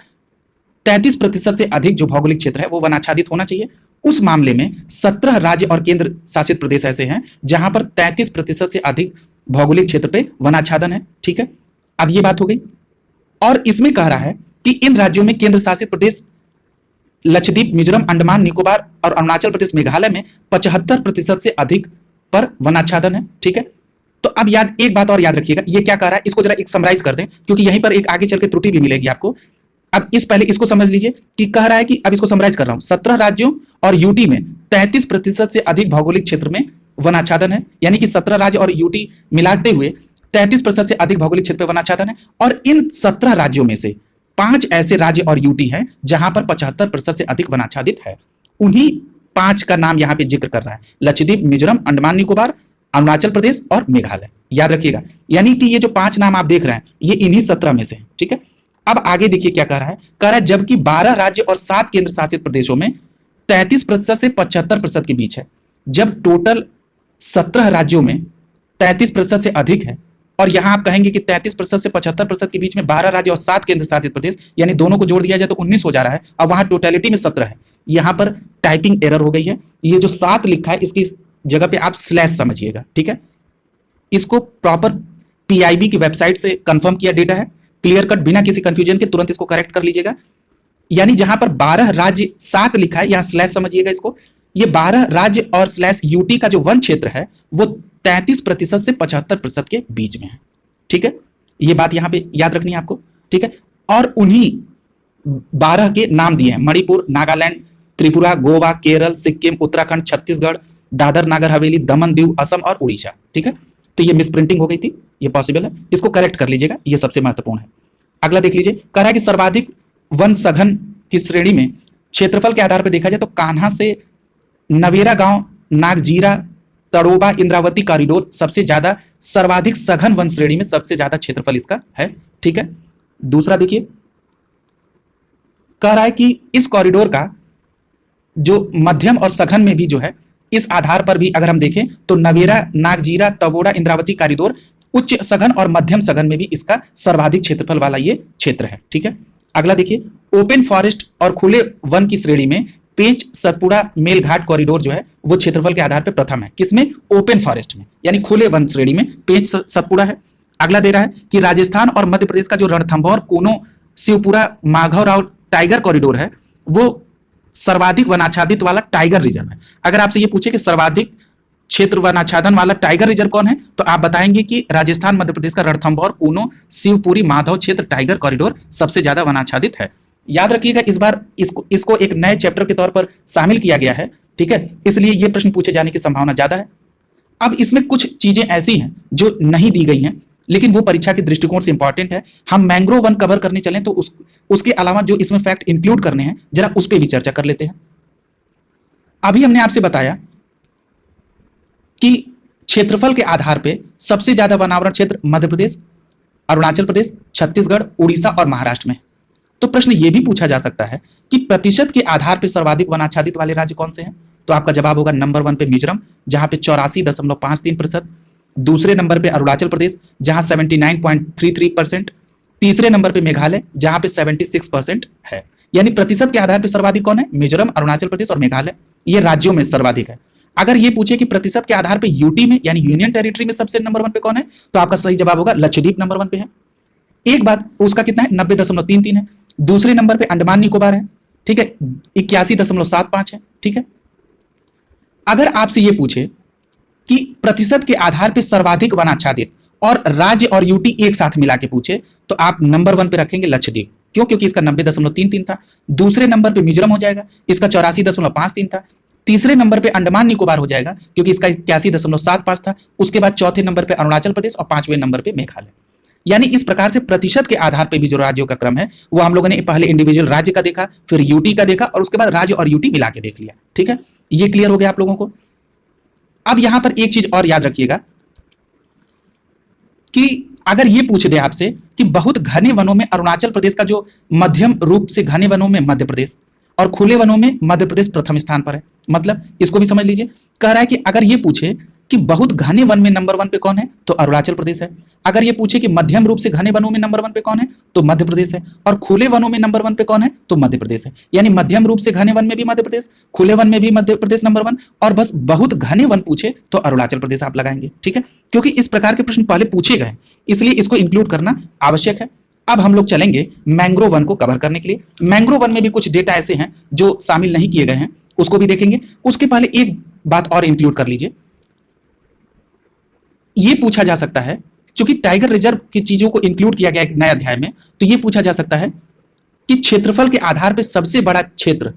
33% से अधिक जो भौगोलिक क्षेत्र है वो वनाच्छादित होना चाहिए। उस मामले में 17 राज्य और केंद्र शासित प्रदेश ऐसे हैं जहां पर 33% से अधिक भौगोलिक क्षेत्र पे वनाच्छादन है, ठीक है। अब ये बात हो गई, और इसमें कह रहा है कि इन राज्यों में केंद्र शासित प्रदेश लक्षद्वीप, मिजोरम, अंडमान निकोबार और अरुणाचल प्रदेश, मेघालय में 75% से अधिक पर वनाच्छादन है। ठीक है, तो अब एक बात और याद रखिएगा, ये क्या कह रहा है, इसको जरा एक समराइज कर दें, क्योंकि यहीं पर एक आगे चल के त्रुटि भी मिलेगी आपको। अब पहले इसको समझ लीजिए कि कह रहा है कि, अब इसको समराइज कर रहा हूं, 17 राज्यों और यूटी में 33% से अधिक भौगोलिक क्षेत्र में वनाच्छादन है। यानी कि 17 राज्य और यूटी मिलाते हुए 33% से अधिक भौगोलिक क्षेत्र पर वनाच्छादन है। और इन 17 राज्यों में से 5 ऐसे राज्य और यूटी हैं जहां पर 75% से अधिक वनाच्छादित है। उन्हीं 5 का नाम यहां पे जिक्र कर रहा है, लक्षद्वीप, मिजोरम, अंडमान निकोबार, अरुणाचल प्रदेश और मेघालय। याद रखिएगा, यानी कि ये जो 5 नाम आप देख रहे हैं ये इन्हीं 17 में से हैं। ठीक है, अब आगे देखिए क्या कह रहा है, जबकि 12 राज्य और 7 केंद्र शासित प्रदेशों में 33% से 75% के बीच है। जब टोटल 17 राज्यों में 33% से अधिक है, और यहां आप कहेंगे कि 33% से 75% के बीच में 12 राज्य और 7 केंद्र शासित प्रदेश, यानी दोनों को जोड़ दिया जाए तो 19 हो जा रहा है, और वहां टोटलिटी में 17 है। यहां पर टाइपिंग एरर हो गई है, ये जो 7 लिखा है इसकी जगह पे आप स्लैश समझिएगा। ठीक है, इसको प्रॉपर पीआईबी की वेबसाइट से कंफर्म किया डेटा है, क्लियर कट, बिना किसी कंफ्यूजन के तुरंत इसको करेक्ट कर लीजिएगा। यानी जहां पर 12 राज्य 7 लिखा है, यहां स्लैश समझिएगा इसको। ये 12 राज्य और स्लैश यूटी का जो वन क्षेत्र है वो 33% से 75% के बीच में है। ठीक है, ये बात यहां पे याद रखनी है आपको। ठीक है, और उन्हीं 12 के नाम दिए हैं, मणिपुर, नागालैंड, त्रिपुरा, गोवा, केरल, सिक्किम, उत्तराखंड, छत्तीसगढ़, दादर नगर हवेली, दमन दीव, असम और उड़ीसा। ठीक है, तो ये मिसप्रिंटिंग हो गई थी, ये पॉसिबल है, इसको करेक्ट कर लीजिएगा, ये सबसे महत्वपूर्ण है। अगला देख लीजिए, कह रहा है कि सर्वाधिक वन सघन की श्रेणी में क्षेत्रफल के आधार पर देखा जाए तो कान्हा से नवेरा गांव, नागजीरा, तड़ोबा, इंद्रावती कॉरिडोर सबसे ज्यादा सर्वाधिक सघन वन श्रेणी में सबसे ज्यादा क्षेत्रफल इसका है। ठीक है, दूसरा देखिए, कह रहा है कि इस कॉरिडोर का जो मध्यम और सघन में भी जो है, इस आधार पर भी अगर हम देखें तो नवेरा, नागजीरा, तबोड़ा, इंद्रावती कॉरिडोर उच्च सघन और मध्यम सघन में भी इसका सर्वाधिक क्षेत्रफल वाला ये क्षेत्र है। ठीक है, अगला देखिए, ओपन फॉरेस्ट और खुले वन की श्रेणी में पेंच, सतपुड़ा, मेलघाट कॉरिडोर जो है वो क्षेत्रफल के आधार पर प्रथम है। किसमें? ओपन फॉरेस्ट में, यानी खुले वन श्रेणी में पेंच, सतपुड़ा है। अगला दे रहा है कि राजस्थान और मध्य प्रदेश का जो रणथंभौर, कूनो, शिवपुरा, माघौराव टाइगर कॉरिडोर है वो सर्वाधिक वनाच्छादित वाला टाइगर रिजर्व है। अगर आपसे ये पूछे कि सर्वाधिक क्षेत्र वनाच्छादन वाला टाइगर रिजर्व कौन है, तो आप बताएंगे कि राजस्थान मध्य प्रदेश का रणथंभौर, कूनो, शिवपुरी, माधव क्षेत्र टाइगर कॉरिडोर सबसे ज्यादा वनाच्छादित है। याद रखिएगा, इस बार इसको एक नए चैप्टर के तौर पर शामिल किया गया है। ठीक है, इसलिए यह प्रश्न पूछे जाने की संभावना ज्यादा है। अब इसमें कुछ चीजें ऐसी हैं जो नहीं दी गई हैं, लेकिन वो परीक्षा के दृष्टिकोण से इंपॉर्टेंट है। हम मैंग्रोव वन कवर करने चलें तो उसके अलावा जो इसमें फैक्ट इंक्लूड करने हैं, जरा उस पर भी चर्चा कर लेते हैं। अभी हमने आपसे बताया कि क्षेत्रफल के आधार पर सबसे ज्यादा वनावरण क्षेत्र मध्य प्रदेश, अरुणाचल प्रदेश, छत्तीसगढ़, उड़ीसा और महाराष्ट्र में। तो प्रश्न यह भी पूछा जा सकता है कि प्रतिशत के आधार पर सर्वाधिक वनाच्छादित वाले राज्य कौन से हैं, तो आपका जवाब होगा नंबर 1 पे मिजोरम, जहां पे 84.53%, दूसरे नंबर पे अरुणाचल प्रदेश जहां 79.33%, तीसरे नंबर पे मेघालय जहां पे 76% है। यानी प्रतिशत के आधार पर सर्वाधिक कौन है? मिजोरम, अरुणाचल प्रदेश और मेघालय, ये राज्यों में सर्वाधिक है। अगर ये पूछे कि प्रतिशत के आधार पर यूटी में यानी यूनियन टेरिटरी में सबसे नंबर 1 पे कौन है, तो आपका सही जवाब होगा लक्षद्वीप नंबर 1 पे है। एक बात, उसका कितना है? 90.33 है। दूसरे नंबर पे अंडमान निकोबार है, ठीक है, 81.75 है। ठीक है, अगर आपसे ये पूछे कि प्रतिशत के आधार पर सर्वाधिक वनाच्छादित और राज्य और यूटी एक साथ मिला के पूछे, तो आप नंबर 1 पे रखेंगे लक्षद्वीप। क्यों? क्योंकि इसका 90.33 था। दूसरे नंबर पे मिजोरम हो जाएगा, इसका 84.53 था। तीसरे नंबर पे अंडमान निकोबार हो जाएगा क्योंकि इसका 81.75 था। उसके बाद चौथे नंबर पे अरुणाचल प्रदेश और 5वें नंबर पे मेघालय। यानी इस प्रकार से प्रतिशत के आधार पर भी जो राज्यों का क्रम है वो हम लोगों ने पहले इंडिविजुअल राज्य का देखा, फिर यूटी का देखा और उसके बाद राज्य और यूटी मिला के देख लिया। ठीक है, ये क्लियर हो गया आप लोगों को। अब यहां पर एक चीज और याद रखिएगा कि अगर ये पूछ दे आपसे कि बहुत घने वनों में अरुणाचल प्रदेश का जो मध्यम रूप से घने वनों में मध्य प्रदेश और खुले वनों में मध्य प्रदेश प्रथम स्थान पर है, मतलब इसको भी समझ लीजिए। कह रहा है कि अगर ये पूछे कि बहुत घने वन में नंबर 1 पे कौन है, तो अरुणाचल प्रदेश है। अगर ये पूछे कि मध्यम रूप से घने वनों में नंबर 1 पे कौन है, तो मध्य प्रदेश है। और खुले वनों में नंबर 1 पे कौन है, तो मध्य प्रदेश है। यानी मध्यम रूप से घने वन में भी मध्य प्रदेश, खुले वन में भी मध्य प्रदेश नंबर 1, और बस बहुत घने वन पूछे तो अरुणाचल प्रदेश आप लगाएंगे। ठीक है, क्योंकि इस प्रकार के प्रश्न पहले पूछे गए, इसलिए इसको इंक्लूड करना आवश्यक है। अब हम लोग चलेंगे मैंग्रोव वन को कवर करने के लिए। मैंग्रोव वन में भी कुछ डेटा ऐसे हैं जो शामिल नहीं किए गए हैं, उसको भी देखेंगे। उसके पहले एक बात और इंक्लूड कर लीजिए, ये पूछा जा सकता है, क्योंकि टाइगर रिजर्व की चीजों को इंक्लूड किया गया एक नए अध्याय में, तो ये पूछा जा सकता है कि क्षेत्रफल के आधार पर सबसे बड़ा क्षेत्र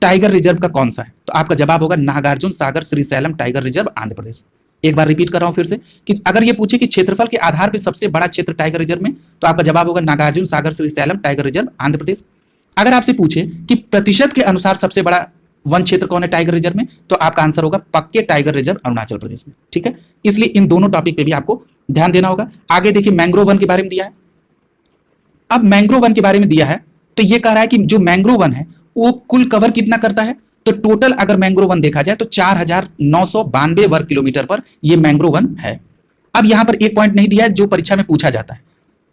टाइगर रिजर्व का कौन सा है। तो आपका जवाब होगा नागार्जुन सागर श्रीशैलम टाइगर रिजर्व आंध्र प्रदेश। एक बार रिपीट कर रहा हूं फिर से कि अगर ये पूछे कि क्षेत्रफल के आधार पर सबसे बड़ा क्षेत्र टाइगर रिजर्व में, तो आपका जवाब होगा नागार्जुन सागर श्रीशैलम टाइगर रिजर्व आंध्र प्रदेश। अगर आपसे पूछे कि प्रतिशत के अनुसार सबसे बड़ा वन क्षेत्र कौन है टाइगर रिजर्व में, तो आपका आंसर होगा पक्के टाइगर रिजर्व अरुणाचल प्रदेश में। ठीक है, इसलिए इन दोनों टॉपिक पे भी आपको ध्यान देना होगा। आगे देखिए मैंग्रोव वन के बारे में दिया है। अब मैंग्रोव वन के बारे में दिया है तो ये कह रहा है कि जो मैंग्रोव वन है वो कुल कवर कितना करता है, तो टोटल अगर मैंग्रोव वन देखा जाए तो 4992 वर्ग किलोमीटर पर ये मैंग्रोव वन है। अब यहां पर एक पॉइंट नहीं दिया है जो परीक्षा में पूछा जाता है,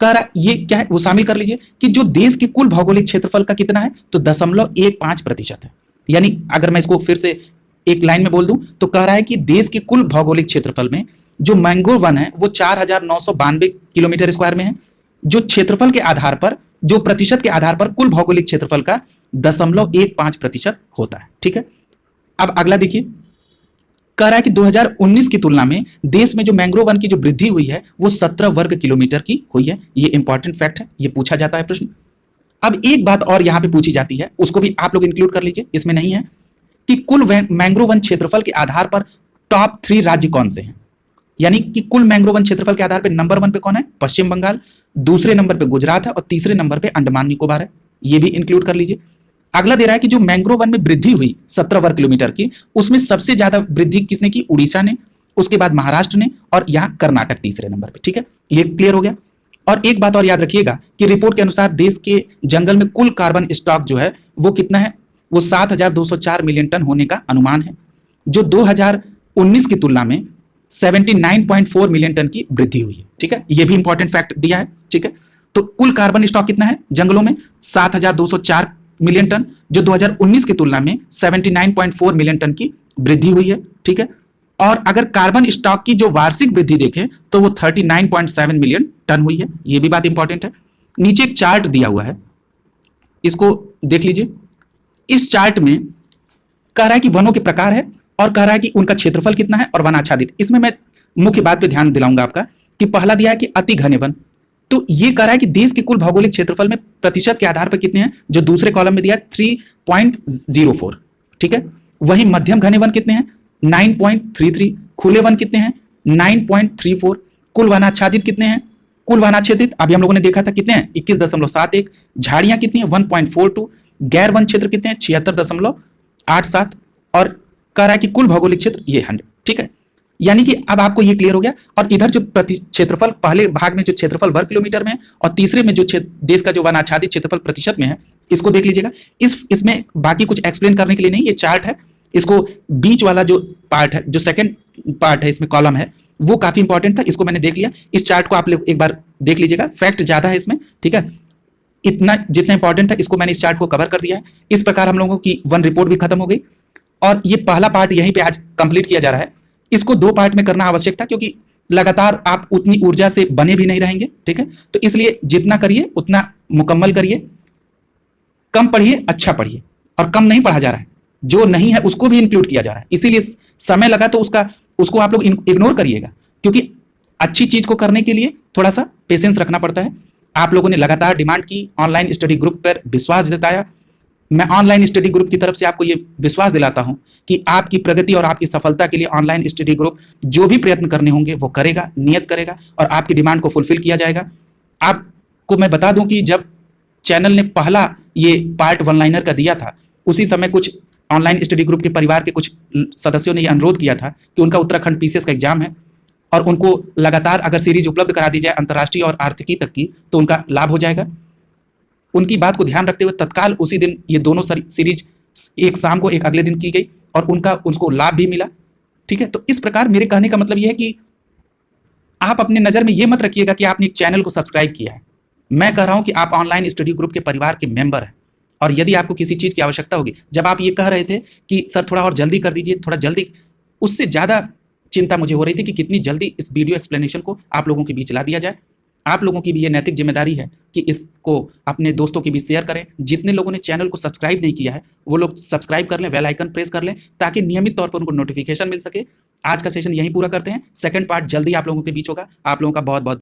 कह रहा ये क्या है वो शामिल कर लीजिए कि जो देश के कुल भौगोलिक क्षेत्रफल का कितना है, तो 0.15% है। यानी अगर मैं इसको फिर से एक लाइन में बोल दूं तो कह रहा है कि देश के कुल भौगोलिक क्षेत्रफल में जो मैंग्रोव वन है वो 4992 किलोमीटर स्क्वायर में है, जो क्षेत्रफल के आधार पर, जो प्रतिशत के आधार पर कुल भौगोलिक क्षेत्रफल का 0.15% होता है। ठीक है, अब अगला देखिए, कह रहा है कि 2019 की तुलना में देश में जो मैंग्रोव वन की जो वृद्धि हुई है वो 17 वर्ग किलोमीटर की हुई है। ये इंपॉर्टेंट फैक्ट है, ये पूछा जाता है प्रश्न। अब एक बात और यहां पे पूछी जाती है, उसको भी आप लोग इंक्लूड कर लीजिए, इसमें नहीं है, कि कुल मैंग्रोव वन क्षेत्रफल के आधार पर टॉप 3 राज्य कौन से हैं। यानी कि कुल मैंग्रोव वन क्षेत्रफल के आधार पर नंबर 1 पे कौन है, पश्चिम बंगाल, दूसरे नंबर पे गुजरात है और तीसरे नंबर पे अंडमान निकोबार है। ये भी इंक्लूड कर लीजिए। अगला दे रहा है कि जो मैंग्रोव वन में वृद्धि हुई 17 वर्ग किलोमीटर की, उसमें सबसे ज्यादा वृद्धि किसने की, उड़ीसा ने, उसके बाद महाराष्ट्र ने और यहां कर्नाटक तीसरे नंबर पे। ठीक है, ये क्लियर हो गया। और एक बात और याद रखिएगा कि रिपोर्ट के अनुसार देश के जंगल में कुल कार्बन स्टॉक जो है वो कितना है, वो 7204 मिलियन टन होने का अनुमान है, जो 2019 की तुलना में 79.4 मिलियन टन की वृद्धि हुई है। ठीक है, ये भी इंपॉर्टेंट फैक्ट दिया है। ठीक है, तो कुल कार्बन स्टॉक कितना है जंगलों में, 7204 मिलियन टन, जो 2019 की तुलना में 79.4 मिलियन टन की वृद्धि हुई है। ठीक है, और अगर कार्बन स्टॉक की जो वार्षिक वृद्धि देखें तो वो 39.7 मिलियन टन हुई है। ये भी बात इंपॉर्टेंट है। नीचे एक चार्ट दिया हुआ है, इसको देख लीजिए। इस चार्ट में कह रहा है कि वनों के प्रकार है और कह रहा है कि उनका क्षेत्रफल कितना है और वनाच्छादित। इसमें मैं मुख्य बात पे ध्यान दिलाऊंगा आपका कि पहला दिया है कि अति घने वन, तो ये कह रहा है कि देश के कुल भौगोलिक क्षेत्रफल में प्रतिशत के आधार पर कितने हैं, जो दूसरे कॉलम में दिया 3.04। ठीक है, वही मध्यम घने वन कितने हैं, 9.33, खुले वन कितने हैं, 9.34, कुल वनाच्छादित कितने हैं, कुल वनाच्छादित अभी हम लोगों ने देखा था कितने हैं, 21.71, झाड़ियां कितनी है 1.42, गैर वन क्षेत्र कितने हैं 76.87, और कह रहा है कि कुल भौगोलिक क्षेत्र ये 100। ठीक है, यानी कि अब आपको ये क्लियर हो गया। और इधर जो क्षेत्रफल पहले भाग में जो क्षेत्रफल वर्ग किलोमीटर में है और तीसरे में जो देश का जो वनाच्छादित क्षेत्रफल प्रतिशत में है, इसको देख लीजिएगा। इसमें बाकी कुछ एक्सप्लेन करने के लिए नहीं, ये चार्ट है, इसको बीच वाला जो पार्ट है, जो सेकंड पार्ट है इसमें कॉलम है, वो काफी इंपॉर्टेंट था, इसको मैंने देख लिया। इस चार्ट को आप लोग एक बार देख लीजिएगा, फैक्ट ज्यादा है इसमें। ठीक है, इतना जितना इंपॉर्टेंट था इसको मैंने इस चार्ट को कवर कर दिया है। इस प्रकार हम लोगों की वन रिपोर्ट भी खत्म हो गई और ये पहला पार्ट यहीं पे आज कंप्लीट किया जा रहा है। इसको 2 पार्ट में करना आवश्यक था, क्योंकि लगातार आप उतनी ऊर्जा से बने भी नहीं रहेंगे। ठीक है, तो इसलिए जितना करिए उतना मुकम्मल करिए, कम पढ़िए, अच्छा पढ़िए, और कम नहीं पढ़ा जा रहा है, जो नहीं है उसको भी इंक्लूड किया जा रहा है। इसीलिए समय लगा तो उसको आप लोग इग्नोर करिएगा, क्योंकि अच्छी चीज को करने के लिए थोड़ा सा पेशेंस रखना पड़ता है। आप लोगों ने लगातार डिमांड की, ऑनलाइन स्टडी ग्रुप पर विश्वास जताया। मैं ऑनलाइन स्टडी ग्रुप की तरफ से आपको ये विश्वास दिलाता हूं कि आपकी प्रगति और आपकी सफलता के लिए ऑनलाइन स्टडी ग्रुप जो भी प्रयत्न करने होंगे वो करेगा, नियत करेगा, और आपकी डिमांड को फुलफिल किया जाएगा। आपको मैं बता दूं कि जब चैनल ने पहला ये पार्ट वन लाइनर का दिया था, उसी समय कुछ ऑनलाइन स्टडी ग्रुप के परिवार के कुछ सदस्यों ने यह अनुरोध किया था कि उनका उत्तराखंड पीसीएस का एग्जाम है और उनको लगातार अगर सीरीज उपलब्ध करा दी जाए अंतर्राष्ट्रीय और आर्थिकी तक की, तो उनका लाभ हो जाएगा। उनकी बात को ध्यान रखते हुए तत्काल उसी दिन ये दोनों सीरीज एक शाम को एक अगले दिन की गई और उनको लाभ भी मिला। ठीक है, तो इस प्रकार मेरे कहने का मतलब यह है कि आप अपने नजर में यह मत रखिएगा कि आपने एक चैनल को सब्सक्राइब किया है। मैं कह रहा हूं कि आप ऑनलाइन स्टडी ग्रुप के परिवार के मेंबर हैं, और यदि आपको किसी चीज की आवश्यकता होगी, जब आप ये कह रहे थे कि सर थोड़ा और जल्दी कर दीजिए, थोड़ा जल्दी, उससे ज्यादा चिंता मुझे हो रही थी कि कितनी जल्दी इस वीडियो एक्सप्लेनेशन को आप लोगों के बीच ला दिया जाए। आप लोगों की भी ये नैतिक जिम्मेदारी है कि इसको अपने दोस्तों के बीच शेयर करें। जितने लोगों ने चैनल को सब्सक्राइब नहीं किया है वो लोग सब्सक्राइब कर लें, बेल आइकन प्रेस कर लें ताकि नियमित तौर पर उनको नोटिफिकेशन मिल सके। आज का सेशन यहीं पूरा करते हैं, सेकंड पार्ट जल्दी आप लोगों के बीच होगा। आप लोगों का बहुत बहुत